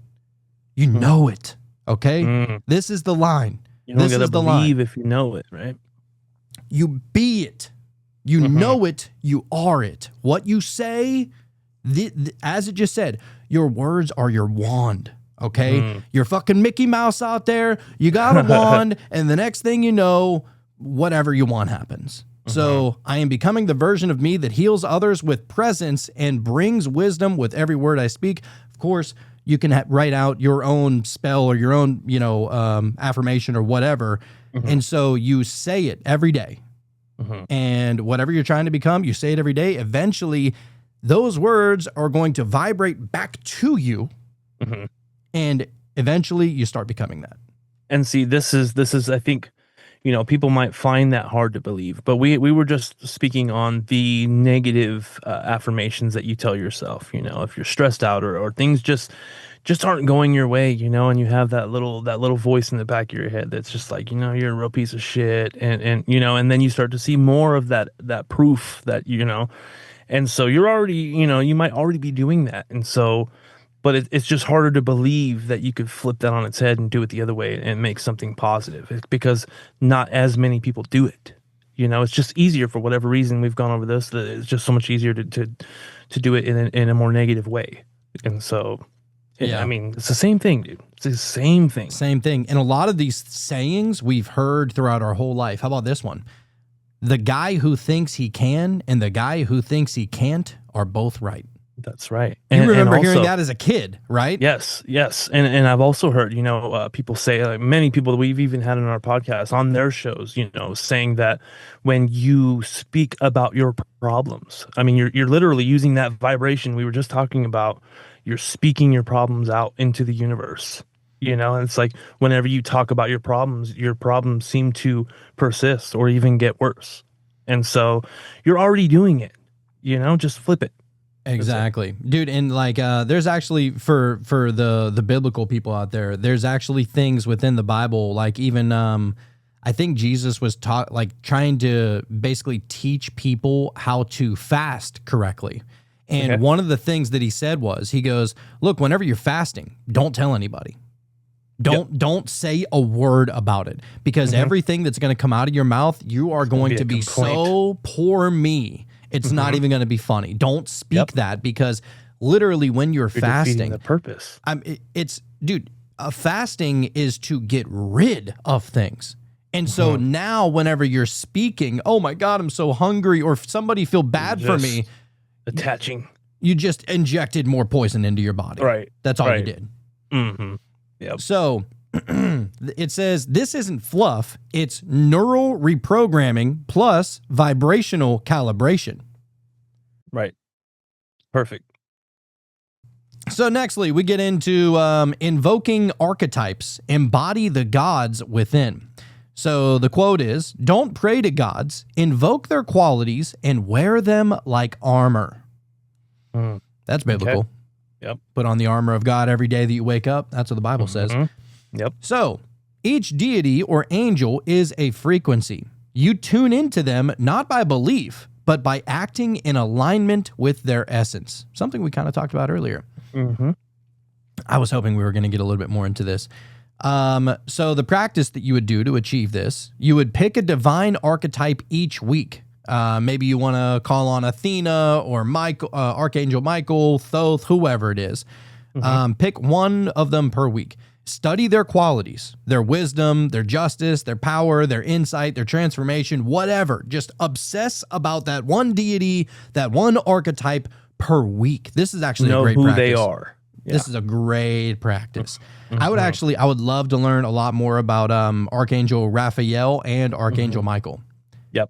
You know it. Okay? Mm. This is the line. You don't This gotta is the line. believe if you know it, right? You be it. You know it. You are it. What you say, as it just said, your words are your wand. Okay? You're fucking Mickey Mouse out there. You got a wand, and the next thing you know, whatever you want happens. So I am becoming the version of me that heals others with presence and brings wisdom with every word I speak. Of course, you can write out your own spell or your own, affirmation or whatever. And so you say it every day. And whatever you're trying to become, you say it every day. Eventually, those words are going to vibrate back to you. And eventually, you start becoming that. And see, this is, I think, people might find that hard to believe, but we were just speaking on the negative affirmations that you tell yourself. If you're stressed out or things just aren't going your way, and you have that little voice in the back of your head that's just like, you're a real piece of shit, and and then you start to see more of that proof that and so you're already, you might already be doing that, and so. But it's just harder to believe that you could flip that on its head and do it the other way and make something positive. It's because not as many people do it. It's just easier for whatever reason. We've gone over this. That it's just so much easier to do it in a more negative way. And so, Yeah. I mean, it's the same thing, dude. It's the same thing. Same thing. And a lot of these sayings we've heard throughout our whole life. How about this one? The guy who thinks he can and the guy who thinks he can't are both right. That's right. You remember hearing also- that as a kid, right? Yes. And I've also heard, people say, like many people that we've even had on our podcast on their shows, saying that when you speak about your problems, I mean, you're literally using that vibration we were just talking about. You're speaking your problems out into the universe, and it's like whenever you talk about your problems seem to persist or even get worse. And so you're already doing it, just flip it. Exactly, dude. And there's actually for the biblical people out there, there's actually things within the Bible, like even I think Jesus was trying to basically teach people how to fast correctly. And one of the things that he said was, he goes, look, whenever you're fasting, don't tell anybody. Don't say a word about it, because everything that's going to come out of your mouth, you are going to be so poor me. It's not even going to be funny. Don't speak that, because literally when you're fasting, defeating the purpose. Dude, fasting is to get rid of things. And so now whenever you're speaking, oh my God, I'm so hungry, or if somebody feel bad for me, Attaching. you just injected more poison into your body. Right. That's all you Right. did. Mm-hmm. Yep. So it says this isn't fluff, it's neural reprogramming plus vibrational calibration. Right. Perfect. So nextly, we get into invoking archetypes, embody the gods within. So the quote is, don't pray to gods, invoke their qualities and wear them like armor. Mm. That's biblical. Okay. Yep. Put on the armor of God every day that you wake up. That's what the Bible says. Yep. So each deity or angel is a frequency. You tune into them not by belief, but by acting in alignment with their essence. Something we kind of talked about earlier. I was hoping we were going to get a little bit more into this. So the practice that you would do to achieve this, you would pick a divine archetype each week. Maybe you want to call on Athena or Michael, Archangel Michael, Thoth, whoever it is. Pick one of them per week. Study their qualities, their wisdom, their justice, their power, their insight, their transformation, whatever. Just obsess about that one deity, that one archetype per week. This is actually a great who practice. they are. Yeah. This is a great practice. I would love to learn a lot more about Archangel Raphael and Archangel Michael. Yep.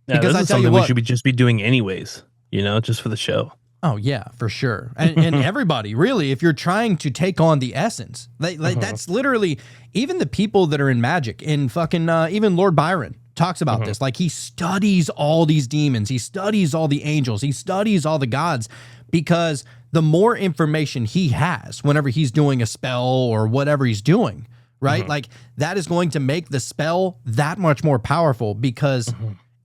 Yeah, Because this I is tell you something what- we should just be doing anyways, just for the show. Oh yeah, for sure. And everybody, really, if you're trying to take on the essence, that's literally, even the people that are in magic, in fucking, even Lord Byron talks about this. Like, he studies all these demons, he studies all the angels, he studies all the gods, because the more information he has whenever he's doing a spell or whatever he's doing, right? Like, that is going to make the spell that much more powerful because,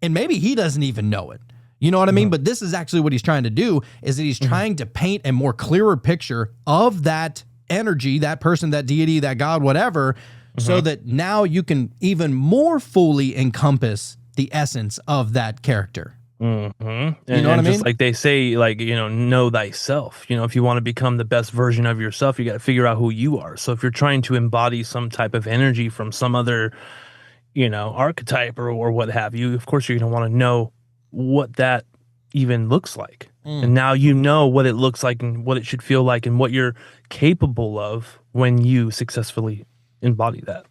and maybe he doesn't even know it. You know what I mean? But this is actually what he's trying to do, is that he's trying to paint a more clearer picture of that energy, that person, that deity, that God, whatever, so that now you can even more fully encompass the essence of that character. And, You know what I and mean? just like they say, like, know thyself. If you want to become the best version of yourself, you got to figure out who you are. So if you're trying to embody some type of energy from some other, archetype or what have you, of course you're going to want to know what that even looks like. And now you know what it looks like and what it should feel like and what you're capable of when you successfully embody that.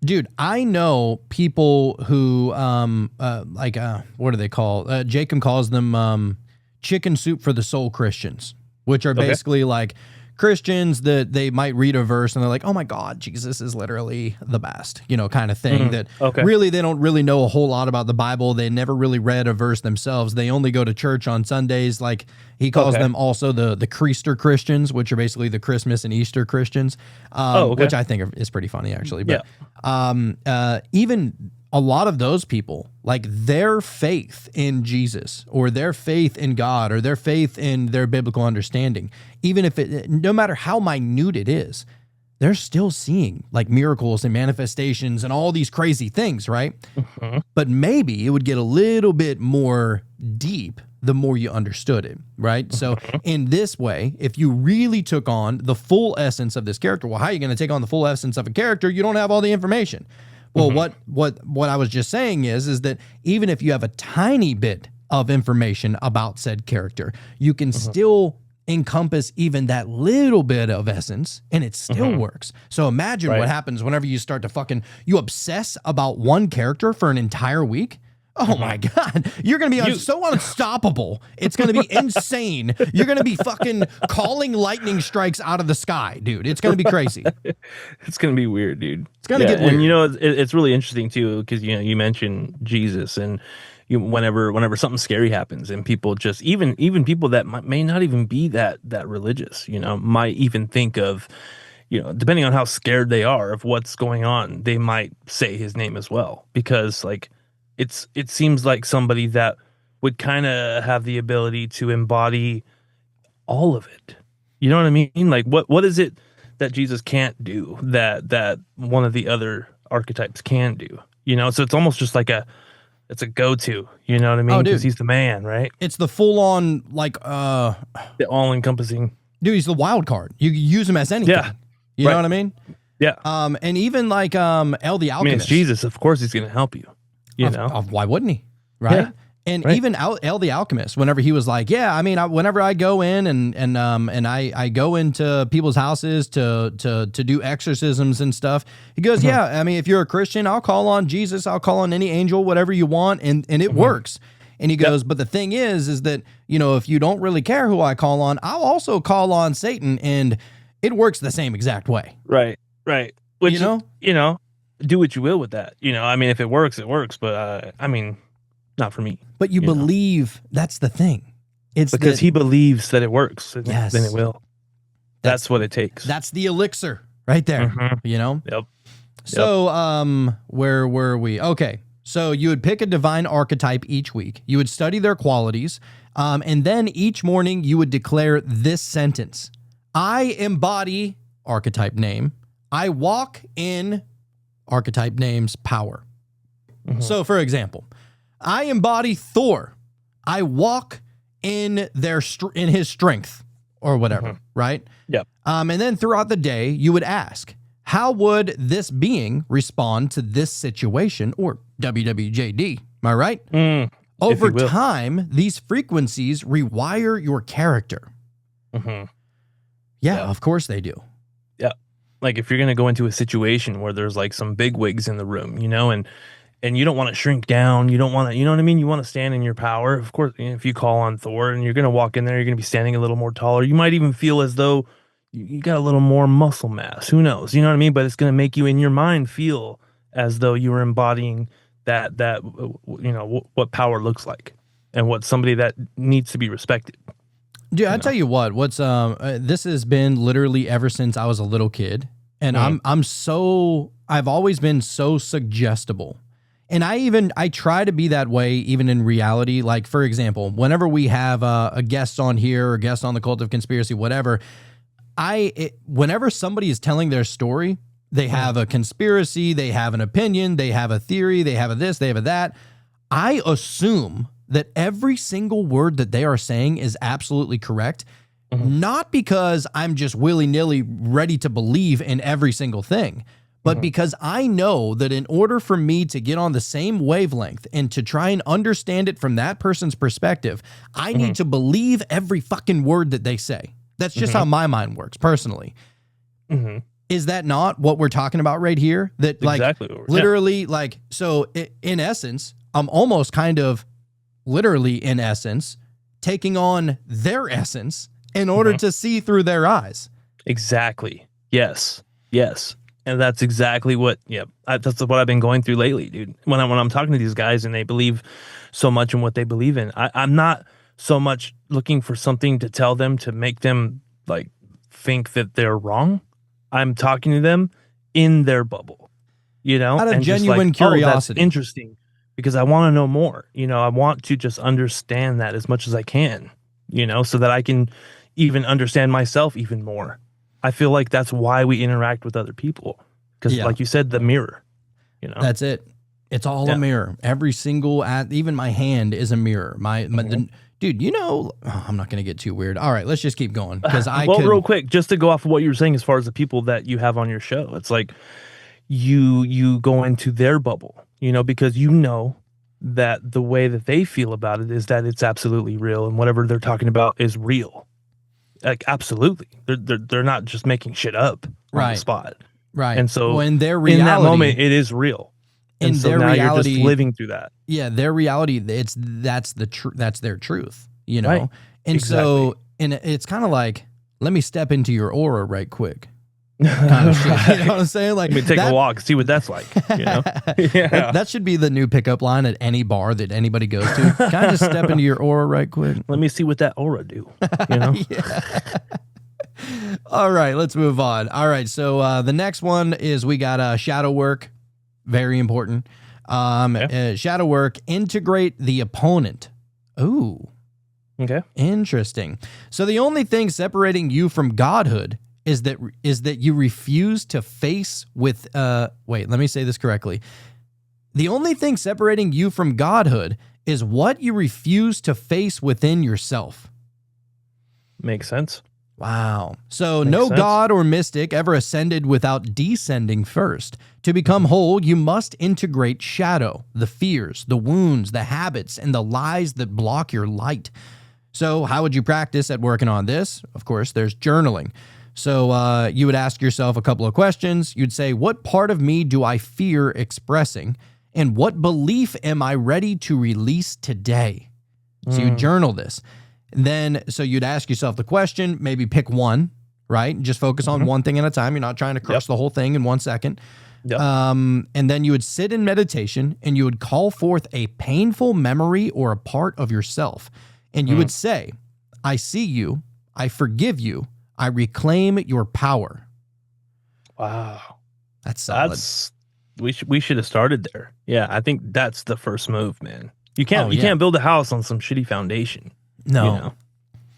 Dude, I know people who, what do they call? Jacob calls them chicken soup for the soul Christians, which are basically like Christians that they might read a verse and they're like, oh my God, Jesus is literally the best, kind of thing. That really, they don't really know a whole lot about the Bible. They never really read a verse themselves. They only go to church on Sundays. Like, he calls them also the Creaster Christians, which are basically the Christmas and Easter Christians, which I think is pretty funny, actually. But even a lot of those people, like, their faith in Jesus or their faith in God or their faith in their biblical understanding, even if no matter how minute it is, they're still seeing like miracles and manifestations and all these crazy things, right? But maybe it would get a little bit more deep the more you understood it, right? So in this way, if you really took on the full essence of this character, well, how are you going to take on the full essence of a character? You don't have all the information. Well, what I was just saying is that even if you have a tiny bit of information about said character, you can still encompass even that little bit of essence, and it still works. So imagine what happens whenever you start to you obsess about one character for an entire week. Oh my God. You're going to be so unstoppable. It's going to be insane. You're going to be fucking calling lightning strikes out of the sky, dude. It's going to be crazy. It's going to be weird, dude. It's going to get weird. And it's really interesting too, because you mentioned Jesus, and whenever something scary happens, and people just even people that may not even be that religious, might even think of, depending on how scared they are of what's going on, they might say his name as well, because like it seems like somebody that would kind of have the ability to embody all of it. You know what I mean? Like, what is it that Jesus can't do that one of the other archetypes can do? So it's almost just like it's a go-to. You know what I mean? Because he's the man, right? It's the full-on, like, The all-encompassing. dude, he's the wild card. You can use him as anything. Yeah. You know what I mean? Yeah. And even like El the Alchemist. I mean, it's Jesus. Of course he's going to help you. Why wouldn't he? Right. Yeah. And even El the Alchemist, whenever he was like, yeah, I mean, whenever I go in and I go into people's houses to do exorcisms and stuff, he goes, yeah, I mean, if you're a Christian, I'll call on Jesus, I'll call on any angel, whatever you want, and it works. And he goes, but the thing is that, if you don't really care who I call on, I'll also call on Satan, and it works the same exact way. Right. Which, do what you will with that. I mean, if it works, it works. But I mean, not for me. But you believe, that's the thing. It's because he believes that it works. Yes. Then it will. That's what it takes. That's the elixir right there. You know? Yep. So, where were we? Okay. So you would pick a divine archetype each week. You would study their qualities. And then each morning you would declare this sentence: I embody archetype name. I walk in archetype name's power. So for example, I embody Thor. I walk in in his strength or whatever, right? Yep. And then throughout the day, you would ask, how would this being respond to this situation, or WWJD? Am I right? Over time, these frequencies rewire your character. Yeah, of course they do. Yeah. Like if you're going to go into a situation where there's like some big wigs in the room, you know, and you don't want to shrink down. You don't want to, you know what I mean? You want to stand in your power. Of course, if you call on Thor and you're going to walk in there, you're going to be standing a little more taller. You might even feel as though you got a little more muscle mass. Who knows? You know what I mean? But it's going to make you in your mind feel as though you were embodying that you know, what power looks like and what somebody that needs to be respected. Dude, I tell you what, this has been literally ever since I was a little kid, and I've always been so suggestible. And I try to be that way even in reality. Like, for example, whenever we have a guest on here or a guest on the Cult of Conspiracy, whatever, whenever somebody is telling their story, they have a conspiracy, they have an opinion, they have a theory, they have a this, they have a that. I assume that every single word that they are saying is absolutely correct, not because I'm just willy-nilly ready to believe in every single thing, but because I know that in order for me to get on the same wavelength and to try and understand it from that person's perspective, I need to believe every fucking word that they say. That's just how my mind works personally. Is that not what we're talking about right here? That like literally like, so in essence, I'm almost kind of literally in essence taking on their essence in order to see through their eyes. Exactly. Yes. And that's exactly what, that's what I've been going through lately, dude. When I'm talking to these guys and they believe so much in what they believe in, I'm not so much looking for something to tell them to make them like think that they're wrong. I'm talking to them in their bubble, you know, out of and genuine curiosity. That's interesting because I want to know more. You know, I want to just understand that as much as I can, you know, so that I can even understand myself even more. I feel like that's why we interact with other people. Because like you said, the mirror, you know, that's it. It's all a mirror. Every single, even my hand is a mirror. Dude, you know, I'm not going to get too weird. All right, let's just keep going. Because real quick, just to go off of what you were saying as far as the people that you have on your show, it's like you go into their bubble, you know, because you know that the way that they feel about it is that it's absolutely real, and whatever they're talking about is real. Like absolutely, they're not just making shit up on the spot, right? And so in their reality, in that moment, it is real. And so their now reality, you're just living through that. Yeah, their reality, that's their truth, you know. Right. And so, and it's kind of like, let me step into your aura right quick. Kind of shit, you know what I'm saying? Like, let me take a walk, see what that's like. You know, that should be the new pickup line at any bar that anybody goes to. Can I just step into your aura right quick? Let me see what that aura do. You know. All right, let's move on. All right, so the next one is we got shadow work, very important. Shadow work, integrate the opponent. Ooh, okay, interesting. So the only thing separating you from godhood is that you refuse to face with wait, let me say this correctly. The only thing separating you from godhood is what you refuse to face within yourself. Makes sense. Wow. So no god or mystic ever ascended without descending first. To become whole, you must integrate shadow, the fears, the wounds, the habits, and the lies that block your light. So how would you practice at working on this? Of course, there's journaling. So you would ask yourself a couple of questions. You'd say, what part of me do I fear expressing? And what belief am I ready to release today? So you journal this. And then, so you'd ask yourself the question, maybe pick one, right? Just focus on one thing at a time. You're not trying to crush the whole thing in 1 second. Yep. And then you would sit in meditation and you would call forth a painful memory or a part of yourself. and you would say, I see you, I forgive you, I reclaim your power. Wow. That's solid. That's we should have started there. Yeah, I think that's the first move, man. You can't yeah. can't build a house on some shitty foundation. No. You know?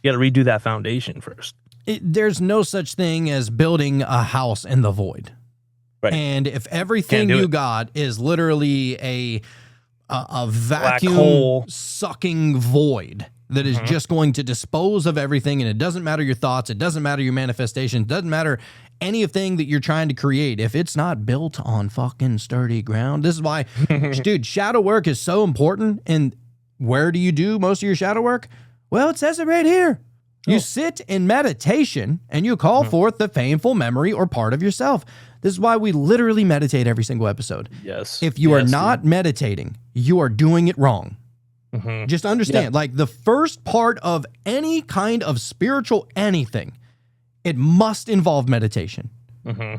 You got to redo that foundation first. There's no such thing as building a house in the void. Right. And if everything Can't do you it. got is literally a vacuum hole. sucking void that is just going to dispose of everything, and it doesn't matter your thoughts, it doesn't matter your manifestation, it doesn't matter anything that you're trying to create. If it's not built on fucking sturdy ground, this is why, dude, shadow work is so important. And where do you do most of your shadow work? Well, it says it right here. You sit in meditation and you call forth the painful memory or part of yourself. This is why we literally meditate every single episode. Yes. If you are Yes, not meditating, you are doing it wrong. Just understand, like the first part of any kind of spiritual anything, it must involve meditation.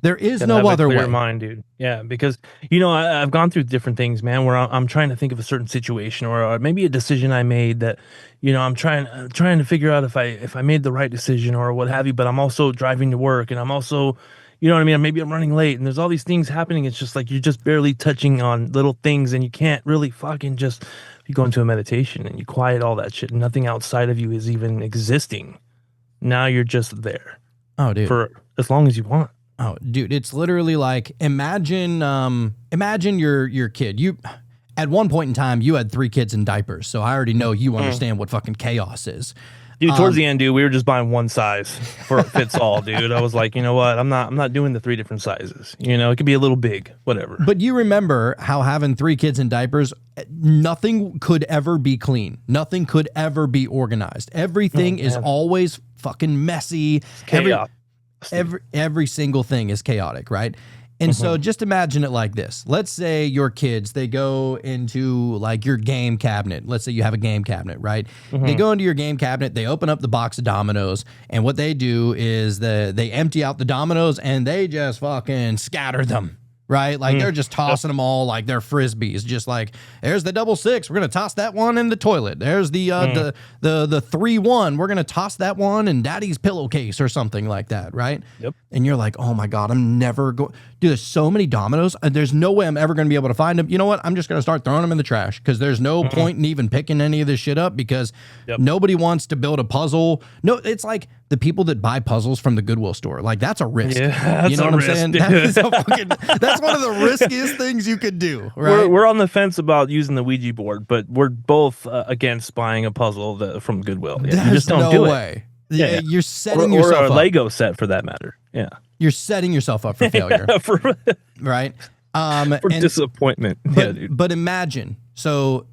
There is Gotta no have a other clear way. mind, dude. Yeah, because I've gone through different things, man. Where I'm trying to think of a certain situation, or maybe a decision I made that, I'm trying to figure out if I made the right decision or what have you. But I'm also driving to work, and I'm also, you know what I mean. Maybe I'm running late, and there's all these things happening. It's just like you're just barely touching on little things, and you can't really fucking just. You go into a meditation and you quiet all that shit, and nothing outside of you is even existing. Now you're just there Oh, dude. for as long as you want. Oh, dude, it's literally like imagine your kid. You at one point in time you had 3 kids in diapers, so I already know you understand what fucking chaos is. Dude, towards the end, dude, we were just buying one size for it fits all, dude. I was like, you know what? I'm not doing the 3 different sizes. It could be a little big, whatever. But you remember how having 3 kids in diapers, nothing could ever be clean. Nothing could ever be organized. Everything is always fucking messy. Chaos. Every single thing is chaotic, right? And so just imagine it like this. Let's say your kids, they go into like your game cabinet. Let's say you have a game cabinet, right? They go into your game cabinet, they open up the box of dominoes, and what they do is they empty out the dominoes and they just fucking scatter them. Right? Like they're just tossing them all like they're frisbees. Just like, there's the 6. We're going to toss that one in the toilet. There's the 3-1. We're going to toss that one in daddy's pillowcase or something like that. Right? Yep. And you're like, oh my God, I'm never going. Dude, there's so many dominoes. There's no way I'm ever going to be able to find them. You know what? I'm just going to start throwing them in the trash because there's no point in even picking any of this shit up because nobody wants to build a puzzle. No, it's like the people that buy puzzles from the Goodwill store. Like, that's a risk. Yeah, that's you know a what I'm risk, saying? dude. That is that's one of the riskiest things you could do. Right? We're on the fence about using the Ouija board, but we're both against buying a puzzle from Goodwill. Yeah, you There's just don't no do way. it. Yeah. You're setting Or yourself a up. Lego set for that matter. Yeah. You're setting yourself up for failure. for Right? for disappointment. Yeah, dude. But imagine, so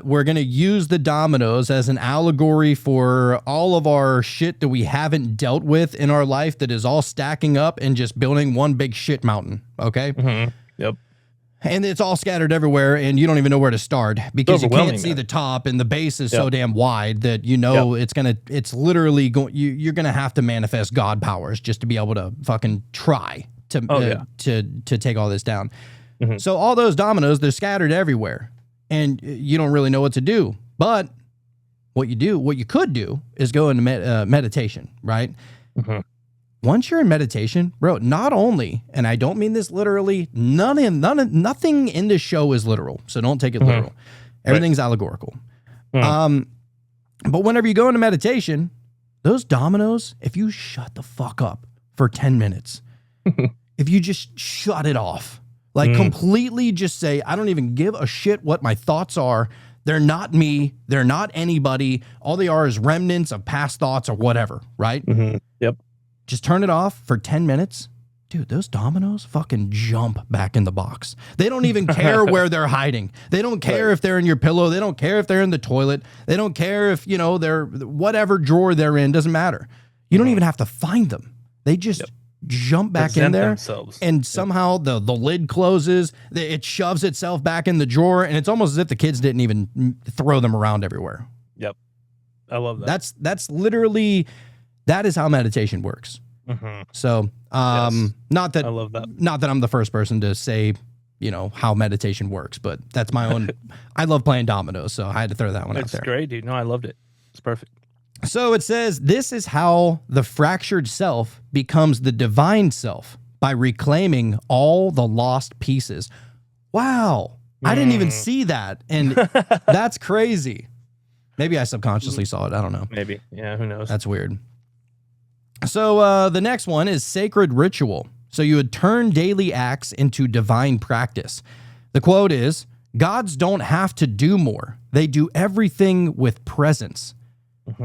we're going to use the dominoes as an allegory for all of our shit that we haven't dealt with in our life that is all stacking up and just building one big shit mountain, okay? Yep. And it's all scattered everywhere, and you don't even know where to start because you can't overwhelming, see man. the top, and the base is so damn wide that it's literally going. You're gonna have to manifest God powers just to be able to fucking try to take all this down. So all those dominoes, they're scattered everywhere, and you don't really know what to do. But what you could do is go into meditation, right? Once you're in meditation, bro, not only, and I don't mean this literally, nothing in this show is literal, so don't take it literal. Everything's allegorical. But whenever you go into meditation, those dominoes, if you shut the fuck up for 10 minutes, if you just shut it off, like completely just say, I don't even give a shit what my thoughts are. They're not me. They're not anybody. All they are is remnants of past thoughts or whatever, right? Yep. Just turn it off for 10 minutes. Dude, those dominoes fucking jump back in the box. They don't even care where they're hiding. They don't care if they're in your pillow. They don't care if they're in the toilet. They don't care if, they're whatever drawer they're in. Doesn't matter. You don't even have to find them. They just jump back in Present there. themselves. And somehow the lid closes. It shoves itself back in the drawer. And it's almost as if the kids didn't even throw them around everywhere. Yep. I love that. That's literally... That is how meditation works. So, not that I love that. Not that I'm the first person to say, how meditation works, but that's my own. I love playing dominoes, so I had to throw that one out It's there. great, dude. No, I loved it. It's perfect. So it says, this is how the fractured self becomes the divine self, by reclaiming all the lost pieces. Wow. I didn't even see that. And that's crazy. Maybe I subconsciously saw it. I don't know. Maybe. Yeah, who knows? That's weird. So the next one is sacred ritual. So you would turn daily acts into divine practice. The quote is, gods don't have to do more. They do everything with presence.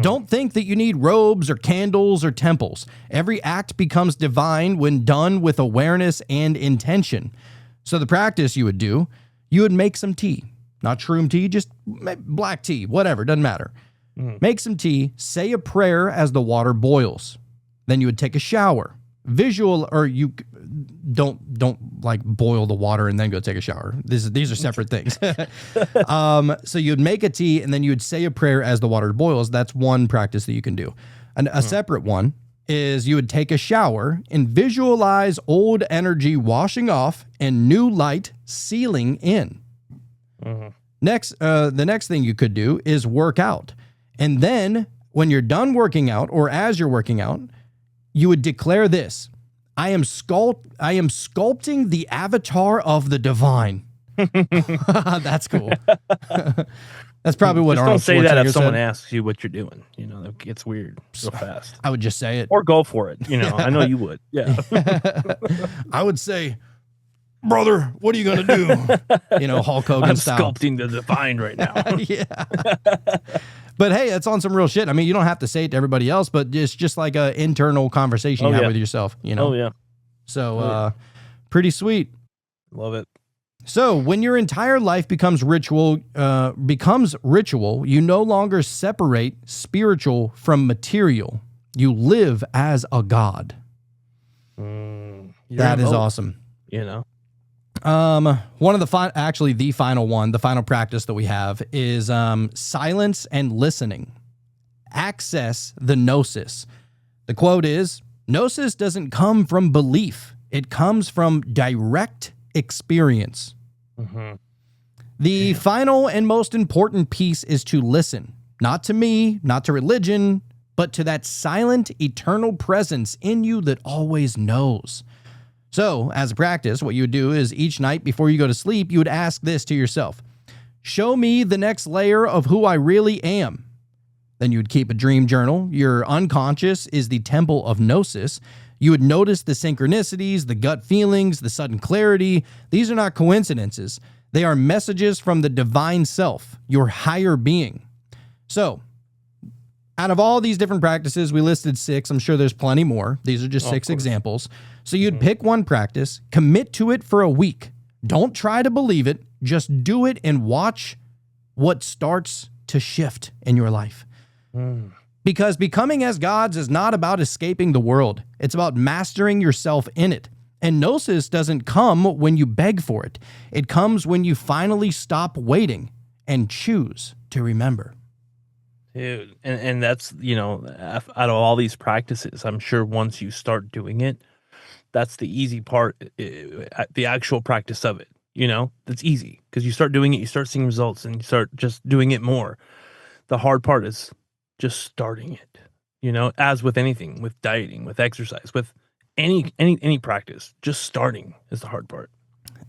Don't think that you need robes or candles or temples. Every act becomes divine when done with awareness and intention. So the practice you would do, you would make some tea. Not shroom tea, just black tea, whatever, doesn't matter. Make some tea, say a prayer as the water boils. Then you would take a shower. You don't like boil the water and then go take a shower. These are separate things. So you'd make a tea and then you'd say a prayer as the water boils. That's one practice that you can do. And a separate one is you would take a shower and visualize old energy washing off and new light sealing in. Next, the next thing you could do is work out. And then when you're done working out, or as you're working out, you would declare this: I am sculpting the avatar of the divine. That's cool. That's probably what Just Arnold don't say that Schwarzenegger if someone said. asks you what you're doing. You know, that gets weird real fast. I would just say it. Or go for it. You know, I know you would. Yeah. I would say, brother, what are you going to do? You know, Hulk Hogan I'm style. sculpting the divine right now. Yeah. But hey, that's on some real shit. I mean, you don't have to say it to everybody else, but it's just like an internal conversation you have with yourself, you know? Oh, yeah. So, pretty sweet. Love it. So when your entire life becomes ritual, you no longer separate spiritual from material. You live as a god. That is awesome. You know? One of the the final practice that we have is silence and listening. Access the gnosis. The quote is, gnosis doesn't come from belief. It comes from direct experience. The final and most important piece is to listen, not to me, not to religion, but to that silent, eternal presence in you that always knows. So, as a practice, what you would do is each night before you go to sleep, you would ask this to yourself: show me the next layer of who I really am. Then you would keep a dream journal. Your unconscious is the temple of gnosis. You would notice the synchronicities, the gut feelings, the sudden clarity. These are not coincidences. They are messages from the divine self, your higher being. So, out of all these different practices, we listed 6. I'm sure there's plenty more. These are just 6 examples. So you'd pick one practice, commit to it for a week. Don't try to believe it. Just do it and watch what starts to shift in your life. Because becoming as gods is not about escaping the world. It's about mastering yourself in it. And gnosis doesn't come when you beg for it. It comes when you finally stop waiting and choose to remember. Dude, and that's, you know, out of all these practices, I'm sure once you start doing it, that's the easy part, the actual practice of it, you know, that's easy because you start doing it, you start seeing results and you start just doing it more. The hard part is just starting it, you know, as with anything, with dieting, with exercise, with any practice, just starting is the hard part.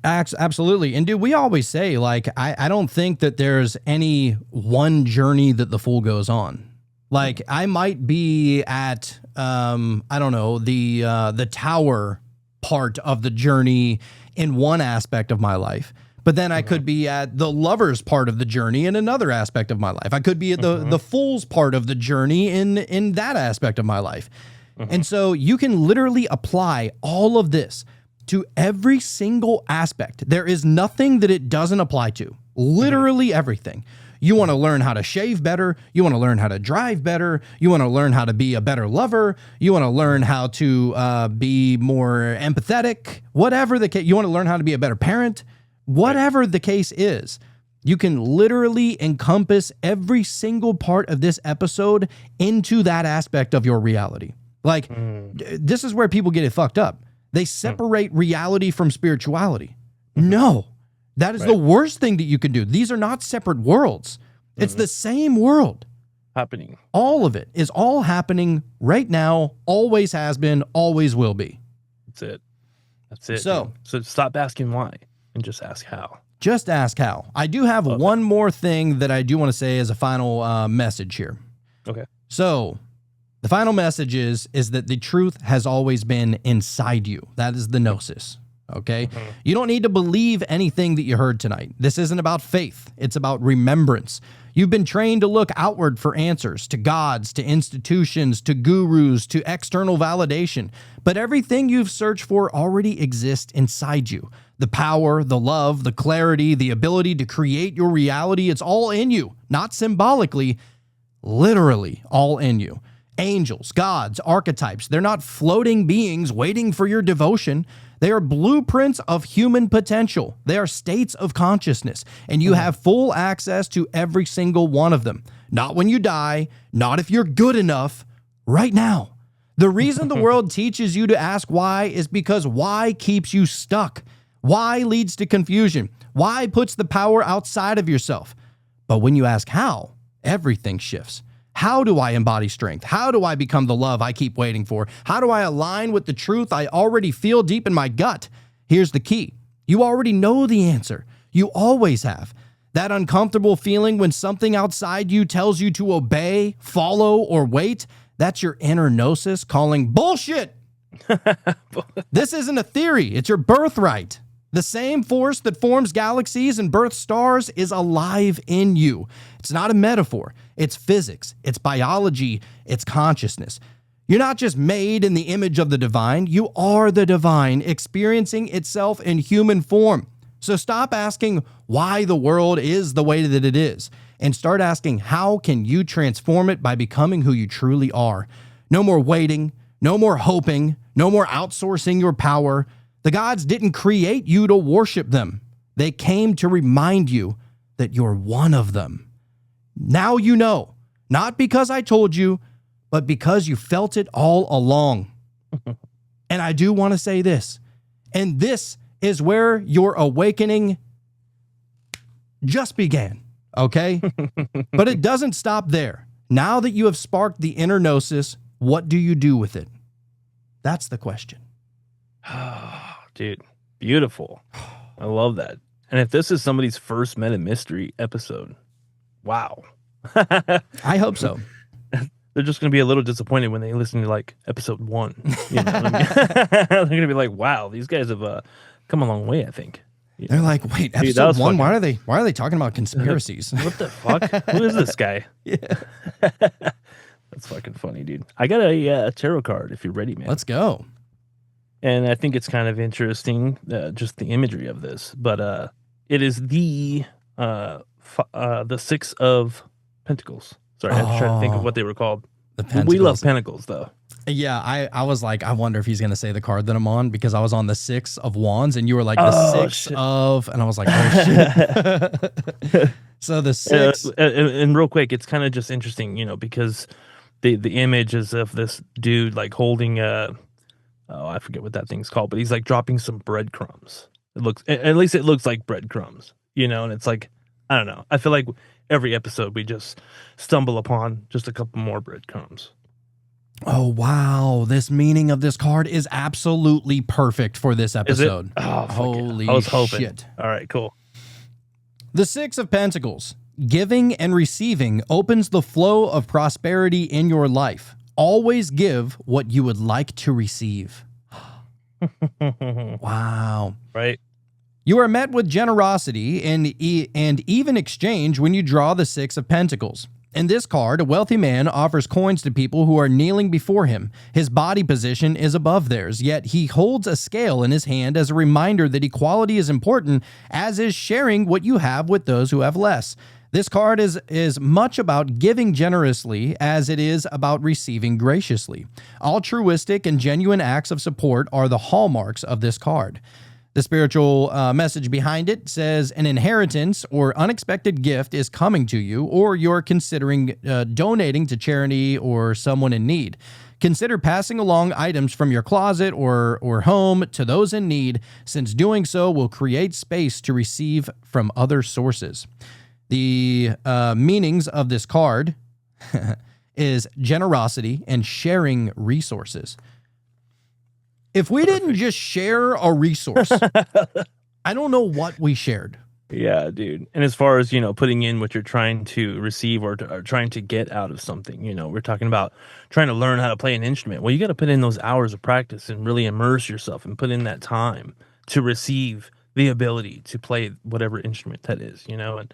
Absolutely. And dude, we always say, like, I don't think that there's any one journey that the fool goes on. Like, I might be at, I don't know, the tower part of the journey in one aspect of my life. But then I could be at the lover's part of the journey in another aspect of my life. I could be at the fool's part of the journey in that aspect of my life. And so you can literally apply all of this to every single aspect. There is nothing that it doesn't apply to. Literally everything. You want to learn how to shave better. You want to learn how to drive better. You want to learn how to be a better lover. You want to learn how to be more empathetic. Whatever the case, you want to learn how to be a better parent. Whatever the case is, you can literally encompass every single part of this episode into that aspect of your reality. Like, this is where people get it fucked up. They separate reality from spirituality. No, that is the worst thing that you can do. These are not separate worlds. It's the same world. happening. All of it is all happening right now, always has been, always will be. That's it. So- dude. So stop asking why and just ask how. Just ask how. I do have one more thing that I do want to say as a final message here. Okay. So the final message is that the truth has always been inside you. That is the gnosis. Okay. You don't need to believe anything that you heard tonight. This isn't about faith. It's about remembrance. You've been trained to look outward for answers, to gods, to institutions, to gurus, to external validation. But everything you've searched for already exists inside you. The power, the love, the clarity, the ability to create your reality, it's all in you. Not symbolically, literally all in you. Angels, gods, archetypes, they're not floating beings waiting for your devotion. They are blueprints of human potential. They are states of consciousness, and you have full access to every single one of them. Not when you die, not if you're good enough, right now. The reason the world teaches you to ask why is because why keeps you stuck. Why leads to confusion. Why puts the power outside of yourself. But when you ask how, everything shifts. How do I embody strength? How do I become the love I keep waiting for? How do I align with the truth I already feel deep in my gut? Here's the key. You already know the answer. You always have. That uncomfortable feeling when something outside you tells you to obey, follow, or wait, that's your inner gnosis calling bullshit. This isn't a theory. It's your birthright. The same force that forms galaxies and births stars is alive in you. It's not a metaphor. It's physics. It's biology. It's consciousness. You're not just made in the image of the divine. You are the divine experiencing itself in human form. So stop asking why the world is the way that it is and start asking how can you transform it by becoming who you truly are. No more waiting. No more hoping. No more outsourcing your power. The gods didn't create you to worship them. They came to remind you that you're one of them. Now you know, not because I told you, but because you felt it all along. And I do want to say this, and this is where your awakening just began, okay? But it doesn't stop there. Now that you have sparked the inner gnosis, what do you do with it? That's the question. Dude, beautiful. I love that. And if this is somebody's first Meta Mystery episode, wow. I hope so. They're just going to be a little disappointed when they listen to like episode 1. You know what I mean? They're going to be like, wow, these guys have come a long way, I think. You They're know? like, wait, Dude, episode 1, fucking- why are they talking about conspiracies? What the fuck? Who is this guy? Yeah. That's fucking funny, dude. I got a tarot card if you're ready, man. Let's go. And I think it's kind of interesting, just the imagery of this. But it is the 6 of Pentacles. Sorry, I had to try to think of what they were called. The We love pentacles. Pentacles, though. Yeah, I was like, I wonder if he's going to say the card that I'm on because I was on the 6 of Wands and you were like the Oh, 6 shit. of, and I was like, oh shit. So the 6, And real quick, it's kind of just interesting, you know, because the image is of this dude like holding I forget what that thing's called, but he's like dropping some breadcrumbs. It looks, at least it looks like breadcrumbs, you know, and it's like, I don't know. I feel like every episode we just stumble upon just a couple more breadcrumbs. oh wow, this meaning of this card is absolutely perfect for this Is it? episode. Oh, fuck yeah. Holy I was hoping. shit. All right, cool. The 6 of Pentacles, giving and receiving opens the flow of prosperity in your life. Always give what you would like to receive. Wow. Right. You are met with generosity and even exchange when you draw the 6 of Pentacles. In this card, a wealthy man offers coins to people who are kneeling before him. His body position is above theirs, yet he holds a scale in his hand as a reminder that equality is important, as is sharing what you have with those who have less. This card is much about giving generously as it is about receiving graciously. Altruistic and genuine acts of support are the hallmarks of this card. The spiritual message behind it says an inheritance or unexpected gift is coming to you, or you're considering donating to charity or someone in need. Consider passing along items from your closet or home to those in need, since doing so will create space to receive from other sources. The meanings of this card, is generosity and sharing resources. If we didn't just share a resource, I don't know what we shared. Yeah, dude. And as far as, putting in what you're trying to receive or trying to get out of something, we're talking about trying to learn how to play an instrument. Well, you got to put in those hours of practice and really immerse yourself and put in that time to receive the ability to play whatever instrument that is, and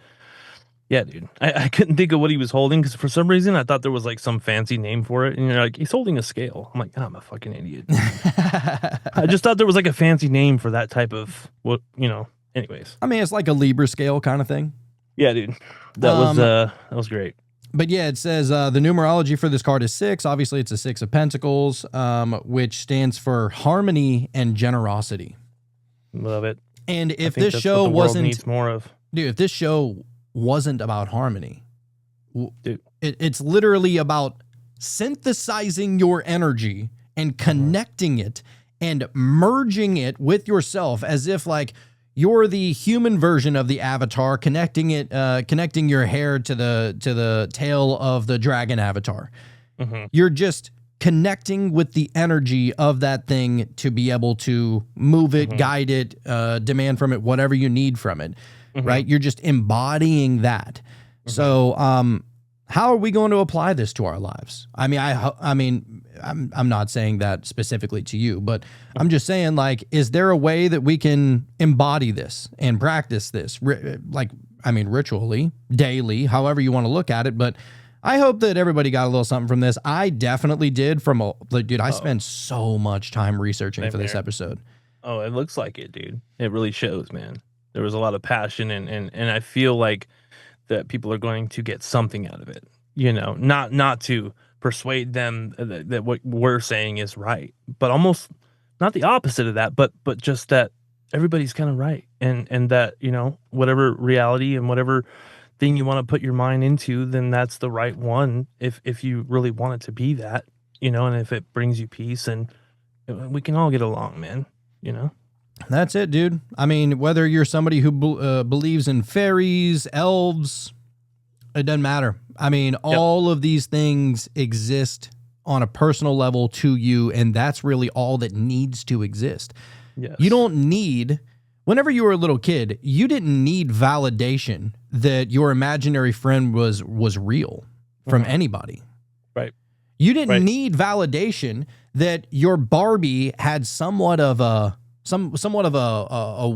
yeah, dude, I couldn't think of what he was holding because for some reason I thought there was like some fancy name for it. And you're like, he's holding a scale. I'm like, I'm a fucking idiot. I just thought there was like a fancy name for that type of anyways. I mean, it's like a Libra scale kind of thing. Yeah, dude. That was great. But yeah, it says the numerology for this card is 6. Obviously, it's a 6 of Pentacles, which stands for harmony and generosity. Love it. And if I think this that's show what the world wasn't, needs more of. dude, if this show wasn't about harmony, Dude. it's literally about synthesizing your energy and connecting it and merging it with yourself as if like you're the human version of the avatar, connecting your hair to the tail of the dragon avatar. Mm-hmm. You're just connecting with the energy of that thing to be able to move it, guide it, demand from it, whatever you need from it, right? You're just embodying that. So, how are we going to apply this to our lives? I mean, I'm not saying that specifically to you, but I'm just saying, like, is there a way that we can embody this and practice this, ritually, daily, however you want to look at it? But I hope that everybody got a little something from this. I definitely did. I spent so much time researching for this episode. Oh, it looks like it, dude. It really shows, man. There was a lot of passion, and I feel like that people are going to get something out of it. Not to persuade them that what we're saying is right, but almost not the opposite of that, but just that everybody's kind of right, and that whatever reality and whatever thing you want to put your mind into, then that's the right one if you really want it to be that, and if it brings you peace, and we can all get along, man. That's it, dude. I mean, whether you're somebody who believes in fairies, elves, it doesn't matter. I mean, all of these things exist on a personal level to you, and that's really all that needs to exist. Yes. You don't need, whenever you were a little kid, you didn't need validation that your imaginary friend was real from anybody. Right. You didn't need validation that your Barbie had somewhat of a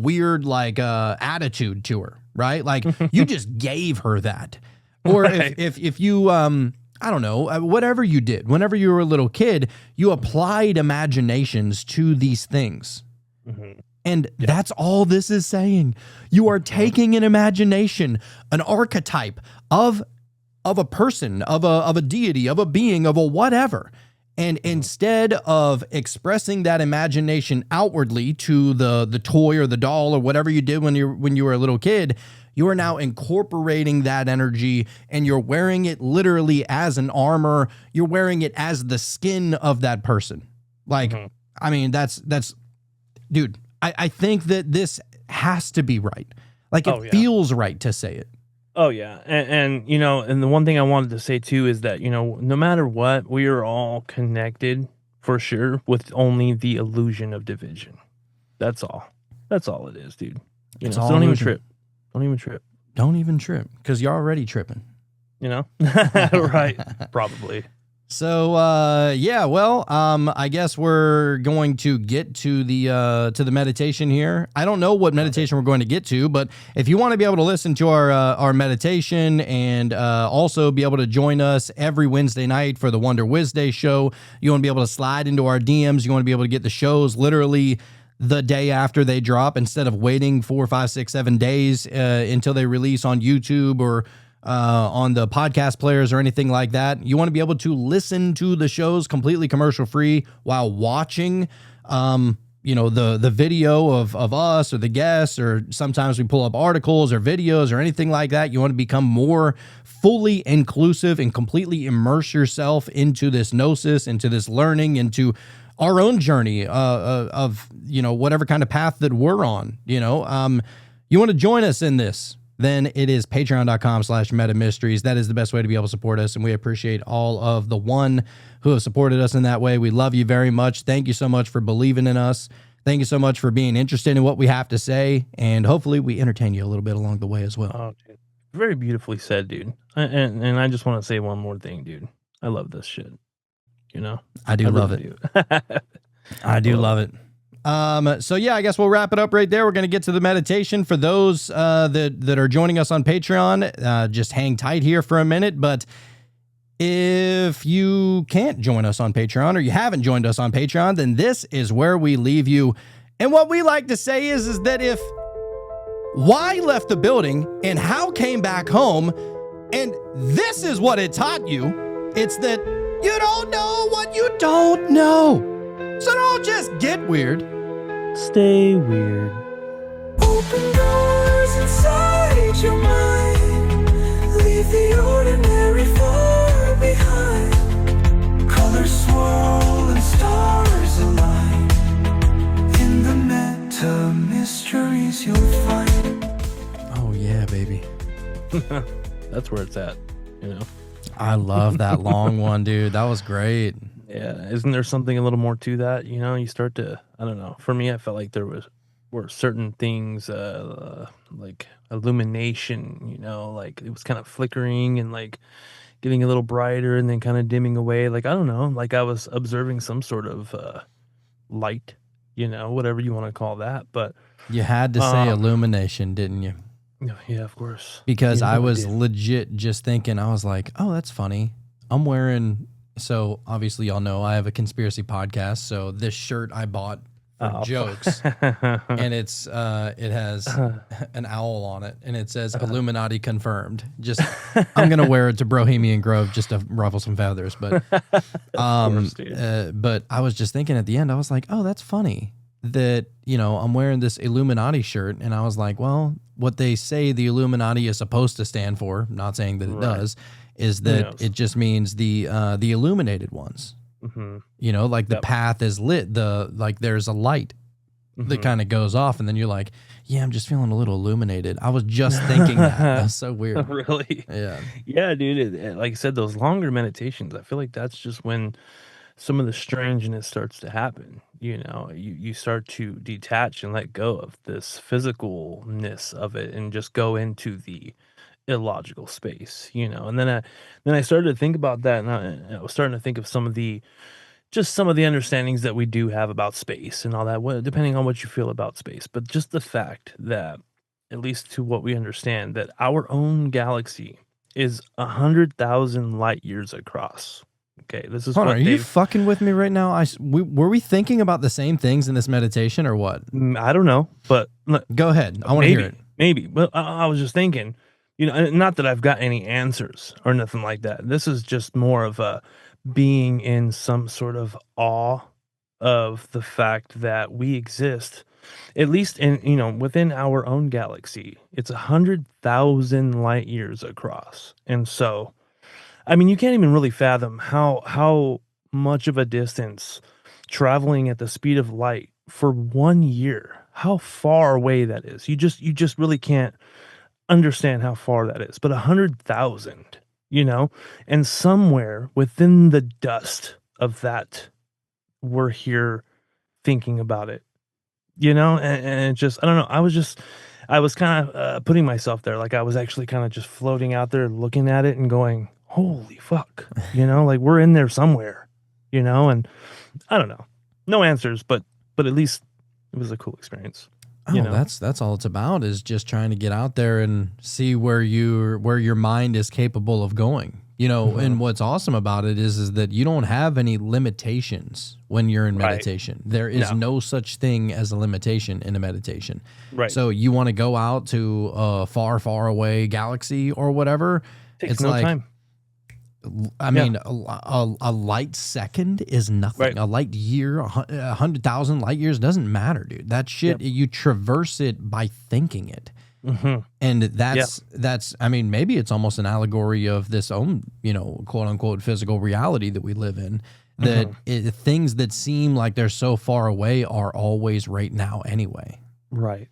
weird attitude to her, right? Like you just gave her that. Or if you I don't know, whatever you did, whenever you were a little kid, you applied imaginations to these things. And that's all this is saying. You are taking an imagination, an archetype of a person, of a deity, of a being, of a whatever. And instead of expressing that imagination outwardly to the toy or the doll or whatever you did when you were a little kid, you are now incorporating that energy and you're wearing it literally as an armor. You're wearing it as the skin of that person. Like, I mean, that's dude, I think that this has to be right. Like it feels right to say it. Oh yeah. And the one thing I wanted to say too is that, no matter what, we are all connected for sure with only the illusion of division. That's all. That's all it is, dude. It's so all don't even illusion. trip. Don't even trip. Don't even trip because you're already tripping. Right. Probably. So, I guess we're going to get to the meditation here. I don't know what meditation we're going to get to, but if you want to be able to listen to our meditation and also be able to join us every Wednesday night for the Wonder Wednesday show, you want to be able to slide into our DMs. You want to be able to get the shows literally the day after they drop instead of waiting 4, 5, 6, 7 days until they release on YouTube or on the podcast players or anything like that. You want to be able to listen to the shows completely commercial free while watching, the video of us or the guests, or sometimes we pull up articles or videos or anything like that. You want to become more fully inclusive and completely immerse yourself into this gnosis, into this learning, into our own journey of whatever kind of path that we're on. You want to join us in this. then it is patreon.com/metamysteries. That is the best way to be able to support us, and we appreciate all of the one who have supported us in that way. We love you very much. Thank you so much for believing in us. Thank you so much for being interested in what we have to say, and hopefully we entertain you a little bit along the way as well. Oh, dude. Very beautifully said, dude. And I just want to say one more thing, dude. I love this shit. You know? I do love it. I do love it. So yeah, I guess we'll wrap it up right there. We're going to get to the meditation. For those that are joining us on Patreon, just hang tight here for a minute. But if you can't join us on Patreon, or you haven't joined us on Patreon, then this is where we leave you. And what we like to say is that if why left the building and how came back home, and this is what it taught you, it's that you don't know what you don't know. So don't just get weird. Stay weird. Open doors inside your mind. Leave the ordinary far behind. Colors swirl and stars align. In the meta mysteries you'll find. Oh yeah, baby. That's where it's at, you know? I love that long one, dude. That was great. Yeah, isn't there something a little more to that? You know, you start to, I don't know. For me, I felt like were certain things like illumination, you know, like it was kind of flickering and like getting a little brighter and then kind of dimming away. Like, I don't know, like I was observing some sort of light, you know, whatever you want to call that. But You had to say illumination, didn't you? yeah, of course. Because You know I I was did. legit just thinking, I was like, oh, that's funny. I'm wearing, so obviously y'all know I have a conspiracy podcast. So this shirt I bought for jokes, and it's it has an owl on it, and it says Illuminati confirmed. Just I'm gonna wear it to Bohemian Grove just to ruffle some feathers. But but I was just thinking at the end, I was like, oh, that's funny that, you know, I'm wearing this Illuminati shirt, and I was like, well, what they say the Illuminati is supposed to stand for, not saying that it does, is that it just means the illuminated ones. Mm-hmm. You know, like the path is lit, like there's a light that kind of goes off, and then you're like, yeah, I'm just feeling a little illuminated. I was just thinking that. That's so weird. Really? Yeah. Yeah, dude. Like I said, those longer meditations, I feel like that's just when some of the strangeness starts to happen. You know, you start to detach and let go of this physicalness of it and just go into the illogical space, you know. And then I started to think about that, and I was starting to think of some of the understandings that we do have about space and all that, depending on what you feel about space. But just the fact that, at least to what we understand, that our own galaxy is 100,000 light years across. Okay, this is Hold on, what are you fucking with me right now? Were we thinking about the same things in this meditation or what? I don't know, but Go ahead. I want to hear it. Maybe. Well, I was just thinking, you know, not that I've got any answers or nothing like that. This is just more of a being in some sort of awe of the fact that we exist, at least in, you know, within our own galaxy. It's 100,000 light years across. And so, I mean, you can't even really fathom how much of a distance traveling at the speed of light for 1 year, how far away that is. You just really can't understand how far that is. But 100,000, you know, and somewhere within the dust of that, we're here thinking about it, you know, and it just, I don't know. I was kind of putting myself there. Like I was actually kind of just floating out there looking at it and going, holy fuck, you know, like we're in there somewhere, you know. And I don't know, no answers, but at least it was a cool experience. Oh, that's all it's about, is just trying to get out there and see where your mind is capable of going. You know, and what's awesome about it is that you don't have any limitations when you're in meditation. There is no such thing as a limitation in a meditation. Right. So you want to go out to a far, far away galaxy or whatever. Takes it's no like time. I mean, a light second is nothing. Right. A light year, 100,000 light years doesn't matter, dude. That shit, you traverse it by thinking it. Mm-hmm. And that's, I mean, maybe it's almost an allegory of this own, you know, quote unquote physical reality that we live in, that things that seem like they're so far away are always right now anyway. Right.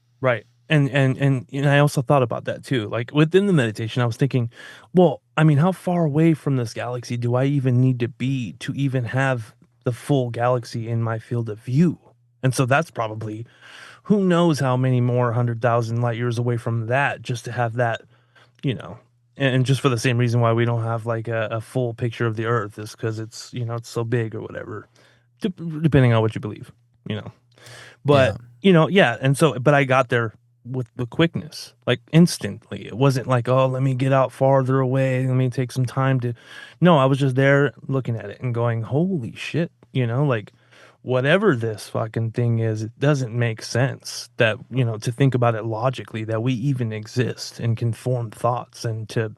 And I also thought about that too. Like within the meditation, I was thinking, well, I mean, how far away from this galaxy do I even need to be to even have the full galaxy in my field of view? And so that's probably who knows how many more 100,000 light years away from that, just to have that, you know, and just for the same reason why we don't have like a full picture of the Earth is because it's, you know, it's so big or whatever, depending on what you believe, you know. But, you know, yeah. And so, but I got there with the quickness, like instantly. It wasn't like, oh, let me get out farther away. Let me take some time to, no, I was just there looking at it and going, holy shit, you know, like whatever this fucking thing is, it doesn't make sense that, you know, to think about it logically, that we even exist and can form thoughts and to,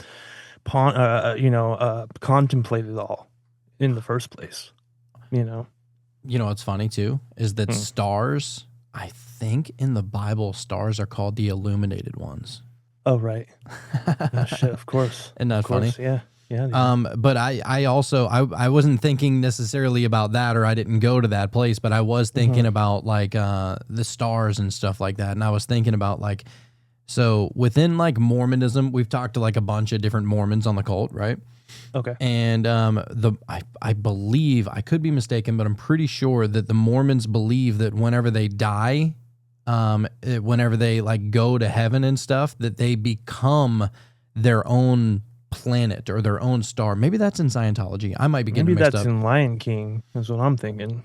contemplate it all in the first place, you know. You know what's funny too is that stars, I think in the Bible, stars are called the illuminated ones. Oh, right. Oh, shit, of course. Isn't that funny? Yeah. Yeah. But I also wasn't thinking necessarily about that, or I didn't go to that place, but I was thinking about like the stars and stuff like that. And I was thinking about like, so within like Mormonism, we've talked to like a bunch of different Mormons on the cult, right? Okay. And I believe, I could be mistaken, but I'm pretty sure that the Mormons believe that whenever they die, whenever they like go to heaven and stuff, that they become their own planet or their own star. Maybe that's in Scientology. I might be getting Maybe mixed that's up. in Lion King. That's what I'm thinking.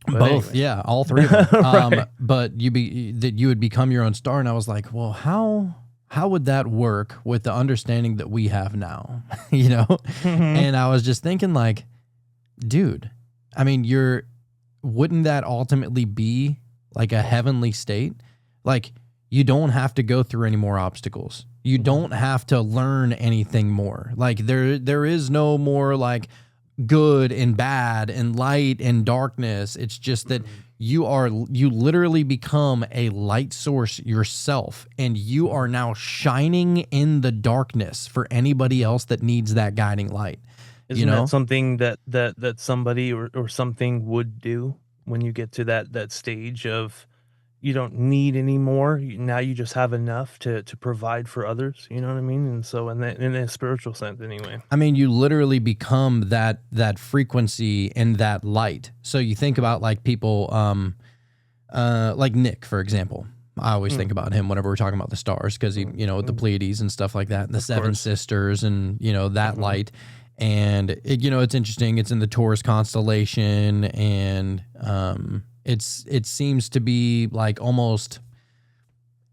But Both, anyway. yeah, all three of them. Right. But you would become your own star, and I was like, well, how would that work with the understanding that we have now? You know? And I was just thinking like, dude, I mean, wouldn't that ultimately be like a heavenly state? Like, you don't have to go through any more obstacles. You don't have to learn anything more. Like there is no more like good and bad and light and darkness. It's just that you literally become a light source yourself, and you are now shining in the darkness for anybody else that needs that guiding light. Isn't that something that somebody or something would do when you get to that stage of you don't need any more? Now you just have enough to provide for others. You know what I mean? And so in a spiritual sense, anyway. I mean, you literally become that frequency and that light. So you think about like people, like Nick, for example. I always think about him whenever we're talking about the stars, because he, you know, the Pleiades and stuff like that, and the Seven Sisters, and you know that light. And it, you know, it's interesting. It's in the Taurus constellation, and it seems to be like almost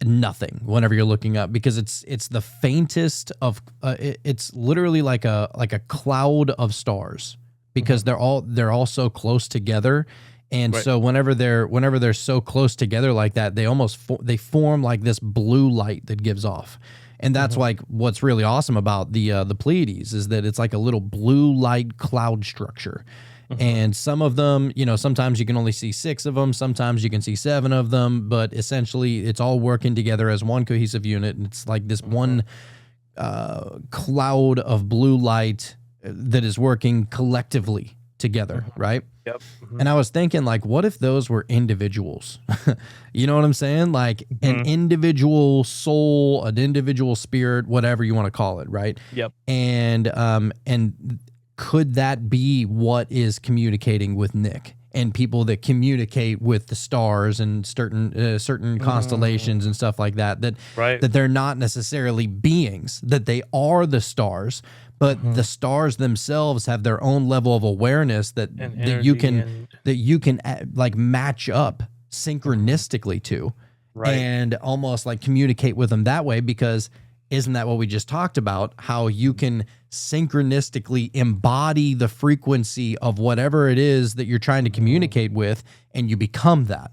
nothing whenever you're looking up, because it's the faintest of it's literally like a cloud of stars, because they're all so close together. And so whenever they're so close together like that, they form like this blue light that gives off. And that's like what's really awesome about the Pleiades, is that it's like a little blue light cloud structure. And some of them, you know, sometimes you can only see 6 of them, sometimes you can see 7 of them, but essentially it's all working together as one cohesive unit. And it's like this one cloud of blue light that is working collectively together, right? Yep. And I was thinking, like, what if those were individuals? You know what I'm saying? Like an individual soul, an individual spirit, whatever you want to call it, right? Yep. And could that be what is communicating with Nick and people that communicate with the stars and certain constellations and stuff like that? That they're not necessarily beings, that they are the stars, but the stars themselves have their own level of awareness that you can like match up synchronistically to, and almost like communicate with them that way. Because isn't that what we just talked about? How you can synchronistically embody the frequency of whatever it is that you're trying to communicate with, and you become that,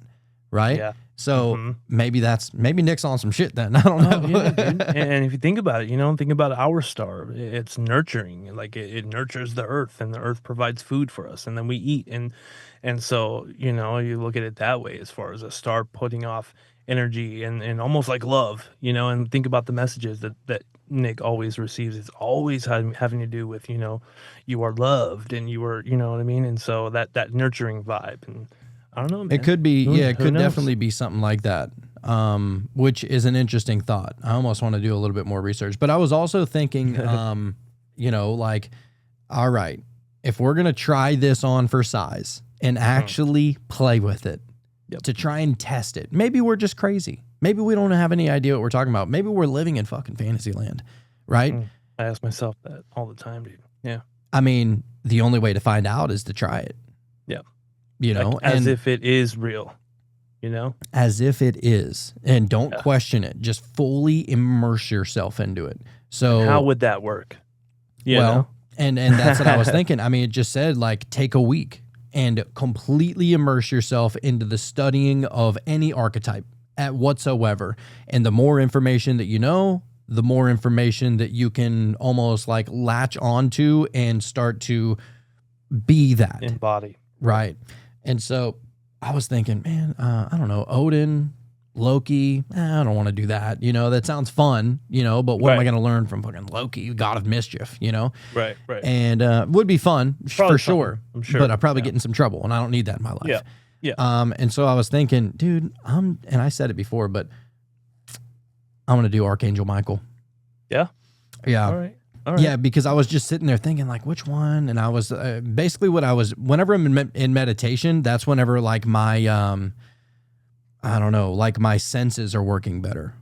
right? Yeah. So maybe Nick's on some shit then. I don't know. Yeah, dude. And if you think about it, you know, think about our star. It's nurturing. Like it nurtures the earth, and the earth provides food for us, and then we eat. And so, you know, you look at it that way, as far as a star putting off energy and almost like love, you know, and think about the messages that Nick always receives. It's always having to do with, you know, you are loved and you are, you know what I mean? And so that nurturing vibe. And I don't know, man. It could be, Who it could knows? definitely be something like that. which is an interesting thought. I almost want to do a little bit more research, but I was also thinking, like, all right, if we're going to try this on for size and actually play with it to try and test it, maybe we're just crazy. Maybe we don't have any idea what we're talking about. Maybe we're living in fucking fantasy land, right? I ask myself that all the time, dude. Yeah. I mean, the only way to find out is to try it. Yeah. Like, as if it is real, As if it is. And don't question it. Just fully immerse yourself into it. So and how would that work? And that's what I was thinking. I mean, it just said, like, take a week and completely immerse yourself into the studying of any archetype at whatsoever. And the more information that you know, the more information that you can almost like latch onto and start to be that. Embody. Right. And so I was thinking, man, I don't know, Odin, Loki, I don't want to do that. That sounds fun, but what am I going to learn from fucking Loki, god of mischief, Right. And would be fun Probably for sure. I'm sure. But I'd probably get in some trouble, and I don't need that in my life. Yeah. And so I was thinking, dude, and I said it before, but I'm going to do Archangel Michael. Yeah. Yeah. All right. Yeah, because I was just sitting there thinking, like, which one? And I was basically whenever I'm in meditation, that's whenever like my, I don't know, like my senses are working better.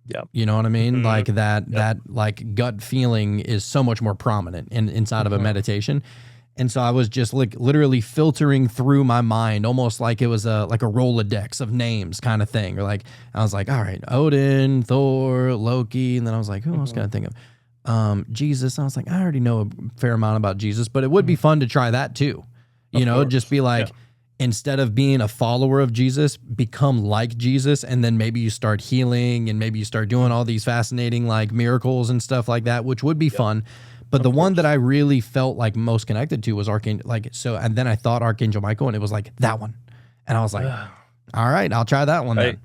Yeah. You know what I mean? Like that like gut feeling is so much more prominent inside of a meditation. And so I was just like literally filtering through my mind, almost like it was like a Rolodex of names kind of thing. Or like, I was like, all right, Odin, Thor, Loki. And then I was like, who else can I think of? Jesus. I was like, I already know a fair amount about Jesus, but it would be fun to try that too. Just be like, instead of being a follower of Jesus, become like Jesus. And then maybe you start healing and maybe you start doing all these fascinating like miracles and stuff like that, which would be fun. But the one that I really felt like most connected to was Archangel. And then I thought Archangel Michael, and it was like that one. And I was like, all right, I'll try that one then.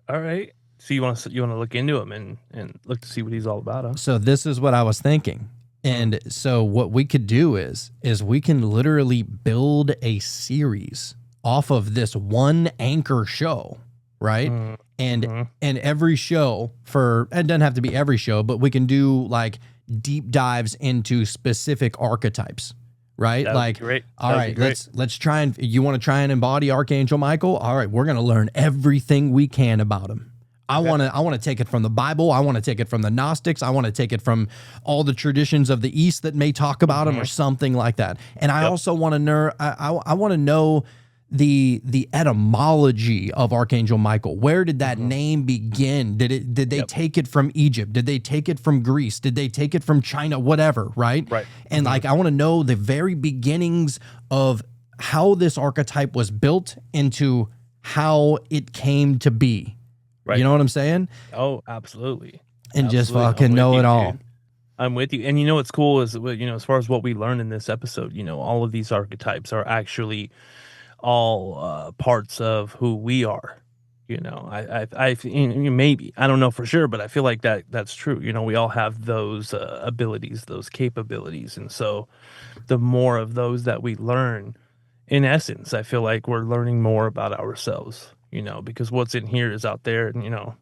All right. So you want to look into him and look to see what he's all about, huh? So this is what I was thinking. And so what we could do is we can literally build a series off of this one anchor show, right? And every show it doesn't have to be every show, but we can do like deep dives into specific archetypes, right? That'd be great. All right, let's try and you want to try and embody Archangel Michael? All right, we're going to learn everything we can about him. I want to take it from the Bible. I want to take it from the Gnostics. I want to take it from all the traditions of the East that may talk about him or something like that. And I also want to know I want to know the etymology of Archangel Michael. Where did that name begin? Did they take it from Egypt? Did they take it from Greece? Did they take it from China? Whatever, right? Right. And like I want to know the very beginnings of how this archetype was built into how it came to be. Right. You know what I'm saying? Oh, absolutely. And just fucking know it all. Dude. I'm with you. And what's cool is, as far as what we learned in this episode, all of these archetypes are actually all parts of who we are. I maybe, I don't know for sure, but I feel like that's true. We all have those abilities, those capabilities. And so the more of those that we learn, in essence, I feel like we're learning more about ourselves, because what's in here is out there and,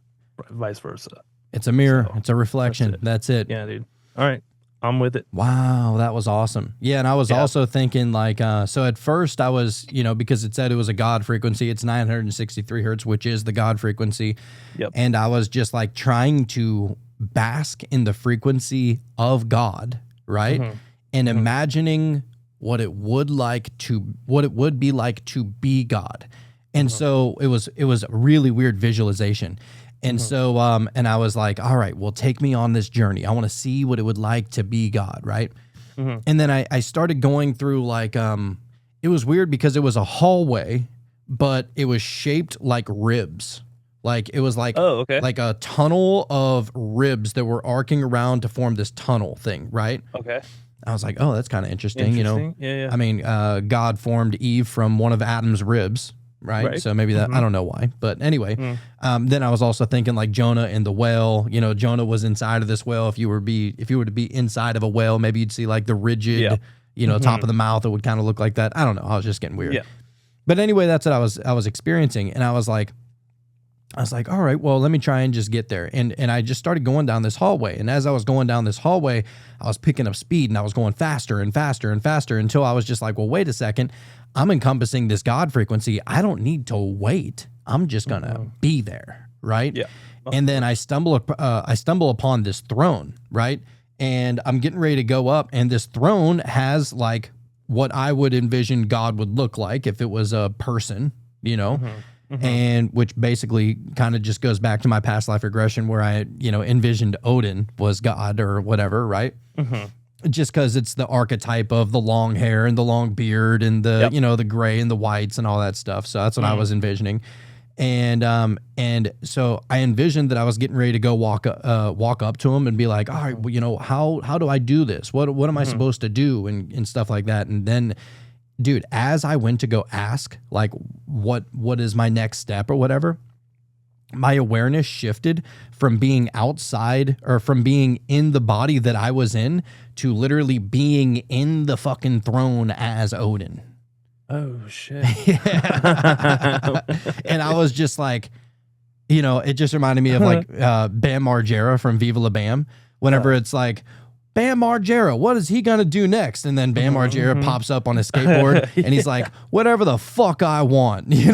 vice versa. It's a mirror. It's a reflection. That's it. Yeah, dude. All right. I'm with it. Wow, that was awesome. Yeah, and I was also thinking like, so at first I was, because it said it was a God frequency, it's 963 hertz, which is the God frequency. Yep. And I was just like trying to bask in the frequency of God, right? And imagining what it would be like to be God. And so it was a really weird visualization. And so, and I was like, all right, well, take me on this journey. I want to see what it would like to be God, right? And then I started going through like, it was weird because it was a hallway, but it was shaped like ribs. Like it was like, like a tunnel of ribs that were arcing around to form this tunnel thing, right? Okay. I was like, oh, that's kind of interesting, Yeah. I mean, God formed Eve from one of Adam's ribs. Right. So maybe that, I don't know why, but anyway, then I was also thinking like Jonah and the whale, Jonah was inside of this whale. If you were to be inside of a whale, maybe you'd see like the rigid, top of the mouth. It would kind of look like that. I don't know. I was just getting weird. Yeah. But anyway, that's what I was experiencing. And I was like, I was like, all right, well, let me try and just get there. And I just started going down this hallway. And as I was going down this hallway, I was picking up speed and I was going faster and faster and faster until I was just like, well, wait a second. I'm encompassing this God frequency. I don't need to wait. I'm just going to be there. Right. Yeah. And then I stumble upon this throne. Right. And I'm getting ready to go up. And this throne has like what I would envision God would look like if it was a person, you know. And which basically kind of just goes back to my past life regression where I, envisioned Odin was God or whatever, right? Just because it's the archetype of the long hair and the long beard and the, the gray and the whites and all that stuff. So that's what I was envisioning. And so I envisioned that I was getting ready to go walk up to him and be like, all right, well, how do I do this? What am I supposed to do? And stuff like that. And then, dude, as I went to go ask, like, what is my next step or whatever, my awareness shifted from being outside or from being in the body that I was in to literally being in the fucking throne as Odin. Oh, shit. And I was just like, it just reminded me of like Bam Margera from Viva La Bam. Whenever it's like, Bam Margera, what is he going to do next? And then Bam Margera pops up on a skateboard and he's like, whatever the fuck I want, I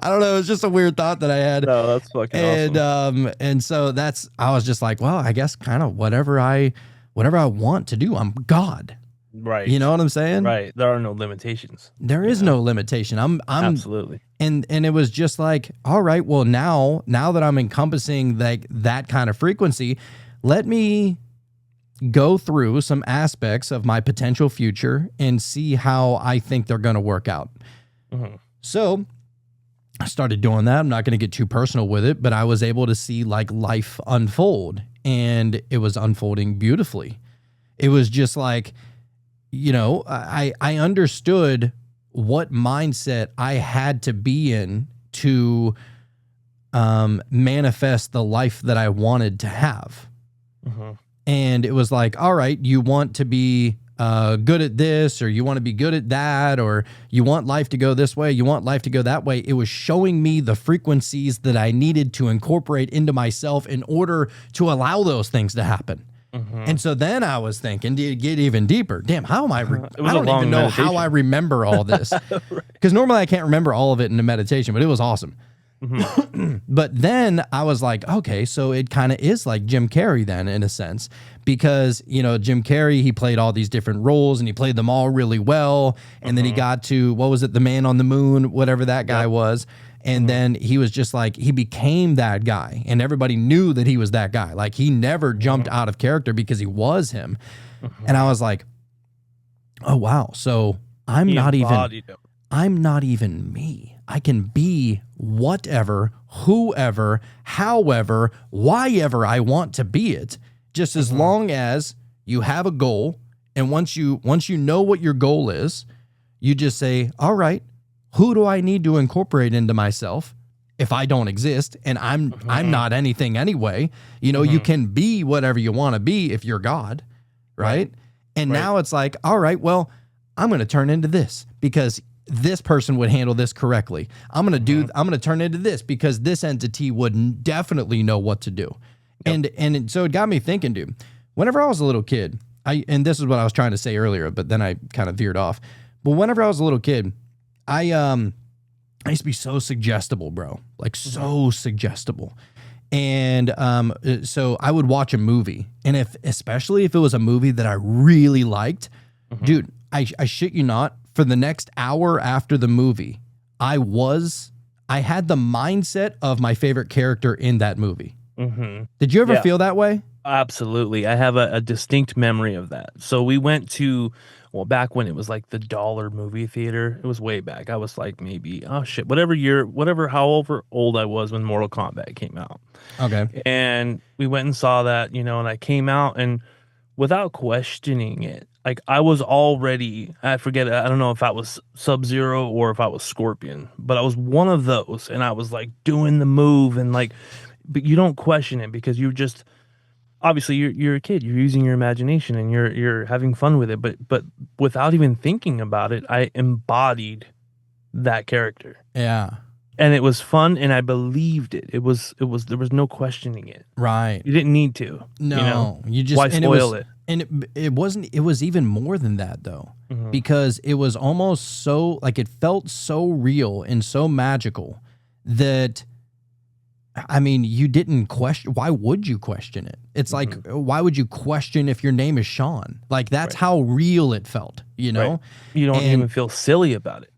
don't know. It was just a weird thought that I had. No, that's fucking awesome. And so I was just like, well, I guess kind of whatever I want to do, I'm God. Right. You know what I'm saying? Right. There are no limitations. There is no limitation. I'm Absolutely. And it was just like, all right, well, now that I'm encompassing like that kind of frequency, let me go through some aspects of my potential future and see how I think they're going to work out. So I started doing that. I'm not going to get too personal with it, but I was able to see like life unfold, and it was unfolding beautifully. It was just like, I understood what mindset I had to be in to manifest the life that I wanted to have. And it was like, all right, you want to be good at this, or you want to be good at that, or you want life to go this way, you want life to go that way. It was showing me the frequencies that I needed to incorporate into myself in order to allow those things to happen. And so then I was thinking to get even deeper. Damn, how am I? I don't even know how I remember all this, because normally I can't remember all of it in a meditation, but it was awesome. But then I was like, okay, so it kind of is like Jim Carrey then, in a sense, because, Jim Carrey, he played all these different roles and he played them all really well. And then he got to, what was it? The Man on the Moon, whatever that guy was. And then he was just like, he became that guy, and everybody knew that he was that guy. Like, he never jumped out of character because he was him. And I was like, oh, wow. So I'm not even me. I can be whatever, whoever, however, whyever I want to be it, just as long as you have a goal. And once you know what your goal is, you just say, all right, who do I need to incorporate into myself if I don't exist and I'm not anything anyway? You can be whatever you want to be if you're God, right? And now it's like, all right, well, I'm going to turn into this because this person would handle this correctly. I'm going to turn into this because this entity would definitely know what to do. And so it got me thinking, dude, whenever I was a little kid, and this is what I was trying to say earlier, but then I kind of veered off. But whenever I was a little kid, I used to be so suggestible, bro. Like so suggestible. And so I would watch a movie, and especially if it was a movie that I really liked, dude, I shit you not, for the next hour after the movie, I had the mindset of my favorite character in that movie. Did you ever feel that way? Absolutely. I have a distinct memory of that. So we went to, back when it was like the $1 movie theater. It was way back. I was like maybe, however old I was when Mortal Kombat came out. Okay. And we went and saw that, and I came out, and without questioning it, like I was already, I don't know if I was Sub-Zero or if I was Scorpion, but I was one of those, and I was like doing the move, and like, but you don't question it because you're just, obviously you're a kid, you're using your imagination and you're having fun with it, but without even thinking about it, I embodied that character. Yeah. and it was fun, and I believed it. It was there was no questioning it. Right. You didn't need to. No, you know? you just Why and spoil it? And it wasn't. It was even more than that though, Mm-hmm. because it was almost so like it felt so real and so magical that. I mean, you didn't question. Why would you question it? It's like, why would you question if your name is Sean? Like, that's how real it felt, you know? Right. You don't And- even feel silly about it.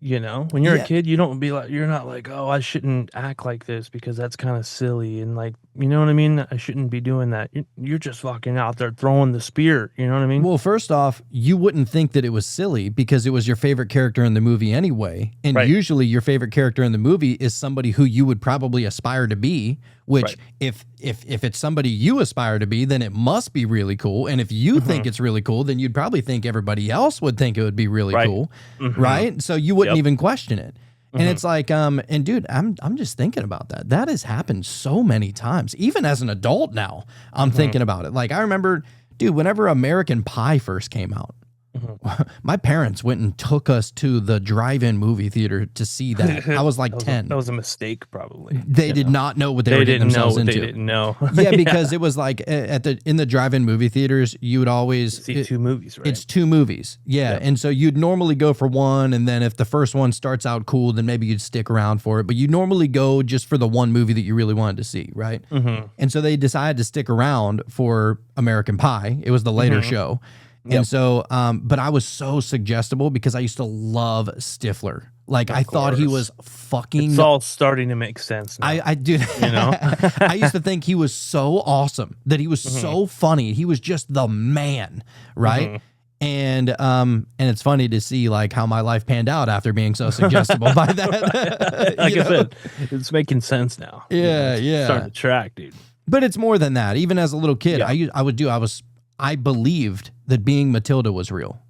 You know, when you're Yeah. a kid, you don't be like, you're not like, oh, I shouldn't act like this because that's kind of silly. And like, you know what I mean? I shouldn't be doing that. You're just fucking out there throwing the spear. You know what I mean? Well, first off, you wouldn't think that it was silly because it was your favorite character in the movie anyway. And Right. usually your favorite character in the movie is somebody who you would probably aspire to be, which Right. if it's somebody you aspire to be, then it must be really cool. And if you think it's really cool, then you'd probably think everybody else would think it would be really Right. cool. Right? So you wouldn't Yep. even question it. And it's like, and dude, I'm just thinking about that. That has happened so many times. Even as an adult now, I'm thinking about it. Like I remember, dude, whenever American Pie first came out, my parents went and took us to the drive-in movie theater to see that. I was like 10. That was a mistake, probably. They did not know what they They were getting didn't know themselves what into. they didn't know. Yeah, because it was like in the drive-in movie theaters, you would always See two movies, right? It's two movies. Yeah. And so you'd normally go for one, and then if the first one starts out cool, then maybe you'd stick around for it. But you normally go just for the one movie that you really wanted to see, right? And so they decided to stick around for American Pie. It was the later show. And so, but I was so suggestible because I used to love Stifler. Like I thought he was fucking It's all starting to make sense now. I did. You know? I used to think he was so awesome, that he was so funny. He was just the man, right? And it's funny to see like how my life panned out after being so suggestible by that. Like You I know? said, it's making sense now. Yeah, It's yeah. starting to track, dude. But it's more than that. Even as a little kid, Yeah. I believed that being Matilda was real.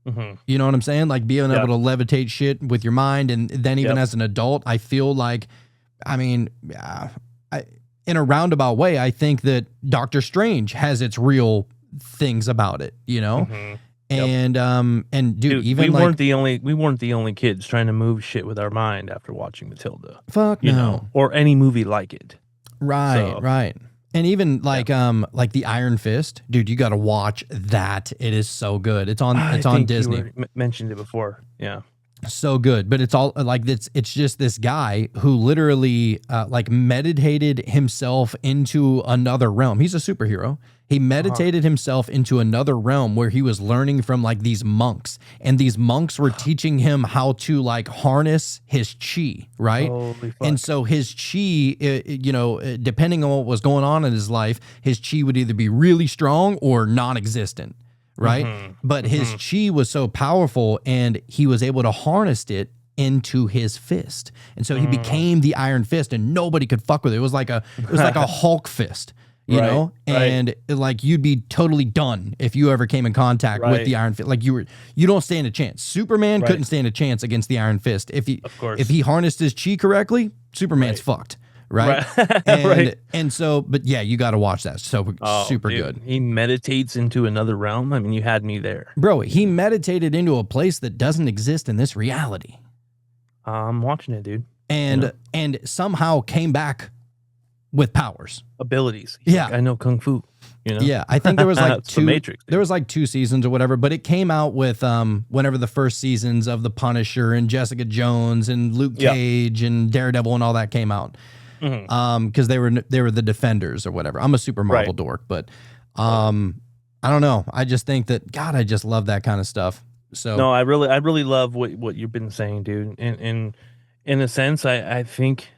Mhm. You know what I'm saying? Like being Yeah. able to levitate shit with your mind. And then even Yep. as an adult, I feel like, I mean, in a roundabout way, I think that Doctor Strange has its real things about it, you know? Mhm. Yep. And dude, even we like, weren't the only kids trying to move shit with our mind after watching Matilda. fuck You no. know, or any movie like it. Right, So- right. And even like the Iron Fist, dude, you got to watch that. It is so good. It's on I it's on think you Disney. mentioned it before. Yeah. So good, but it's all like it's just this guy who literally like meditated himself into another realm. He's a superhero. He meditated himself into another realm where he was learning from like these monks, and these monks were teaching him how to like harness his chi, right? Holy fuck. And so his chi, depending on what was going on in his life, his chi would either be really strong or non-existent, right? But his chi was so powerful, and he was able to harness it into his fist, and so he became the Iron Fist, and nobody could fuck with it. It was like a Hulk fist. You Right, know, right. and like you'd be totally done if you ever came in contact with Right. the Iron Fist. Like you don't stand a chance. Superman Right. couldn't stand a chance against the Iron Fist. If course. he harnessed his chi correctly, Superman's fucked. Right. Right. And Right. and so, but yeah, you got to watch that. So Oh, super dude, good. He meditates into another realm. I mean, you had me there. Bro, he meditated into a place that doesn't exist in this reality. I'm watching it, dude. And somehow came back with powers. Abilities. He's Yeah. like, I know kung fu. You know. Yeah, I think there was like It's the two. Matrix, dude. There was like 2 seasons or whatever, but it came out with whenever the first seasons of The Punisher and Jessica Jones and Luke Yeah. Cage and Daredevil and all that came out. Mhm. Because they were the Defenders or whatever. I'm a super Marvel Right. dork, but I don't know. I just think that God, I just love that kind of stuff. So No, I really love what you've been saying, dude. And in a sense, I think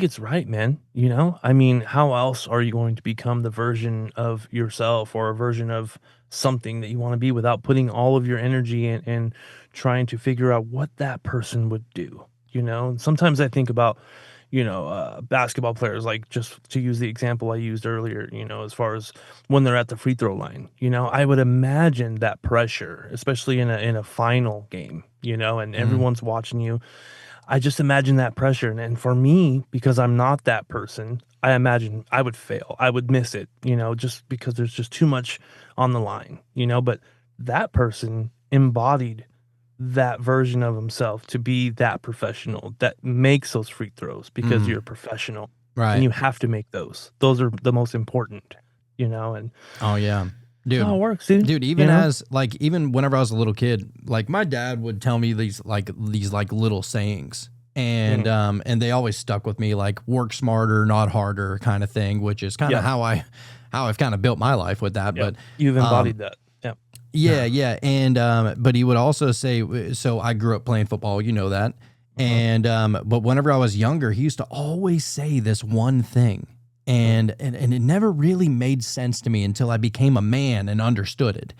it's right, man. You know, I mean, how else are you going to become the version of yourself or a version of something that you want to be without putting all of your energy in and trying to figure out what that person would do? You know, and sometimes I think about, basketball players, like just to use the example I used earlier, as far as when they're at the free throw line, I would imagine that pressure, especially in a final game, and everyone's watching you. I just imagine that pressure. And for me, because I'm not that person, I imagine I would fail. I would miss it, just because there's just too much on the line, but that person embodied that version of himself to be that professional that makes those free throws because you're a professional. Right. And you have to make those. Those are the most important, and Oh yeah. Dude. how it works, dude. Dude, even even whenever I was a little kid, like my dad would tell me these little sayings. And they always stuck with me, like work smarter, not harder kind of thing, which is kind of how I've kind of built my life with that. But you've embodied that. Yeah. Yeah. And but he would also say, so I grew up playing football, you know that. And but whenever I was younger, he used to always say this one thing. And it never really made sense to me until I became a man and understood it.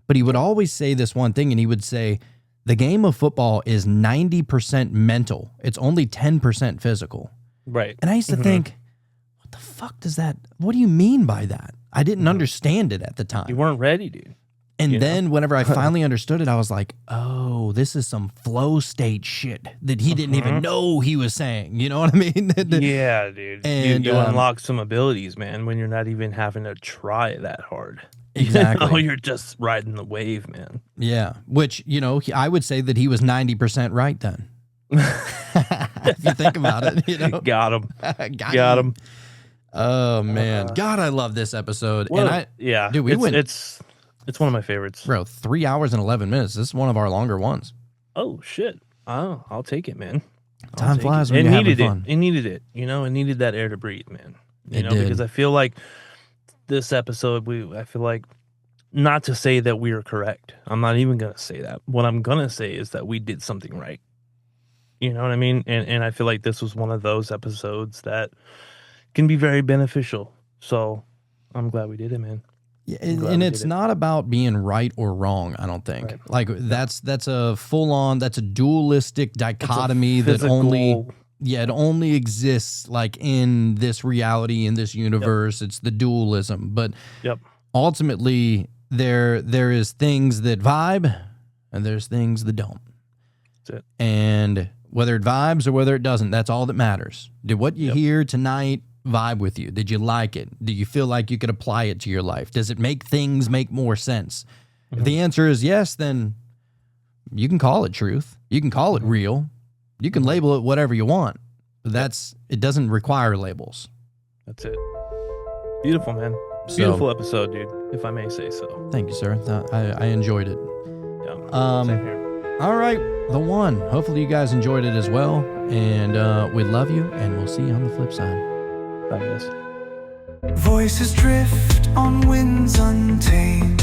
But he would always say this one thing, and he would say, the game of football is 90% mental. It's only 10% physical. Right. And I used to think, what the fuck does that, what do you mean by that? I didn't understand it at the time. You weren't ready, dude. And then whenever I finally understood it, I was like, oh, this is some flow state shit that he didn't even know he was saying. You know what I mean? Yeah, dude. And, you unlock some abilities, man, when you're not even having to try that hard. Exactly. You're just riding the wave, man. Yeah. Which, I would say that he was 90% right then. If you think about it, Got him. Got him. Oh, man. God, I love this episode. Well, dude, we went. It's one of my favorites. Bro, 3 hours and 11 minutes. This is one of our longer ones. Oh, shit. Oh, I'll take it, man. Time flies when you're having fun. It needed it. It needed that air to breathe, man. It did. Because I feel like this episode, I feel like, not to say that we are correct. I'm not even going to say that. What I'm going to say is that we did something right. You know what I mean? And I feel like this was one of those episodes that can be very beneficial. So I'm glad we did it, man. Yeah, and it's not about being right or wrong, I don't think. Right. Like that's a full-on, that's a dualistic dichotomy that it only exists like in this reality, in this universe. It's the dualism. But ultimately there is things that vibe and there's things that don't. That's it. And whether it vibes or whether it doesn't, that's all that matters. Did what you hear tonight vibe with you? Did you like it? Do you feel like you could apply it to your life? Does it make things make more sense? If the answer is yes, then you can call it truth. You can call it real. You can label it whatever you want. But it doesn't require labels. That's it. Beautiful, man. Beautiful episode, dude, if I may say so. Thank you, sir. I enjoyed it. Yeah. Same here. All right, the one. Hopefully you guys enjoyed it as well. And we love you, and we'll see you on the flip side. Bye, guys. Voices drift on winds untamed.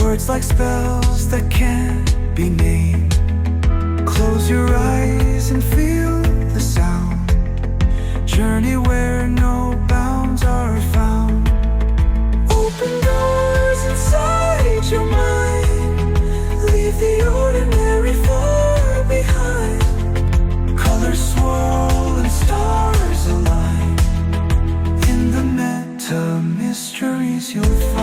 Words like spells that can't be named. Close your eyes and feel the sound. Journey where no bounds are found. Open doors inside your mind. Leave the ordinary far behind. Colors swirl and stars align. In the meta mysteries you'll find.